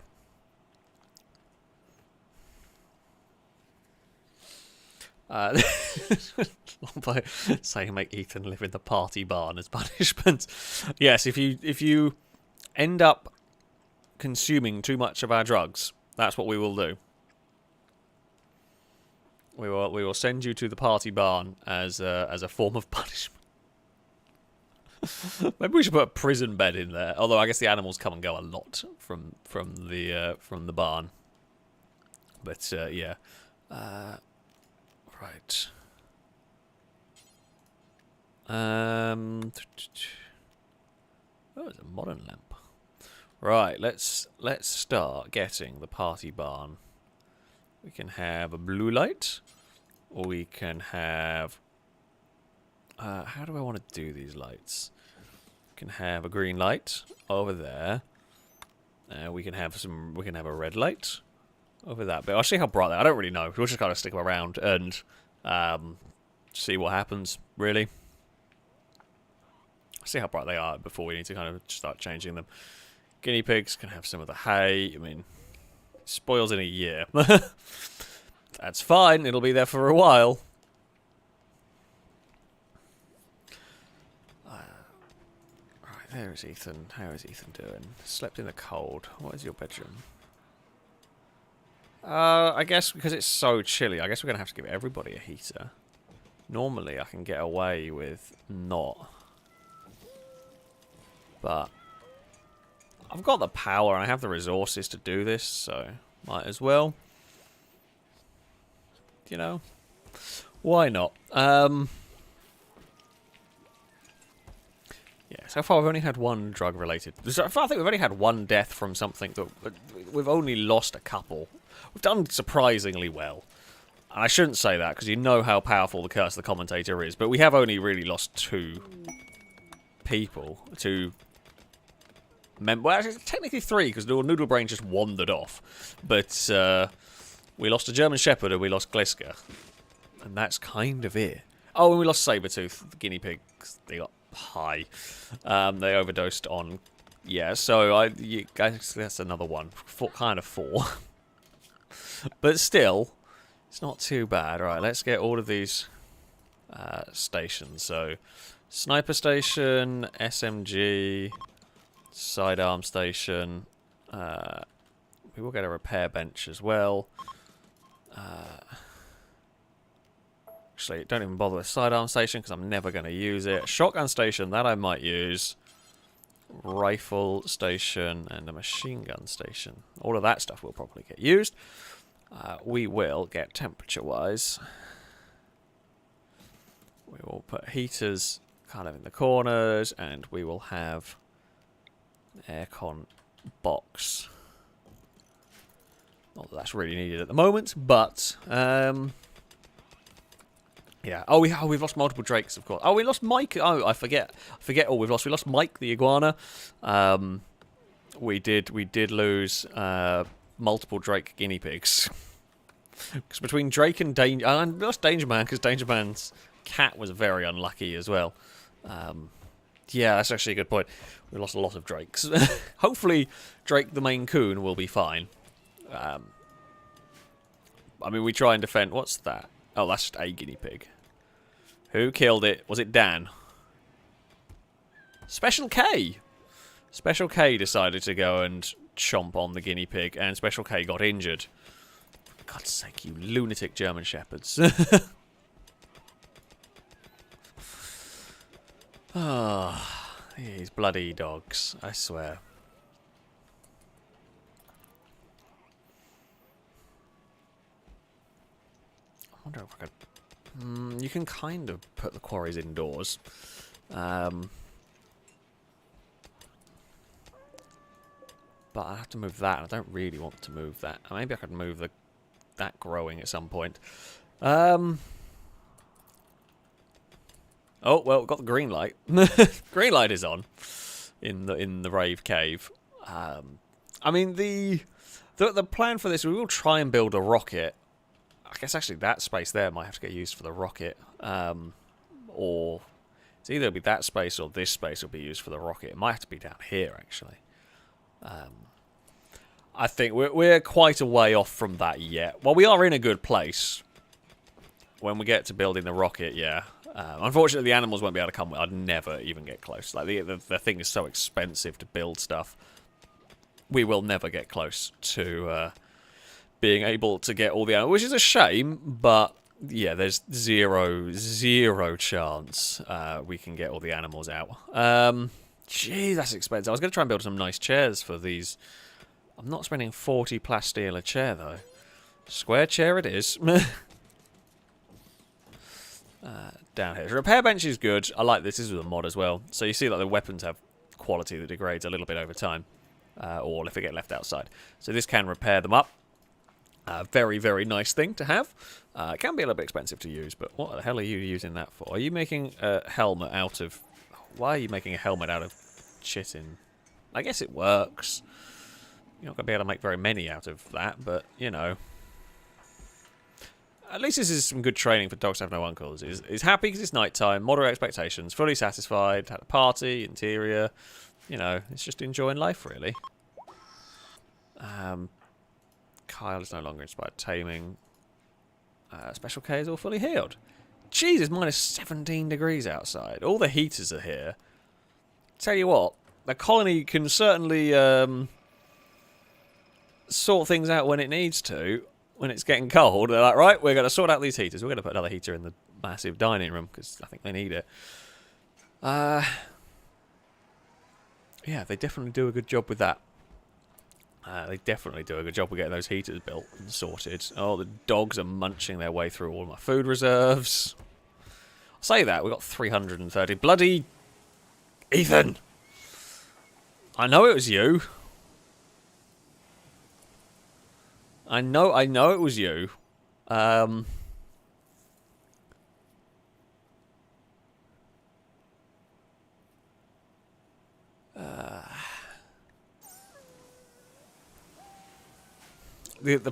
By saying make Ethan live in the party barn as punishment. Yes, if you end up consuming too much of our drugs, that's what we will do. We will send you to the party barn as a form of punishment. Maybe we should put a prison bed in there. Although I guess the animals come and go a lot from the barn. But yeah, right. Oh, it's a modern lamp. Right, let's start getting the party barn. We can have a blue light, or we can have. How do I want to do these lights? We can have a green light over there. We can have a red light over that. But I'll see how bright they are. I don't really know. We'll just kind of stick them around and see what happens. Really, see how bright they are before we need to kind of start changing them. Guinea pigs can have some of the hay. I mean, it spoils in a year. That's fine. It'll be there for a while. There is Ethan. How is Ethan doing? Slept in the cold. What is your bedroom? I guess because it's so chilly, I guess we're going to have to give everybody a heater. Normally I can get away with not. But I've got the power and I have the resources to do this, so might as well. You know? Why not? Yeah, so far we've only had one drug related. So far I think we've only had one death from something that we've only lost a couple. We've done surprisingly well. And I shouldn't say that because you know how powerful the Curse of the Commentator is, but we have only really lost two people. Well, actually, technically three because Noodle Brain just wandered off. But we lost a German Shepherd and we lost Gliska. And that's kind of it. Oh, and we lost Sabretooth, the guinea pig. They got high. They overdosed on... Yeah, so guys, that's another one. Kind of four. But still, it's not too bad. Right, let's get all of these stations. So, Sniper Station, SMG, Sidearm Station. We will get a repair bench as well. Actually, don't even bother with Sidearm Station because I'm never going to use it. Shotgun Station, that I might use. Rifle Station and a Machine Gun Station. All of that stuff will probably get used. We will get temperature-wise. We will put heaters kind of in the corners and we will have an aircon box. Not that that's really needed at the moment, but... yeah. Oh, we've lost multiple Drakes, of course. Oh, we lost Mike. Oh, I forget. Oh, we lost Mike the iguana. We did lose multiple Drake guinea pigs. Because between Drake and Danger, and we lost Danger Man because Danger Man's cat was very unlucky as well. Yeah, that's actually a good point. We lost a lot of drakes. Hopefully, Drake the Maine Coon will be fine. I mean, we try and defend... What's that? Oh, that's just a guinea pig. Who killed it? Was it Dan? Special K! Special K decided to go and chomp on the guinea pig, and Special K got injured. For God's sake, you lunatic German shepherds. Ah, these bloody dogs, I swear. I wonder if I could... you can kind of put the quarries indoors. But I have to move that, and I don't really want to move that. Maybe I could move that growing at some point. Oh, well, we've got the green light. Green light is on in the rave cave. I mean, the plan for this, we will try and build a rocket. I guess actually that space there might have to get used for the rocket. Or it's either be that space or this space will be used for the rocket. It might have to be down here, actually. I think we're quite a way off from that yet. Well, we are in a good place. When we get to building the rocket, yeah. Unfortunately, the animals won't be able to come. I'd never even get close. Like the thing is so expensive to build stuff. We will never get close to being able to get all the animals, which is a shame. But yeah, there's zero chance we can get all the animals out. Gee, that's expensive. I was going to try and build some nice chairs for these. I'm not spending 40 plasteel a chair, though. Square chair it is. Down here. The repair bench is good. I like this. This is a mod as well. So you see that the weapons have quality that degrades a little bit over time. Or if they get left outside. So this can repair them up. Very, very nice thing to have. It can be a little bit expensive to use, but what the hell are you using that for? Are you making a helmet out of... Why are you making a helmet out of chitin? I guess it works. You're not going to be able to make very many out of that, but, you know. At least this is some good training for dogs to have no uncles. He's happy because it's night time, moderate expectations, fully satisfied, had a party, interior. You know, it's just enjoying life, really. Kyle is no longer inspired taming. Special K is all fully healed. Jeez, it's minus 17 degrees outside. All the heaters are here. Tell you what, the colony can certainly sort things out when it needs to. When it's getting cold, they're like, right, we're going to sort out these heaters. We're going to put another heater in the massive dining room because I think they need it. Yeah, they definitely do a good job with that. They definitely do a good job with getting those heaters built and sorted. Oh, the dogs are munching their way through all my food reserves. I'll say that, we've got 330. Bloody Ethan! I know it was you. I know it was you. The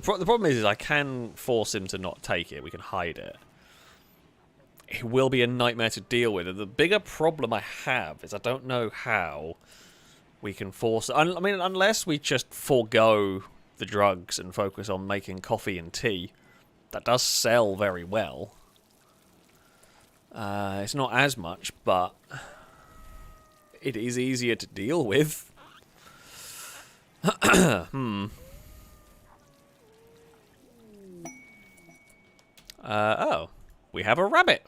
problem is I can force him to not take it. We can hide it. It will be a nightmare to deal with. And the bigger problem I have is I don't know how we can force... I mean, unless we just forego the drugs and focus on making coffee and tea. That does sell very well. It's not as much, but it is easier to deal with. Oh, we have a rabbit.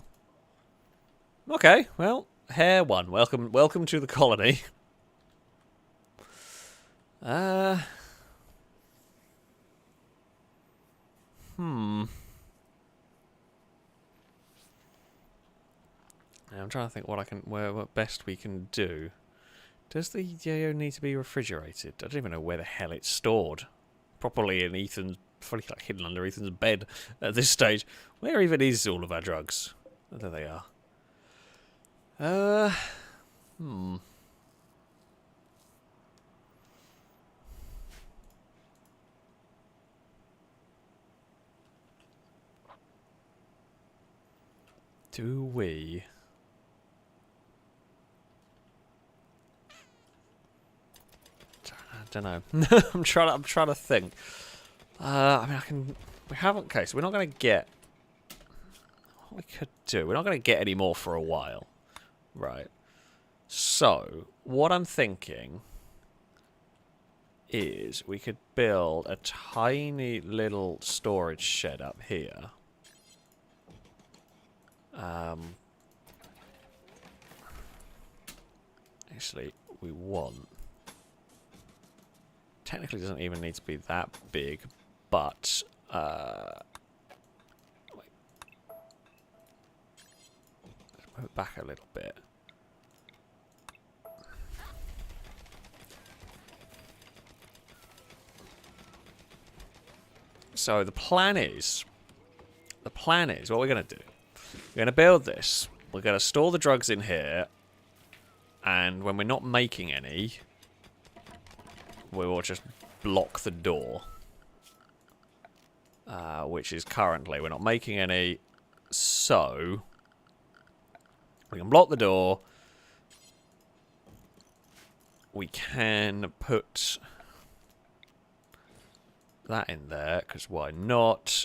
Okay, well, Hare 1, welcome to the colony. I'm trying to think what best we can do. Does the yo-yo need to be refrigerated? I don't even know where the hell it's stored. Probably in Ethan's, probably like hidden under Ethan's bed at this stage. Where even is all of our drugs? Oh, there they are. Do we? don't know. I'm trying to think. I mean, we haven't. Okay, so we're not going to get. What we could do? We're not going to get any more for a while, right? So what I'm thinking is we could build a tiny little storage shed up here. Actually, we want... Technically, it doesn't even need to be that big, but... Wait. Let's move it back a little bit. So the plan is what we're going to do. We're going to build this. We're going to store the drugs in here. And when we're not making any, we will just block the door. Which is currently, we're not making any. So, we can block the door. We can put that in there, because why not?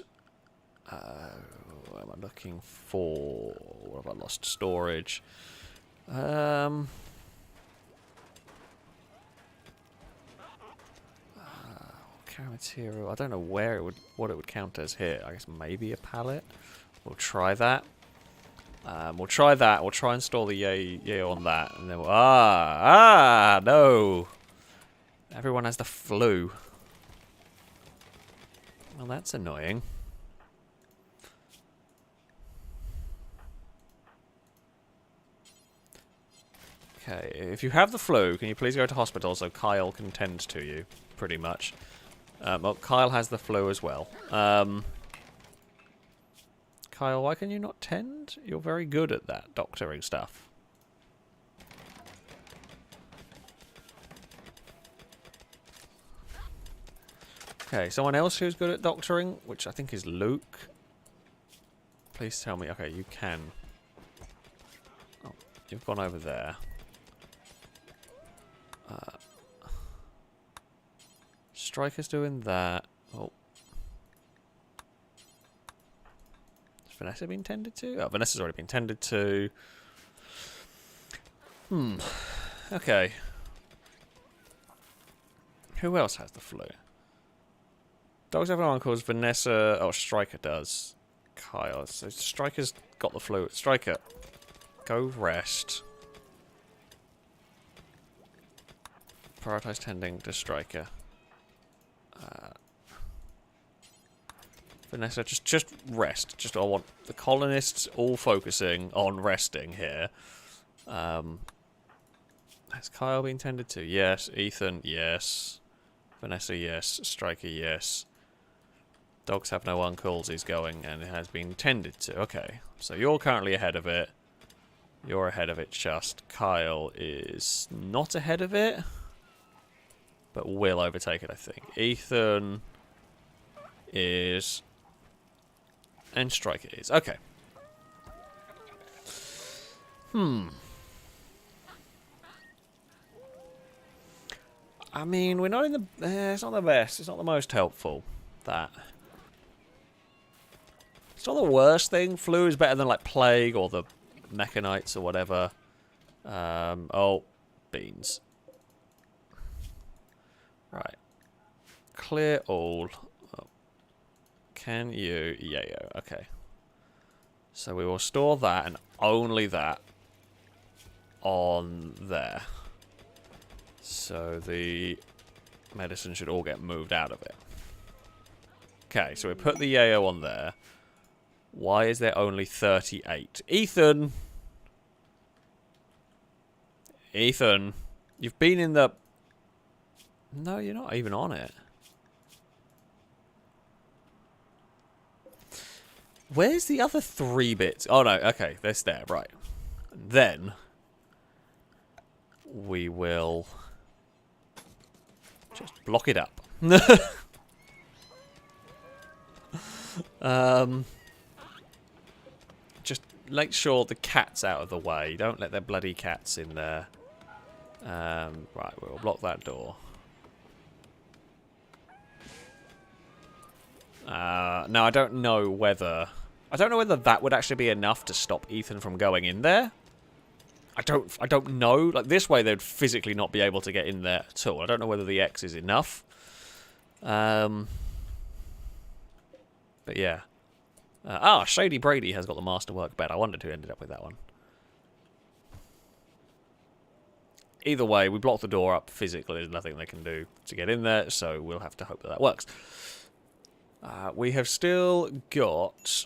What am I looking for? What have I lost? Storage. Care material. I don't know where it would, what it would count as here. I guess maybe a pallet. We'll try that. We'll try that. We'll try and store the yayo on that, and then we'll, no. Everyone has the flu. Well, that's annoying. Okay, if you have the flu, can you please go to hospital so Kyle can tend to you, pretty much. Well, Kyle has the flu as well. Kyle, why can you not tend? You're very good at that, doctoring stuff. Okay, someone else who's good at doctoring, which I think is Luke. Please tell me. Okay, you can. Oh, you've gone over there. Striker's doing that. Oh. Has Vanessa been tended to? Oh, Vanessa's already been tended to. Okay. Who else has the flu? Dogs have no uncles. Vanessa... Oh, Striker does. Kyle. So Striker's got the flu. Striker, go rest. Prioritize tending to Striker. Vanessa, just rest. Just I want the colonists all focusing on resting here. Has Kyle been tended to? Yes. Ethan, yes. Vanessa, yes. Striker, yes. Dogs have no uncles is going, and it has been tended to. Okay, so you're currently ahead of it. You're ahead of it just. Kyle is not ahead of it, but will overtake it, I think. Ethan is... And Striker is. Okay. I mean, we're not in the... it's not the best. It's not the most helpful, that. It's not the worst thing. Flu is better than, like, plague or the mechanites or whatever. Oh, beans. Right. Clear all. Oh. Can you... Yayo. Okay. So we will store that and only that on there. So the medicine should all get moved out of it. Okay, so we put the yayo on there. Why is there only 38? Ethan! Ethan! You've been in the... No, you're not even on it. Where's the other 3 bits? Oh no, okay, they're there, right. Then we will just block it up. Just make sure the cat's out of the way. Don't let their bloody cats in there. Right, we'll block that door. Now, I don't know whether that would actually be enough to stop Ethan from going in there. I don't know. Like, this way, they'd physically not be able to get in there at all. I don't know whether the X is enough. But yeah. Shady Brady has got the masterwork bed. I wondered who ended up with that one. Either way, we blocked the door up physically. There's nothing they can do to get in there, so we'll have to hope that that works. We have still got...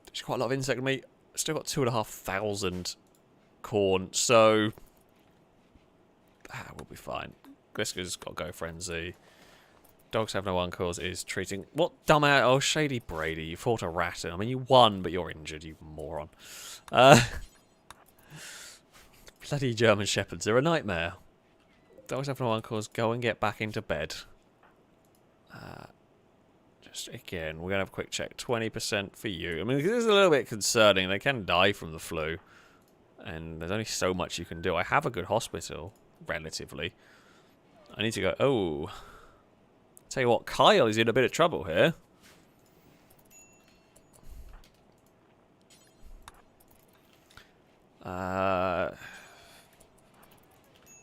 There's quite a lot of insect meat. Still got 2,500 corn, so... we'll be fine. Glisker's got Go Frenzy. Dogs have no uncles is treating... What dumbass... Oh, Shady Brady, you fought a rat. I mean, you won, but you're injured, you moron. Bloody German Shepherds are a nightmare. Dogs have no uncles. Go and get back into bed. Just again, we're going to have a quick check. 20% for you. I mean, this is a little bit concerning. They can die from the flu. And there's only so much you can do. I have a good hospital, relatively. I need to go... Oh. Tell you what, Kyle is in a bit of trouble here.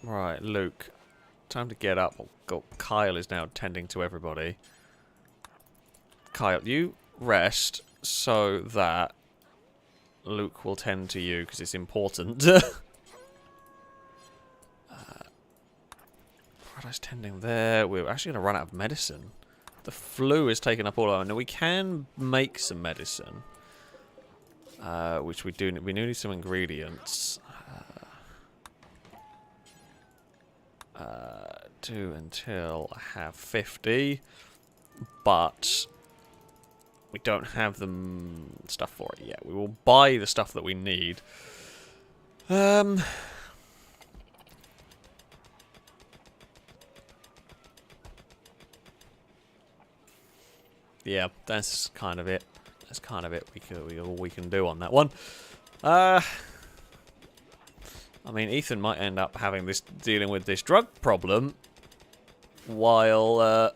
Right, Luke. Time to get up. Oh, Kyle is now tending to everybody. Kyle, you rest so that Luke will tend to you because it's important. Paradise tending there. We're actually going to run out of medicine. The flu is taking up all our... Now, we can make some medicine. Which we do. We do need some ingredients. Do until I have 50. But... we don't have the stuff for it yet. We will buy the stuff that we need. Yeah, that's kind of it. That's kind of it. All we can do on that one. I mean, Ethan might end up having this dealing with this drug problem while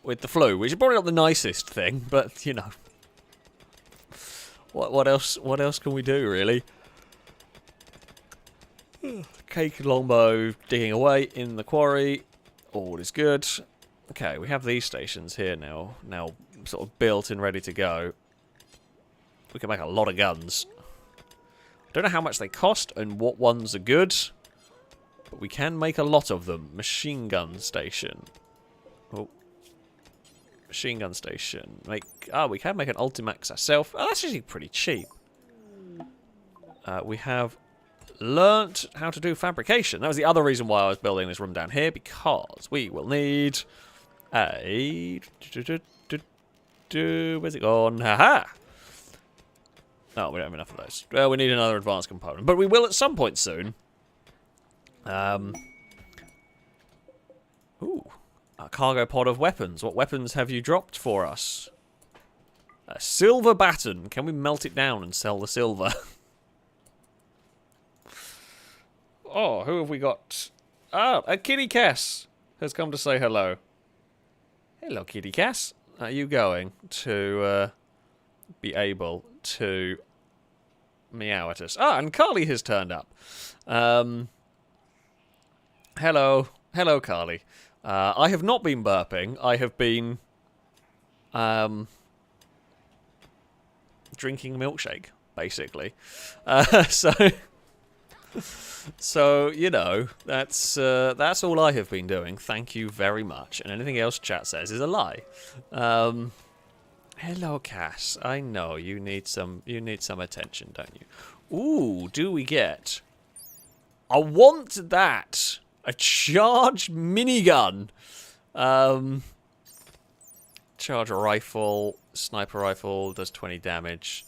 with the flu, which is probably not the nicest thing, but you know, what else? What else can we do, really? Cake and longbow digging away in the quarry. All is good. Okay, we have these stations here now. Now, sort of built and ready to go. We can make a lot of guns. I don't know how much they cost and what ones are good, but we can make a lot of them. Machine gun station. Oh. Machine gun station. We can make an Ultimax ourselves. Oh, that's actually pretty cheap. We have learnt how to do fabrication. That was the other reason why I was building this room down here, because we will need a... Where's it gone? Haha! No, we don't have enough of those. Well, we need another advanced component, but we will at some point soon. Ooh. A cargo pod of weapons. What weapons have you dropped for us? A silver baton. Can we melt it down and sell the silver? Oh, who have we got? Oh, a Kitty Cass has come to say hello. Hello, Kitty Cass. Are you going to be able to meow at us? Ah, and Carly has turned up. Hello. Hello, Carly. I have not been burping. I have been drinking a milkshake, basically. So you know, that's all I have been doing. Thank you very much. And anything else chat says is a lie. Hello, Cass. I know you need some attention, don't you? Ooh, do we get? I want that. A charged minigun. Charge rifle, sniper rifle does 20 damage.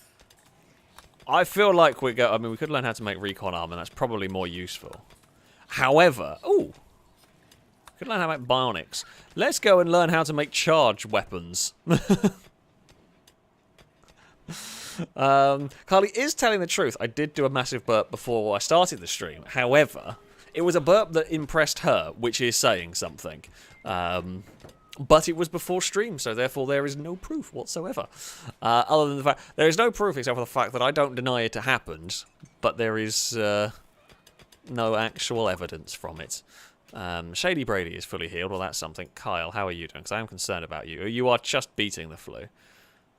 I feel like we could learn how to make recon armor, and that's probably more useful. However, we could learn how to make bionics. Let's go and learn how to make charge weapons. Carly is telling the truth. I did do a massive burp before I started the stream. However, it was a burp that impressed her, which is saying something. But it was before stream, so therefore there is no proof whatsoever. Other than the fact... There is no proof except for the fact that I don't deny it happened, but there is no actual evidence from it. Shady Brady is fully healed, well that's something. Kyle, how are you doing? Because I am concerned about you. You are just beating the flu.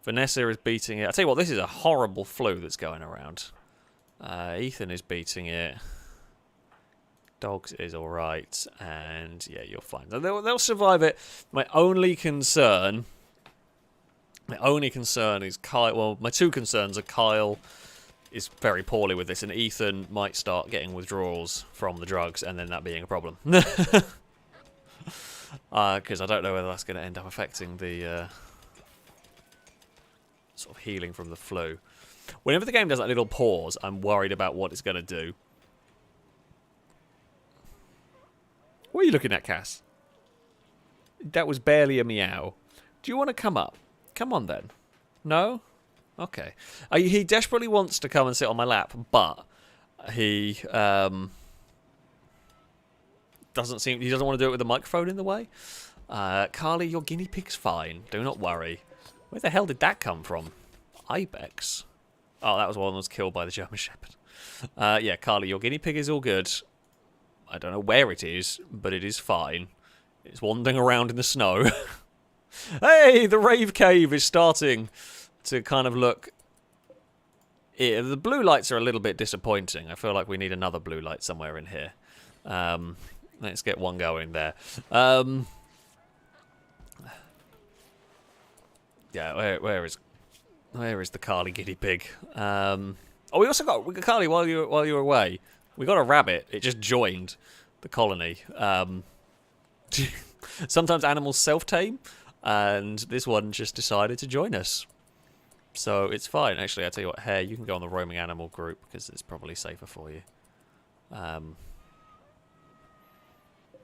Vanessa is beating it. I'll tell you what, this is a horrible flu that's going around. Ethan is beating it. Dogs is alright, and yeah, you're fine. They'll survive it. My only concern is Kyle. Well, my two concerns are Kyle is very poorly with this, and Ethan might start getting withdrawals from the drugs, and then that being a problem. Because I don't know whether that's going to end up affecting the sort of healing from the flu. Whenever the game does that little pause, I'm worried about what it's going to do. What are you looking at, Cass? That was barely a meow. Do you want to come up? Come on, then. No? Okay. He desperately wants to come and sit on my lap, but he doesn't want to do it with the microphone in the way. Carly, your guinea pig's fine. Do not worry. Where the hell did that come from? Ibex. Oh, that was one that was killed by the German Shepherd. Yeah, Carly, your guinea pig is all good. I don't know where it is, but it is fine. It's wandering around in the snow. Hey, the rave cave is starting to kind of look... Yeah, the blue lights are a little bit disappointing. I feel like we need another blue light somewhere in here. Let's get one going there. Yeah, where is the Carly guinea pig? Oh, we got Carly while you were away. We got a rabbit. It just joined the colony. Sometimes animals self-tame, and this one just decided to join us. So it's fine. Actually, I'll tell you what, Hare, you can go on the roaming animal group, because it's probably safer for you.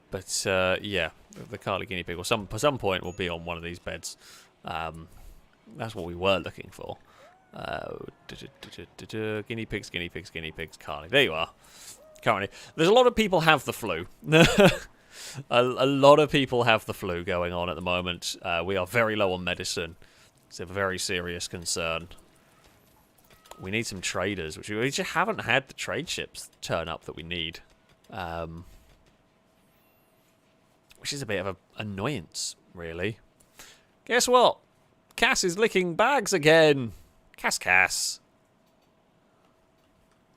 But yeah, the Carly guinea pig, or at some point, will be on one of these beds. That's what we were looking for. Guinea pigs, Carly. There you are. Currently, there's a lot of people have the flu. a lot of people have the flu going on at the moment. We are very low on medicine. It's a very serious concern. We need some traders, which we just haven't had the trade ships turn up that we need. Which is a bit of an annoyance, really. Guess what? Cass is licking bags again. Cass.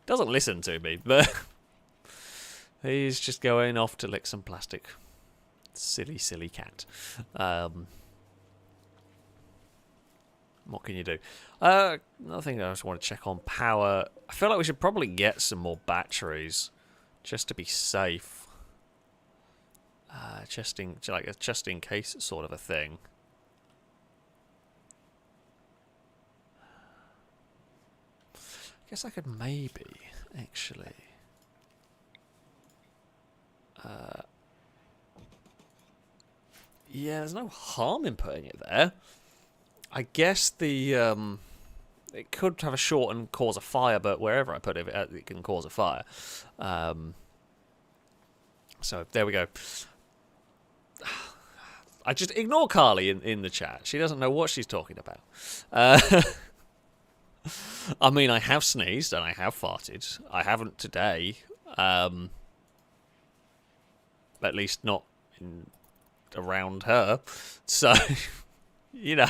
Doesn't listen to me, but he's just going off to lick some plastic. Silly, silly cat. What can you do? Another thing I just want to check on power. I feel like we should probably get some more batteries just to be safe. Just in case sort of a thing. I guess I could maybe, actually. Yeah, there's no harm in putting it there. I guess the it could have a short and cause a fire, but wherever I put it, it can cause a fire. So there we go. I just ignore Carly in the chat. She doesn't know what she's talking about. I mean, I have sneezed and I have farted. I haven't today. At least not around her. So, you know.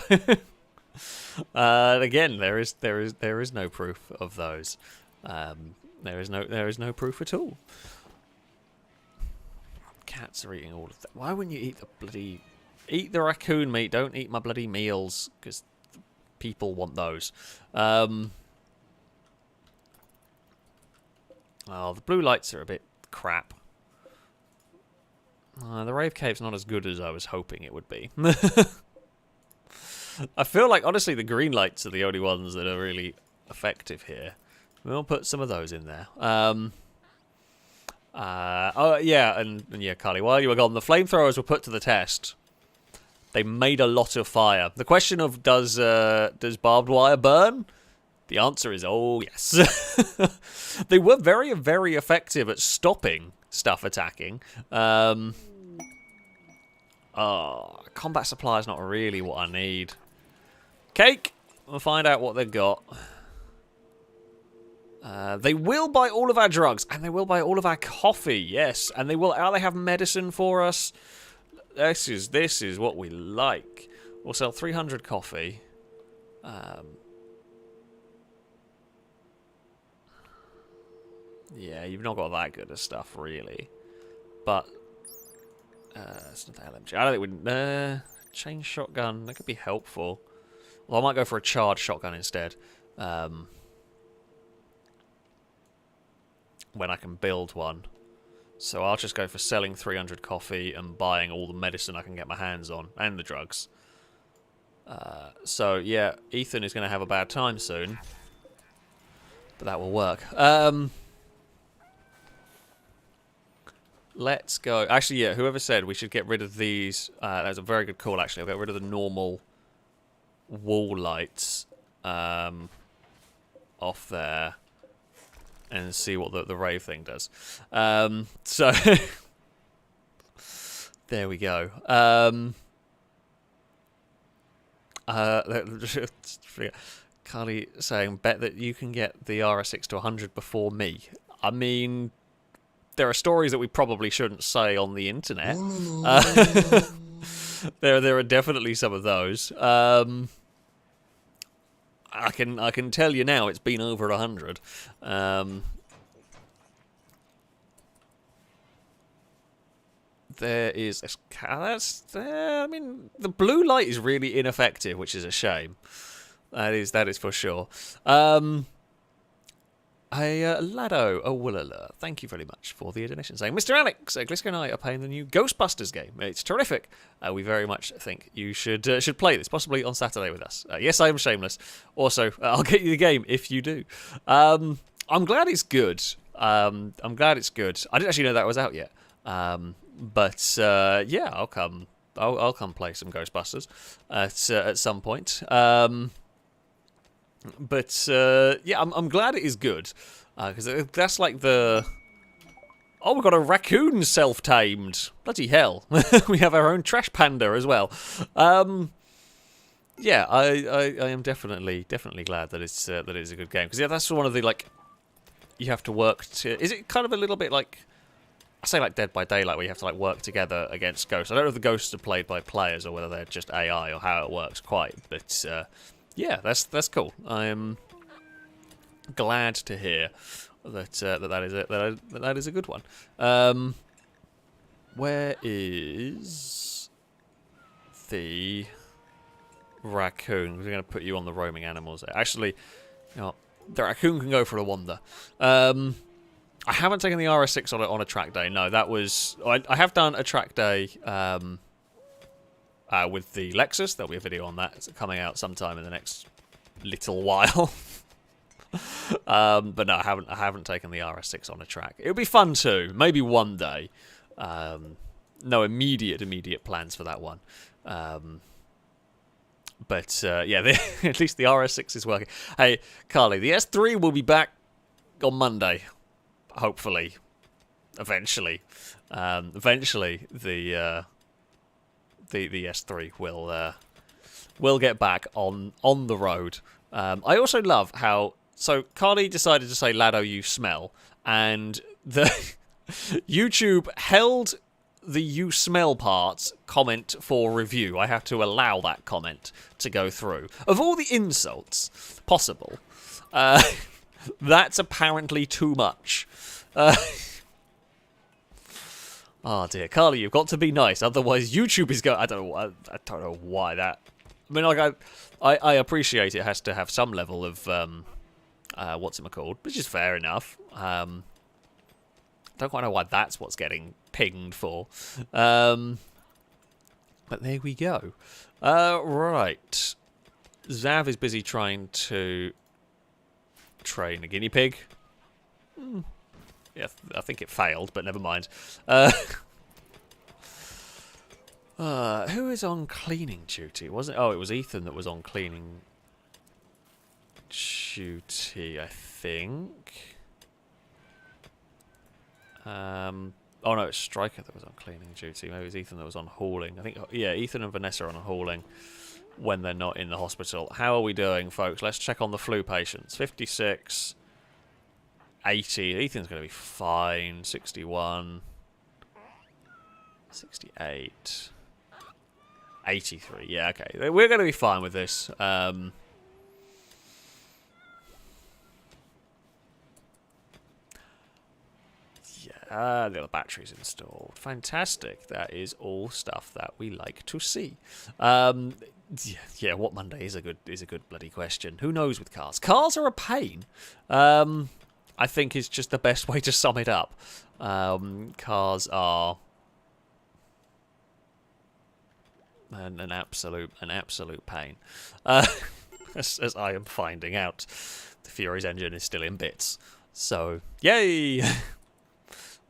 Again, there is no proof of those. There is no proof at all. Cats are eating all of that. Why wouldn't you eat the raccoon meat? Don't eat my bloody meals, because people want those. Oh, the blue lights are a bit crap. The rave cave's not as good as I was hoping it would be. I feel like, honestly, the green lights are the only ones that are really effective here. We'll put some of those in there. Oh, yeah, and yeah, Carly, while you were gone, the flamethrowers were put to the test. They made a lot of fire. The question of does barbed wire burn? The answer is, oh, yes. They were very, very effective at stopping stuff attacking. Combat supply is not really what I need. Cake! We'll find out what they've got. They will buy all of our drugs, and they will buy all of our coffee, yes. And they will... they have medicine for us? This is what we like. We'll sell 300 coffee. Yeah, you've not got that good of stuff, really. But... it's not the LMG. I don't think we'd... chain shotgun, that could be helpful. Well, I might go for a charged shotgun instead. When I can build one. So I'll just go for selling 300 coffee and buying all the medicine I can get my hands on. And the drugs. So, yeah, Ethan is going to have a bad time soon. But that will work. Let's go. Actually, yeah, whoever said we should get rid of these... that was a very good call, actually. I'll get rid of the normal wall lights off there. And see what the rave thing does. So, there we go. Carly saying, bet that you can get the RS6 to 100 before me. I mean, there are stories that we probably shouldn't say on the internet. There are definitely some of those. I can tell you now it's been over 100. There is... I mean, the blue light is really ineffective, which is a shame. That is for sure. Lado, Woolala, thank you very much for the donation. Saying, Mr. Alex, Glisco and I are playing the new Ghostbusters game. It's terrific. We very much think you should play this, possibly on Saturday with us. Yes, I am shameless. Also, I'll get you the game if you do. I'm glad it's good. I'm glad it's good. I didn't actually know that was out yet. But yeah, I'll come play some Ghostbusters at some point. But yeah, I'm glad it is good because that's like the... Oh, we've got a raccoon self-tamed. Bloody hell. We have our own trash panda as well. Yeah, I am definitely glad that it's a good game. Because yeah, that's one of the, like, you have to work to... Is it kind of a little bit like... I say like Dead by Daylight, where you have to like work together against ghosts. I don't know if the ghosts are played by players or whether they're just AI or how it works quite. But yeah, that's cool. I am glad to hear that that is a good one. Where is the raccoon? We're going to put you on the roaming animals. Actually, you know, the raccoon can go for a wander. I haven't taken the RS6 on a track day. No, that was... I have done a track day with the Lexus. There'll be a video on that. It's coming out sometime in the next little while. But no, I haven't taken the RS6 on a track. It'll be fun too. Maybe one day. No immediate plans for that one. But yeah, at least the RS6 is working. Hey, Carly, the S3 will be back on Monday. Hopefully, eventually, the S3 will get back on the road. I also love how Carly decided to say, "Lado, you smell," and the YouTube held the "you smell" part comment for review. I have to allow that comment to go through. Of all the insults possible, that's apparently too much. Oh dear, Carly, you've got to be nice, otherwise YouTube is going... I don't know why that... I mean, like, I appreciate it has to have some level of, what's it called, which is fair enough. Don't quite know why that's what's getting pinged for. But there we go. Right. Zav is busy trying to train a guinea pig. Yeah, I think it failed, but never mind. Who is on cleaning duty? Was it? Oh, it was Ethan that was on cleaning duty, I think. Oh no, it's Striker that was on cleaning duty. Maybe it's Ethan that was on hauling. I think, yeah, Ethan and Vanessa are on hauling when they're not in the hospital. How are we doing, folks? Let's check on the flu patients. 56, 80. Ethan's going to be fine. 61, 68, 83. Yeah, okay. We're going to be fine with this. The other batteries installed. Fantastic. That is all stuff that we like to see. Yeah, what Monday is a good bloody question. Who knows with cars? Cars are a pain. I think is just the best way to sum it up. Cars are an absolute pain. As I am finding out, the Fury's engine is still in bits. So, yay!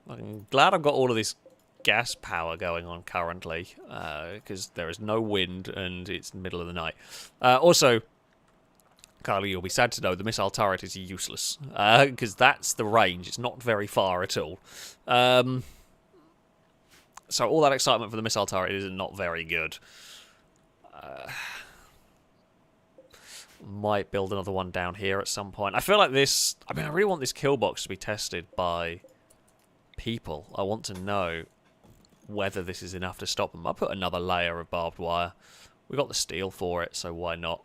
I'm glad I've got all of this gas power going on currently, because there is no wind and it's the middle of the night. Also, Carly, you'll be sad to know the missile turret is useless, because that's the range. It's not very far at all. So all that excitement for the missile turret is not very good. Might build another one down here at some point. I feel like this... I mean, I really want this kill box to be tested by people. I want to know whether this is enough to stop them. I'll put another layer of barbed wire. We got the steel for it, so why not?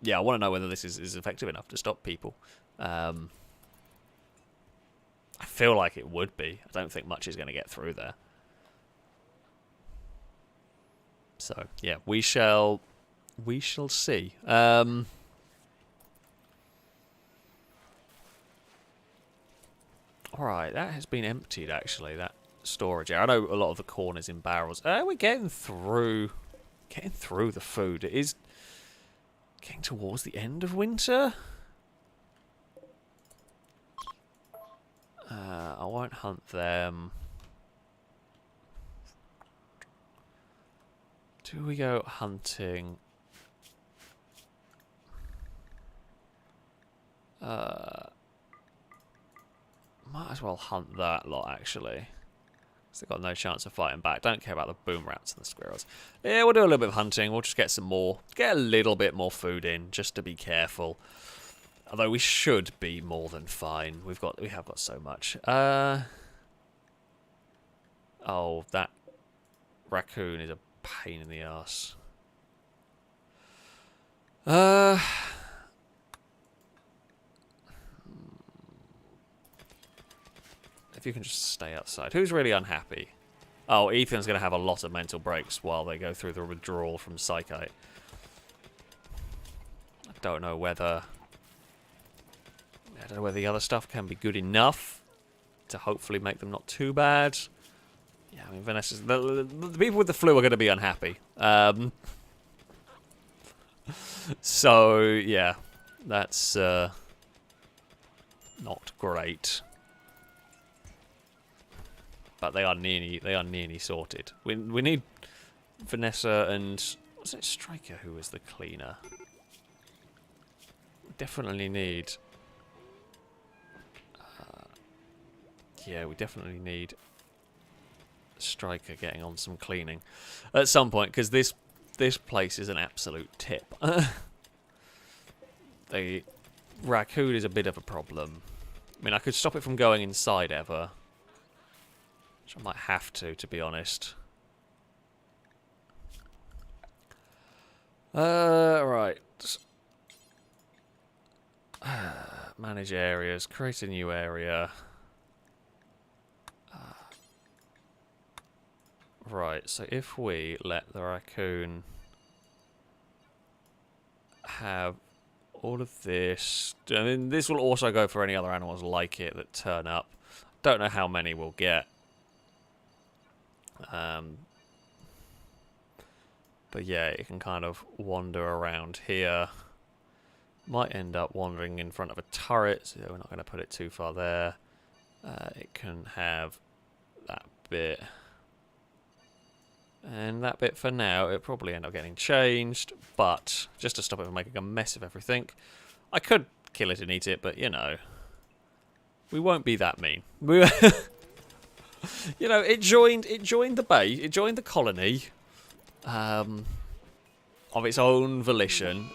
Yeah, I want to know whether this is effective enough to stop people. I feel like it would be. I don't think much is going to get through there. So, yeah, we shall see. Alright, that has been emptied, actually, that storage area. I know a lot of the corn is in barrels. We're getting through the food. It is getting towards the end of winter. I won't hunt them. Do we go hunting? Might as well hunt that lot, actually. They've got no chance of fighting back. Don't care about the boom rats and the squirrels. Yeah, we'll do a little bit of hunting. We'll just get some more. Get a little bit more food in, just to be careful. Although we should be more than fine. We have got so much. Oh, that raccoon is a pain in the ass. If you can just stay outside. Who's really unhappy? Oh, Ethan's going to have a lot of mental breaks while they go through the withdrawal from Psychite. I don't know whether the other stuff can be good enough to hopefully make them not too bad. Yeah, I mean, Vanessa's... The people with the flu are going to be unhappy. So, yeah. That's not great. But they are nearly sorted. We need Vanessa and... Was it Striker who was the cleaner? We definitely need... yeah, we definitely need Striker getting on some cleaning at some point, because this place is an absolute tip. The Raccoon is a bit of a problem. I mean, I could stop it from going inside ever. Which I might have to be honest. Right. Manage areas. Create a new area. Right, so if we let the raccoon have all of this... I mean, this will also go for any other animals like it that turn up. Don't know how many we'll get. But yeah, it can kind of wander around here. Might end up wandering in front of a turret, so we're not going to put it too far there. It can have that bit. And that bit for now, it'll probably end up getting changed, but just to stop it from making a mess of everything. I could kill it and eat it, but you know, we won't be that mean. You know, it joined the base, it joined the colony, of its own volition.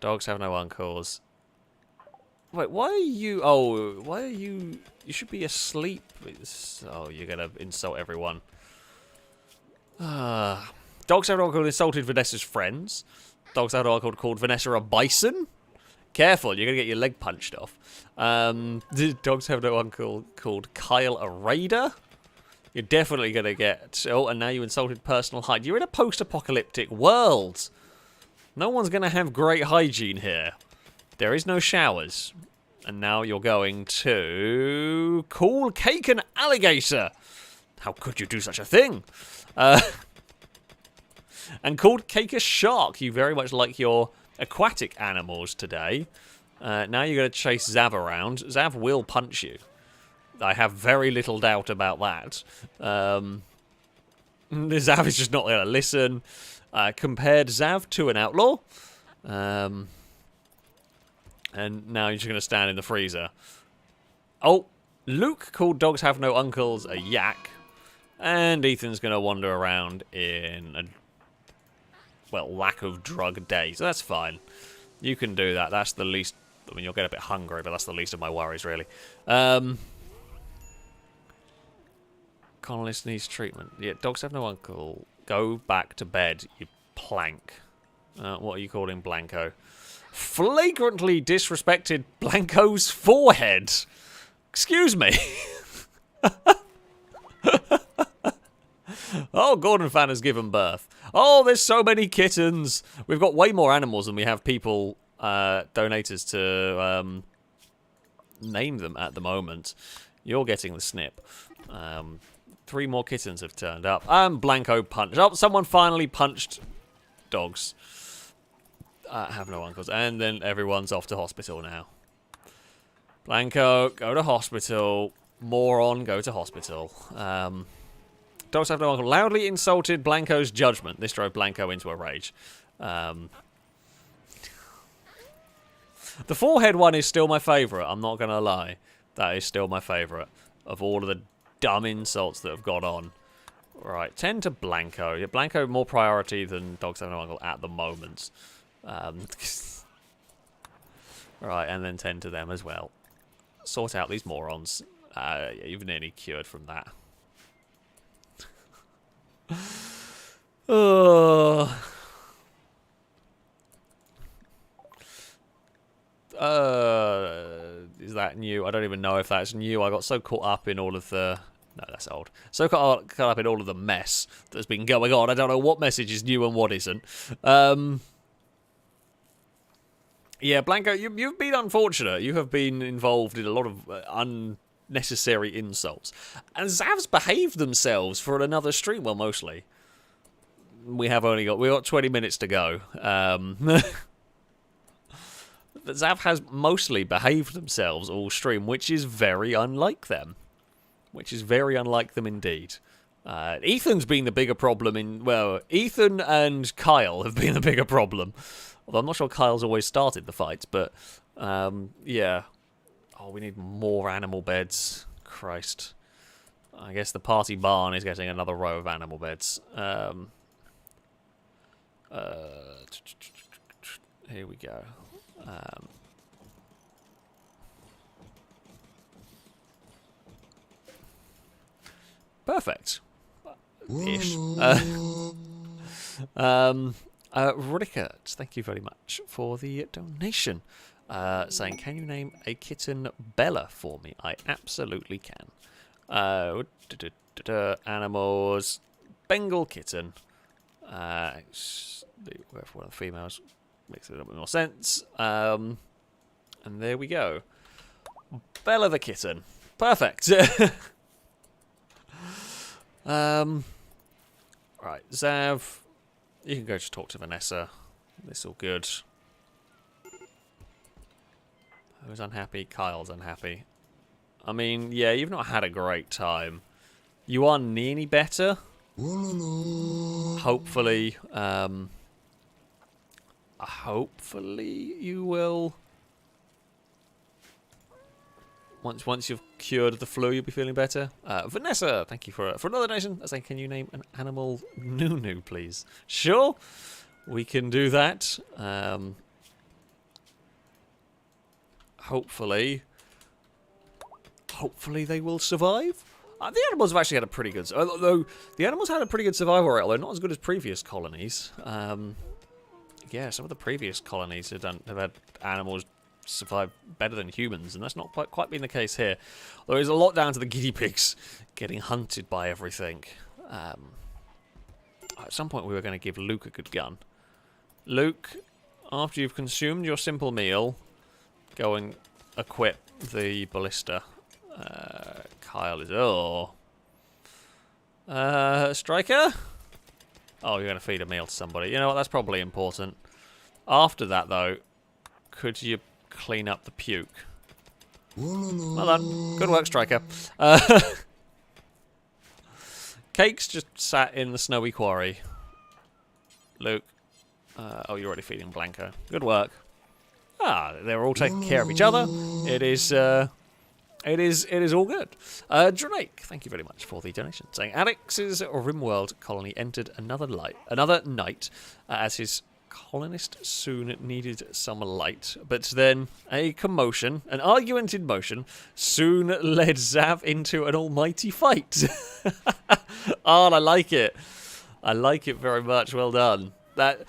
Dogs have no uncles. Wait, why are you? Oh, why are you? You should be asleep. Oh, you're gonna insult everyone. Dogs have no uncle insulted Vanessa's friends. Dogs have no uncle called Vanessa a bison. Careful, you're gonna get your leg punched off. Dogs have no uncle called Kyle a raider. You're definitely gonna get. Oh, and now you insulted personal hygiene. You're in a post-apocalyptic world. No one's gonna have great hygiene here. There is no showers. And now you're going to call cake an alligator. How could you do such a thing? And called cake a shark. You very much like your aquatic animals today. Now you're going to chase Zav around. Zav will punch you. I have very little doubt about that. Zav is just not going to listen. Compared Zav to an outlaw. And now you're just going to stand in the freezer. Oh, Luke called Dogs Have No Uncles a yak. And Ethan's going to wander around in a, well, lack of drug day. So that's fine. You can do that. That's the least... I mean, you'll get a bit hungry, but that's the least of my worries, really. Colonist needs treatment. Yeah, Dogs Have No Uncle. Go back to bed, you plank. What are you calling Blanco? Flagrantly disrespected Blanco's forehead. Excuse me. Oh, Gordon Fan has given birth. Oh, there's so many kittens. We've got way more animals than we have people, donators to name them at the moment. You're getting the snip. 3 more kittens have turned up. And Blanco punched. Oh, someone finally punched dogs. Have no uncles. And then everyone's off to hospital now. Blanco, go to hospital. Moron, go to hospital. Dogs have no uncle. Loudly insulted Blanco's judgment. This drove Blanco into a rage. The forehead one is still my favourite. I'm not going to lie. That is still my favourite of all of the dumb insults that have gone on. Right, 10 to Blanco. Yeah, Blanco more priority than Dogs Have No Uncle at the moment. Right, and then 10 to them as well. Sort out these morons. You've nearly cured from that. Is that new? I don't even know if that's new. I got so caught up in all of the... No, that's old. So caught up in all of the mess that's been going on. I don't know what message is new and what isn't. Yeah, Blanco, you've been unfortunate. You have been involved in a lot of unnecessary insults. And Zav's behaved themselves for another stream. Well, mostly. We got 20 minutes to go. Zav has mostly behaved themselves all stream, which is very unlike them. Which is very unlike them indeed. Ethan's been the bigger problem in... Well, Ethan and Kyle have been the bigger problem. Although I'm not sure Kyle's always started the fights, but... yeah. Oh, we need more animal beds. Christ. I guess the party barn is getting another row of animal beds. Here we go. Perfect. Ish. Rickert, thank you very much for the donation. Saying, can you name a kitten Bella for me? I absolutely can. Animals. Bengal kitten. One of the females makes a little bit more sense. And there we go. Bella the kitten. Perfect. Right, Zav, you can go just talk to Vanessa. This all good. Who's unhappy? Kyle's unhappy. I mean, yeah, you've not had a great time. You are nearly better. Hopefully, hopefully you will Once you've cured the flu, you'll be feeling better. Vanessa, thank you for another donation. Saying, can you name an animal Nunu, please? Sure, we can do that. Hopefully they will survive. The animals have actually had a pretty good... Although, the animals had a pretty good survival rate, although not as good as previous colonies. Yeah, some of the previous colonies have had animals survive better than humans, and that's not quite been the case here. Although there's a lot down to the guinea pigs getting hunted by everything. At some point we were going to give Luke a good gun. Luke, after you've consumed your simple meal, go and equip the ballista. Kyle is... Oh. Striker? Oh, you're going to feed a meal to somebody. You know what, that's probably important. After that, though, could you clean up the puke? Well done. Good work, Striker. Cake's just sat in the snowy quarry. Luke. Oh, you're already feeding Blanco. Good work. Ah, they're all taking care of each other. It is all good. Drake, thank you very much for the donation. Saying Alex's RimWorld colony entered another night as his colonist soon needed some light, but then an argument in motion, soon led Zav into an almighty fight. Oh, I like it. I like it very much. Well done. That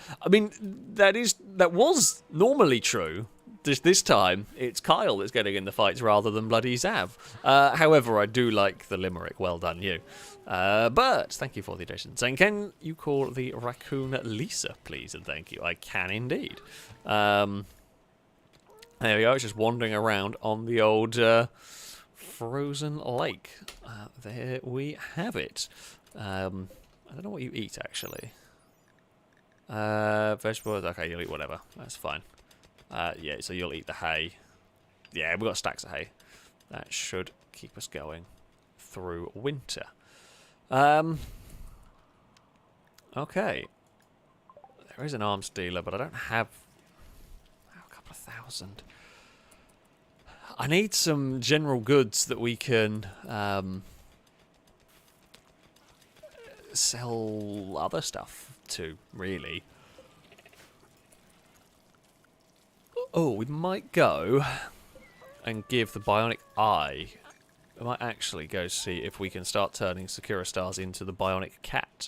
was normally true. This time, it's Kyle that's getting in the fights rather than bloody Zav. However, I do like the limerick. Well done, you. But thank you for the addition. Saying, can you call the raccoon Lisa, please? And thank you. I can indeed. There we go. It's just wandering around on the old frozen lake. There we have it. I don't know what you eat, actually. Vegetables. Okay, you'll eat whatever. That's fine. Yeah, so you'll eat the hay. Yeah, we've got stacks of hay. That should keep us going through winter. Okay. There is an arms dealer, but I don't have a couple of thousand. I need some general goods that we can sell other stuff to, really. Oh, we might go and give the Bionic Eye. I might actually go see if we can start turning Sakura Stars into the Bionic Cat.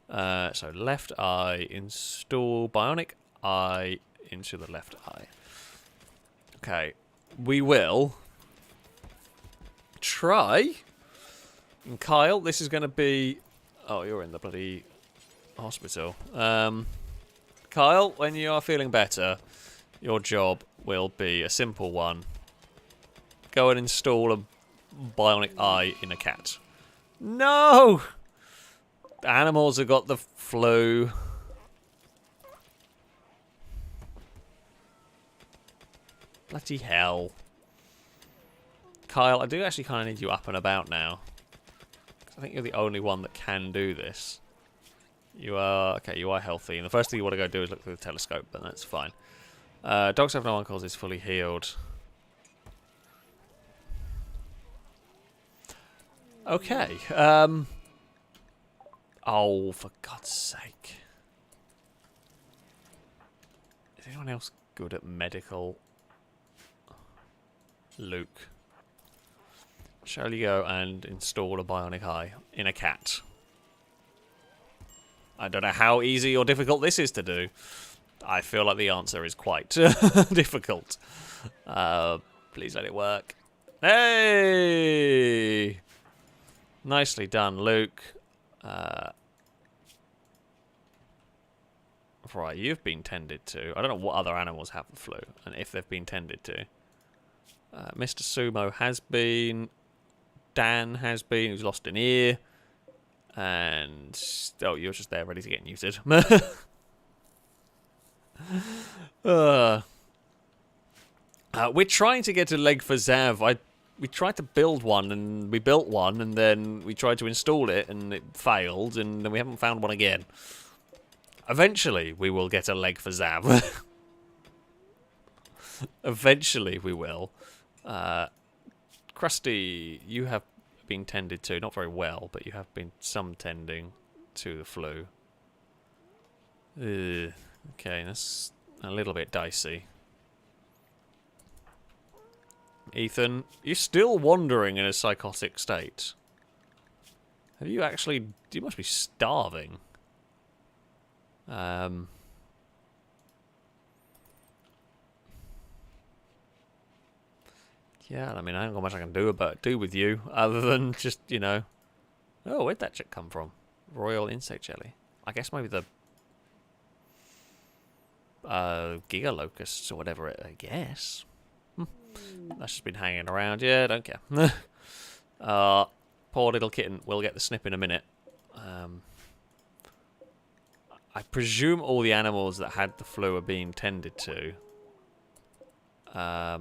So left eye, install Bionic Eye into the left eye. Okay, we will try. And Kyle, this is going to be... Oh, you're in the bloody hospital. Kyle, when you are feeling better... Your job will be a simple one. Go and install a Bionic Eye in a cat. No! The animals have got the flu. Bloody hell. Kyle, I do actually kind of need you up and about now. I think you're the only one that can do this. You are... Okay, you are healthy. And the first thing you want to go do is look through the telescope, but that's fine. Dogs have no uncles is fully healed. Okay. Oh, for God's sake. Is anyone else good at medical? Luke. Shall you go and install a Bionic Eye in a cat? I don't know how easy or difficult this is to do. I feel like the answer is quite difficult. Please let it work. Hey! Nicely done, Luke. Right, you've been tended to. I don't know what other animals have the flu, and if they've been tended to. Mr. Sumo has been. Dan has been, who's lost an ear. And... Oh, you're just there ready to get neutered. We're trying to get a leg for Zav. We tried to build one, and we built one, and then we tried to install it, and it failed, and then we haven't found one again. Eventually, we will get a leg for Zav. Eventually, we will. Krusty, you have been tended to. Not very well, but you have been some tending to the flu. Ugh. Okay, that's a little bit dicey. Ethan, you're still wandering in a psychotic state. Have you actually... You must be starving. Yeah, I mean, I haven't got much I can do with you, other than just, you know... Oh, where'd that chick come from? Royal insect jelly. I guess maybe the... Giga locusts or whatever I guess. That's just been hanging around. Yeah, don't care. Poor little kitten. We'll get the snip in a minute. I presume all the animals that had the flu are being tended to. As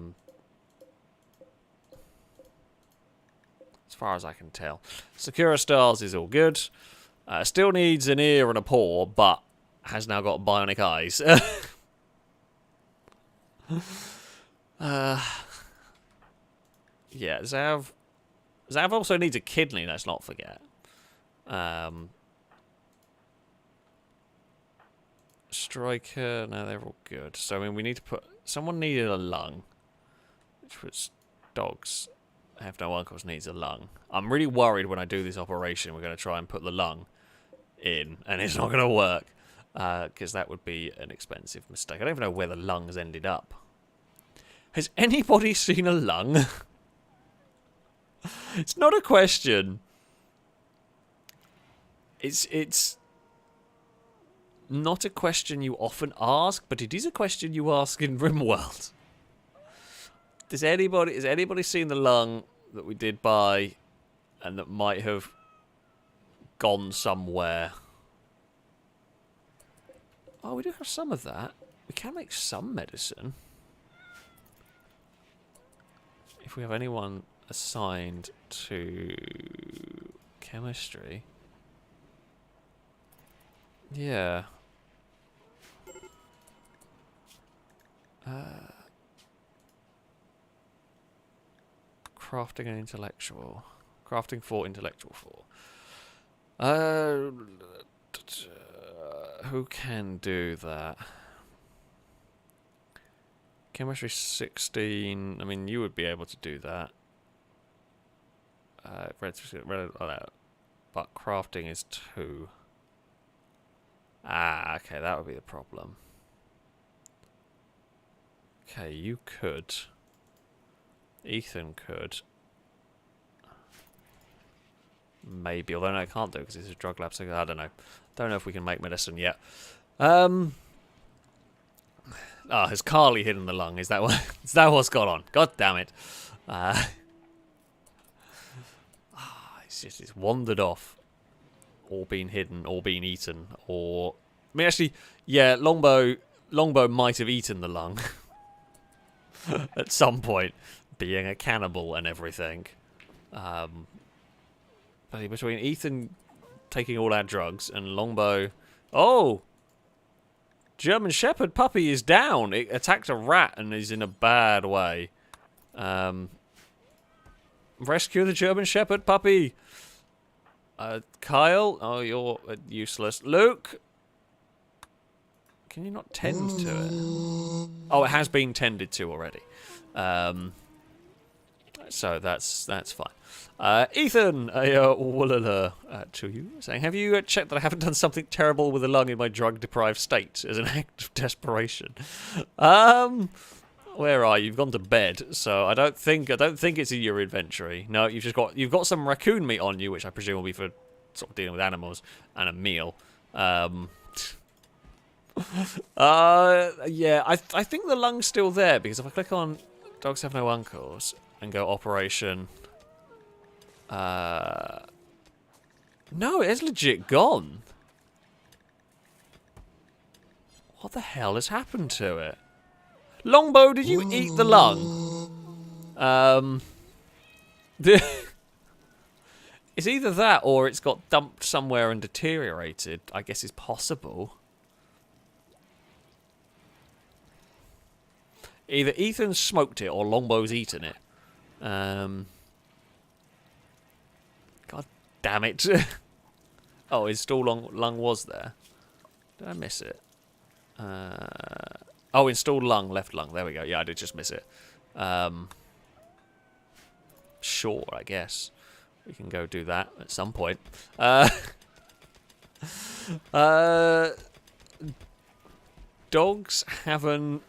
far as I can tell. Sakura Stars is all good. Still needs an ear and a paw, but has now got bionic eyes. Yeah, Zav also needs a kidney, let's not forget. Striker, no, they're all good. So, I mean, we need to put... Someone needed a lung. Which was dogs. I have no uncles needs a lung. I'm really worried when I do this operation we're going to try and put the lung in, and it's not going to work. Because that would be an expensive mistake. I don't even know where the lungs ended up. Has anybody seen a lung? It's not a question. It's not a question you often ask, but it is a question you ask in RimWorld. Has anybody seen the lung that we did buy and that might have gone somewhere? Oh, we do have some of that. We can make some medicine. If we have anyone assigned to chemistry. Yeah. Crafting and intellectual. Crafting for intellectual for. Who can do that? Chemistry 16. I mean, you would be able to do that. But crafting is 2. Ah, okay, that would be the problem. Okay, you could. Ethan could. Maybe, although no, I can't do it because it's a drug lab, so I don't know. Don't know if we can make medicine yet. Has Carly hidden the lung? Is that what's gone on? God damn it. It's wandered off. Or been hidden, or been eaten, or... I mean, actually, yeah, Longbow might have eaten the lung. At some point, being a cannibal and everything. But between Ethan taking all our drugs and Longbow... Oh! German Shepherd puppy is down. It attacked a rat and is in a bad way. Rescue the German Shepherd puppy. Kyle, oh, you're useless. Luke, can you not tend to it? Oh, it has been tended to already. So that's fine. Ethan, to you, saying, have you checked that I haven't done something terrible with a lung in my drug-deprived state as an act of desperation? Where are you? You've gone to bed, so I don't think it's in your inventory. No, you've got some raccoon meat on you, which I presume will be for sort of dealing with animals, and a meal. Yeah, I think the lung's still there because if I click on Dogs Have No Uncles and go Operation, no, it is legit gone. What the hell has happened to it? Longbow, did you eat the lung? It's either that or it's got dumped somewhere and deteriorated, I guess is possible. Either Ethan smoked it or Longbow's eaten it. damn it. Oh, install lung was there. Did I miss it? Oh, install lung, left lung. There we go. Yeah, I did just miss it. Sure, I guess. We can go do that at some point. Dogs having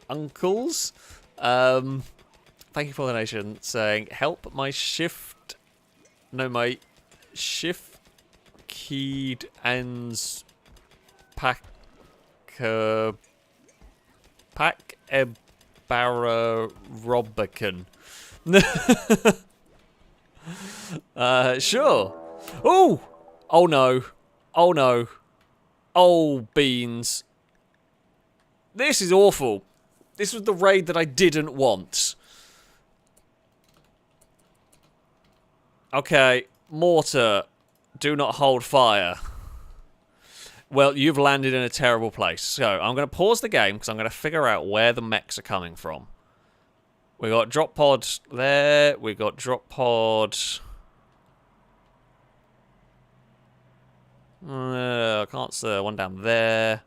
uncles. Thank you for the donation saying, help my shift. No, my shift keyed ends pack a barra robican. Sure. Oh! Oh no. Oh no. Oh, beans. This is awful. This was the raid that I didn't want. Okay. Mortar. Do not hold fire. Well, you've landed in a terrible place. So, I'm going to pause the game because I'm going to figure out where the mechs are coming from. We got drop pod there. We got drop pod. I can't see one down there.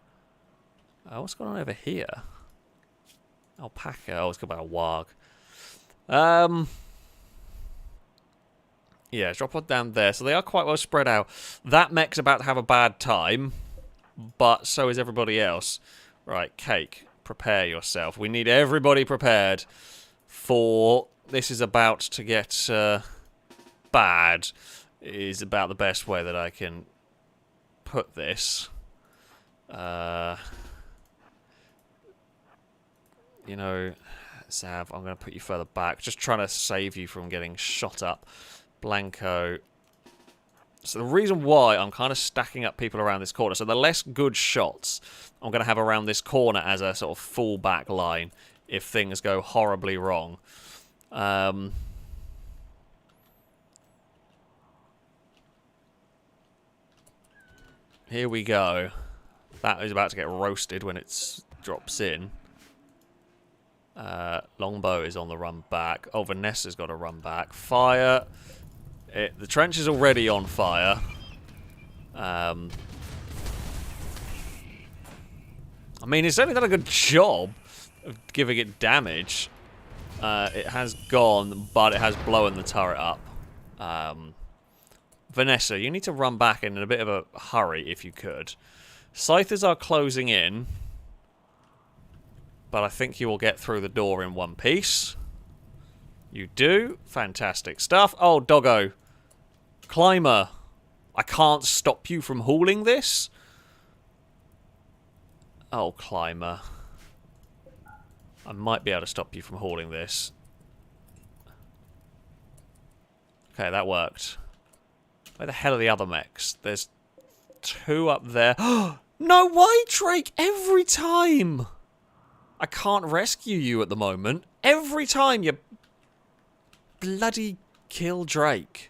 What's going on over here? Alpaca. Oh, it's got about a warg. Yeah, drop pod down there. So they are quite well spread out. That mech's about to have a bad time, but so is everybody else. Right, Cake, prepare yourself. We need everybody prepared for this is about to get bad. Is about the best way that I can put this. You know, Zav, I'm going to put you further back. Just trying to save you from getting shot up. Blanco. So the reason why I'm kind of stacking up people around this corner, so the less good shots I'm going to have around this corner as a sort of fallback line if things go horribly wrong. Here we go. That is about to get roasted when it drops in. Longbow is on the run back. Oh, Vanessa's got to run back. Fire. The trench is already on fire. I mean, it's only done a good job of giving it damage. It has gone, but it has blown the turret up. Vanessa, you need to run back in a bit of a hurry if you could. Scythers are closing in, but I think you will get through the door in one piece. You do. Fantastic stuff. Oh, doggo. Climber. I can't stop you from hauling this. Oh, climber. I might be able to stop you from hauling this. Okay, that worked. Where the hell are the other mechs? There's two up there. No, why, Drake? Every time. I can't rescue you at the moment. Every time you bloody kill Drake.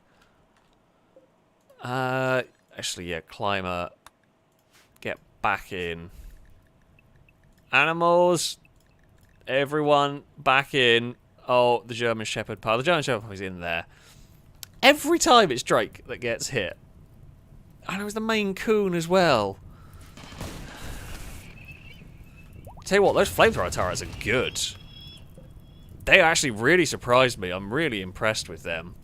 Actually, yeah, climber. Get back in. Animals. Everyone back in. Oh, the German Shepherd pile. The German Shepherd pile is in there. Every time it's Drake that gets hit. And it was the main coon as well. Tell you what, those flamethrower turrets are good. They actually really surprised me. I'm really impressed with them.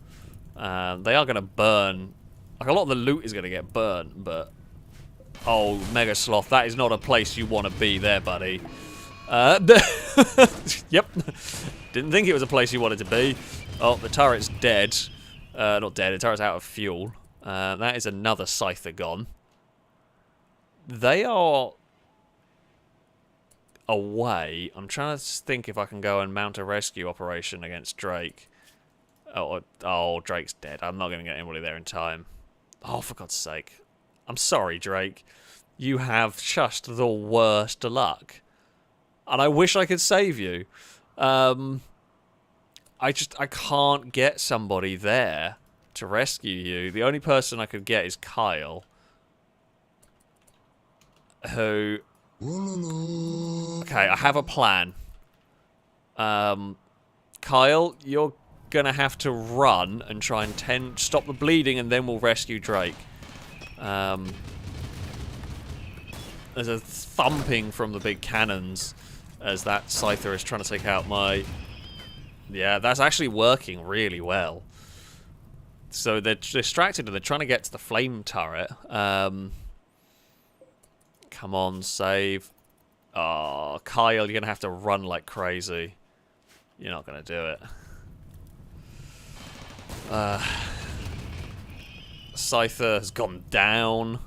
They are going to burn. Like, a lot of the loot is going to get burnt, but... Oh, Mega Sloth, that is not a place you want to be there, buddy. Yep. Didn't think it was a place you wanted to be. Oh, the turret's dead. Not dead, the turret's out of fuel. That is another Scyther gone. They are away. I'm trying to think if I can go and mount a rescue operation against Drake. Oh, Drake's dead. I'm not going to get anybody there in time. Oh, for God's sake. I'm sorry, Drake. You have just the worst luck. And I wish I could save you. I can't get somebody there to rescue you. The only person I could get is Kyle. Who... Okay, I have a plan. Kyle, you're gonna have to run and try and stop the bleeding, and then we'll rescue Drake. There's a thumping from the big cannons as that Scyther is trying to take out my... Yeah, that's actually working really well. So they're distracted and they're trying to get to the flame turret. Come on, save. Oh, Kyle, you're going to have to run like crazy. You're not going to do it. Scyther has gone down.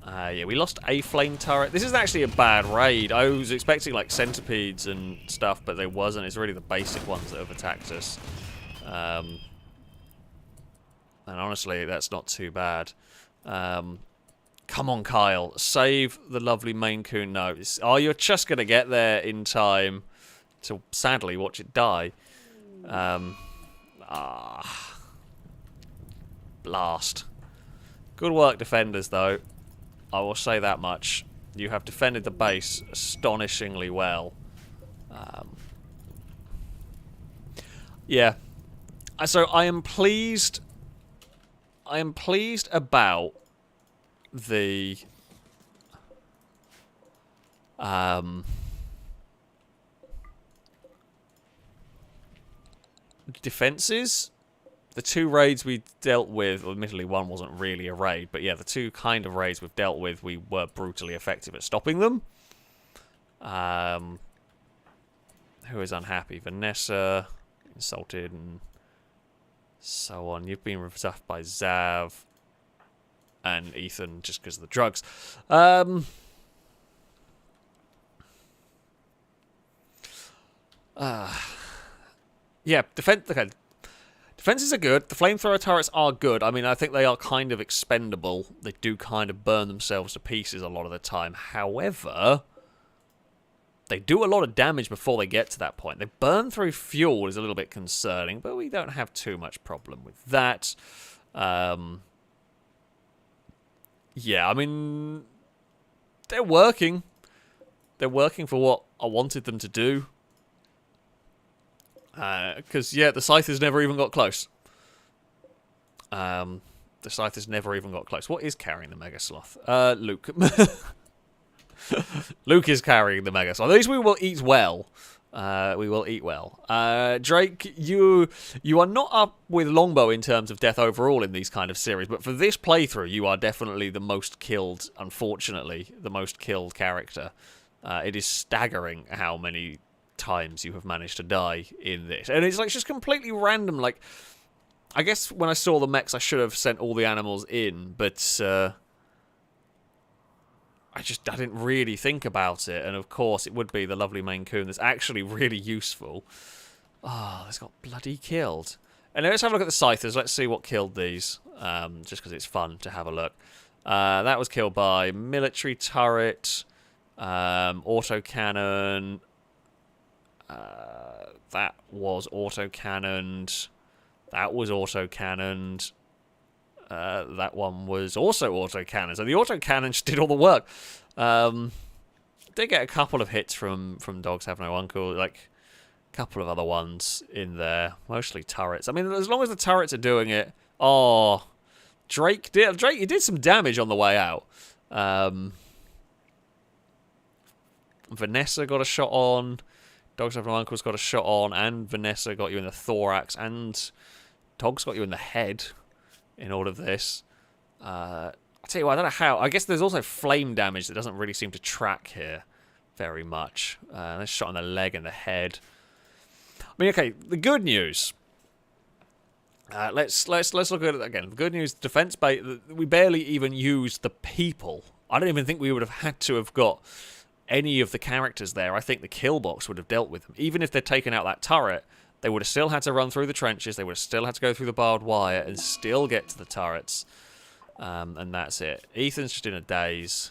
Yeah, we lost a flame turret. This isn't actually a bad raid. I was expecting like centipedes and stuff, but there wasn't. It's really the basic ones that have attacked us. And honestly, that's not too bad. Come on, Kyle. Save the lovely Maine Coon. No. Oh, you're just going to get there in time to, sadly, watch it die. Blast. Good work, defenders, though. I will say that much. You have defended the base astonishingly well. Yeah. So I am pleased. I am pleased about the defenses. The two raids we dealt with, well, admittedly one wasn't really a raid, but yeah, the two kind of raids we've dealt with, we were brutally effective at stopping them. Who is unhappy? Vanessa, insulted, and so on. You've been rebuffed by Zav and Ethan just because of the drugs. Yeah, okay. Defenses are good. The flamethrower turrets are good. I mean, I think they are kind of expendable. They do kind of burn themselves to pieces a lot of the time. However, they do a lot of damage before they get to that point. They burn through fuel is a little bit concerning, but we don't have too much problem with that. Yeah, I mean, they're working. They're working for what I wanted them to do. Because, yeah, the Scythers never even got close. The Scythers never even got close. What is carrying the Mega Sloth? Luke. Luke is carrying the Mega Sloth. At least we will eat well. We will eat well. Drake, you are not up with Longbow in terms of death overall in these kind of series, but for this playthrough, you are definitely the most killed, unfortunately, the most killed character. It is staggering how many times you have managed to die in this, and it's like just completely random. Like, I guess when I saw the mechs I should have sent all the animals in, but I didn't really think about it, and of course it would be the lovely Maine Coon that's actually really useful. Oh, it's got bloody killed. And let's have a look at the Scythers. Let's see what killed these, just because it's fun to have a look. That was killed by military turret, autocannon. That was autocannoned. That was autocannoned. That one was also autocannoned. So the autocannon just did all the work. Did get a couple of hits from Dogs Have No Uncle. Like, a couple of other ones in there. Mostly turrets. I mean, as long as the turrets are doing it. Oh, Drake, you did some damage on the way out. Vanessa got a shot on. Dogs Have No Uncle's got a shot on, and Vanessa got you in the thorax, and Dogs got you in the head in all of this. I tell you what, I don't know how. I guess there's also flame damage that doesn't really seem to track here very much. There's shot on the leg and the head. I mean, okay, the good news. Let's look at it again. The good news, defense base, we barely even used the people. I don't even think we would have had to have got any of the characters there. I think the kill box would have dealt with them. Even if they'd taken out that turret, they would have still had to run through the trenches, they would have still had to go through the barbed wire and still get to the turrets. And that's it. Ethan's just in a daze.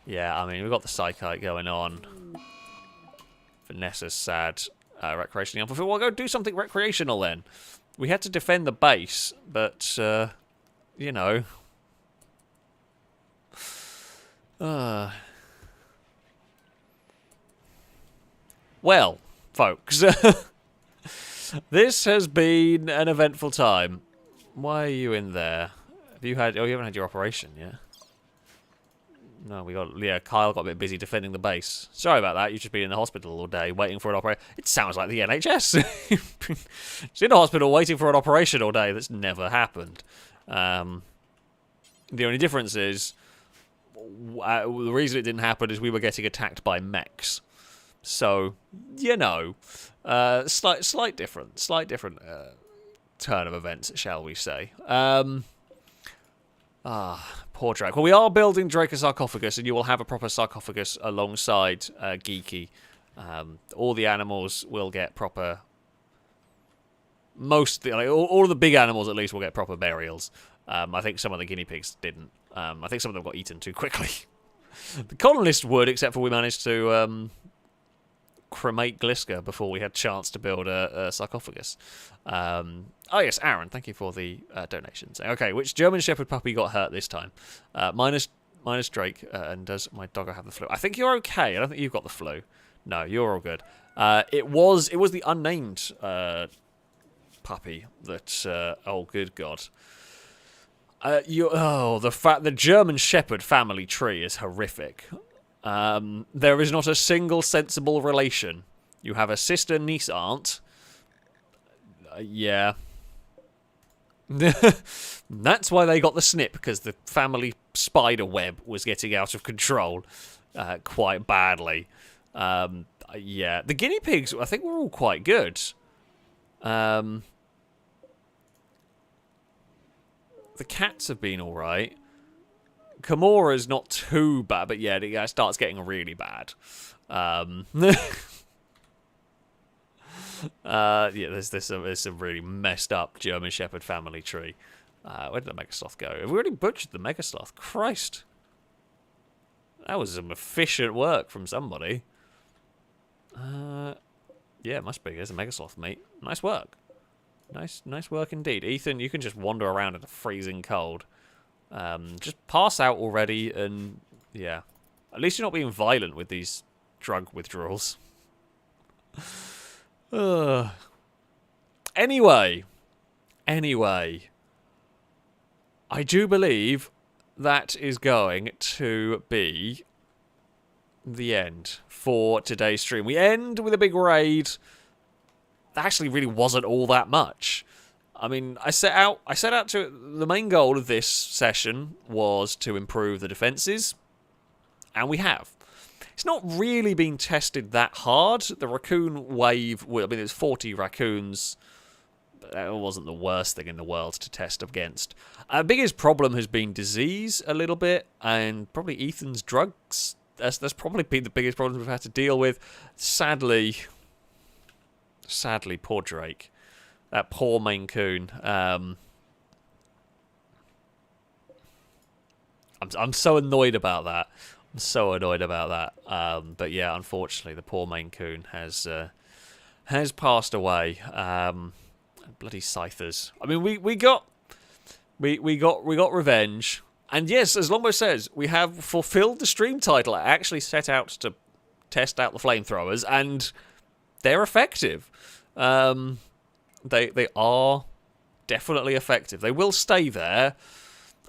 Yeah, I mean, we've got the Psychite going on. Vanessa's sad. Recreational. We'll go do something recreational then. We had to defend the base, but, you know... Well, folks, This has been an eventful time. Why are you in there? Have you had... Oh, you haven't had your operation yet. No, we got... Yeah, Kyle got a bit busy defending the base. Sorry about that. You've just been in the hospital all day waiting for an operation. It sounds like the NHS. She's in the hospital waiting for an operation all day. That's never happened. The only difference is... the reason it didn't happen is we were getting attacked by mechs. So, you know... slight different turn of events, shall we say. Poor Drake. Well, we are building Drake a sarcophagus, and you will have a proper sarcophagus alongside Geeky. All the animals will get proper... all of the big animals, at least, will get proper burials. I think some of the guinea pigs didn't. I think some of them got eaten too quickly. The Colonist would, except for we managed to... cremate Gliska before we had a chance to build a sarcophagus. Oh yes, Aaron, thank you for the donations. Okay, which German Shepherd puppy got hurt this time? Minus Drake, and does my doggo have the flu? I think you're okay. I don't think you've got the flu. No, you're all good. It was the unnamed puppy that... oh, good God. The German Shepherd family tree is horrific. There is not a single sensible relation. You have a sister, niece, aunt. Yeah. That's why they got the snip, because the family spider web was getting out of control quite badly. Yeah. The guinea pigs, I think, were all quite good. The cats have been alright. Kimura's not too bad, but yeah, it starts getting really bad. Yeah, there's some really messed up German Shepherd family tree. Where did the Megasloth go? Have we already butchered the Megasloth? Christ. That was some efficient work from somebody. Yeah, it must be. There's a Megasloth, mate. Nice work. Nice work indeed. Ethan, you can just wander around in the freezing cold. Just pass out already, and yeah. At least you're not being violent with these drug withdrawals. Anyway. I do believe that is going to be the end for today's stream. We end with a big raid. That actually really wasn't all that much. I mean, I set out to... The main goal of this session was to improve the defences, and we have. It's not really been tested that hard. The Raccoon wave... I mean, there's 40 raccoons. That wasn't the worst thing in the world to test against. Our biggest problem has been disease a little bit, and probably Ethan's drugs. That's probably been the biggest problem we've had to deal with. Sadly, poor Drake. That poor Maine Coon. I'm so annoyed about that. But yeah, unfortunately, the poor Maine Coon has passed away. Bloody scythers. I mean, we got revenge. And yes, as Longbow says, we have fulfilled the stream title. I actually set out to test out the flamethrowers, and they're effective. They are definitely effective. They will stay there.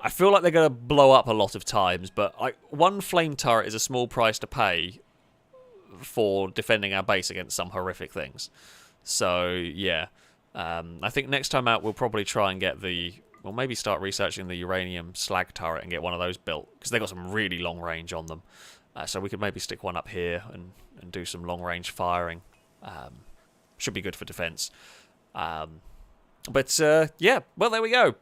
I feel like they're going to blow up a lot of times, but one flame turret is a small price to pay for defending our base against some horrific things. So, yeah. I think next time out we'll probably try and get we'll maybe start researching the uranium slag turret and get one of those built, because they've got some really long range on them. So we could maybe stick one up here and do some long range firing. Should be good for defense. Yeah, well, there we go.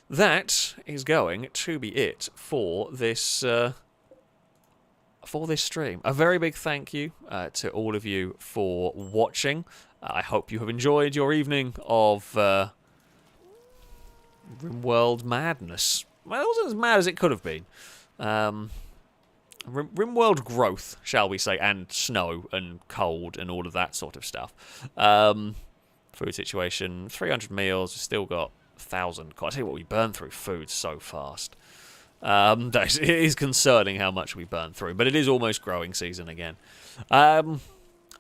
That is going to be it for this stream. A very big thank you to all of you for watching. I hope you have enjoyed your evening of RimWorld madness. Well, it wasn't as mad as it could have been. RimWorld growth, shall we say, and snow and cold and all of that sort of stuff. Food situation, 300 meals, we've still got 1,000. God, I tell you what, we burn through food so fast. It is concerning how much we burn through, but it is almost growing season again.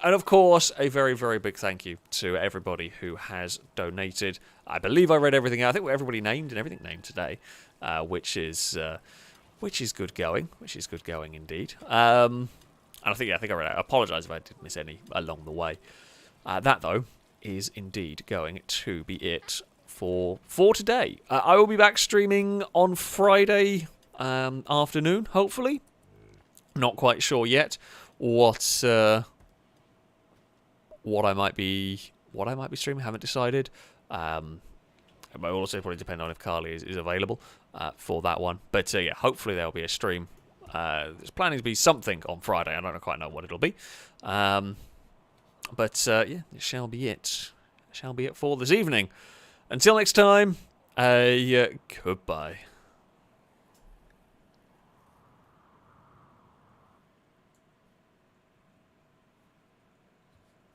And of course, a very, very big thank you to everybody who has donated. I believe I read everything out. I think everybody named and everything named today, which is good going. Which is good going indeed. And I think I read out. I apologise if I did miss any along the way. That though is indeed going to be it for today. I will be back streaming on Friday afternoon, hopefully. Not quite sure yet what I might be streaming. Haven't decided. It might also probably depend on if Carly is available for that one. But yeah, hopefully there'll be a stream. There's planning to be something on Friday. I don't quite know what it'll be. But yeah, it shall be it. Shall be it for this evening. Until next time, goodbye.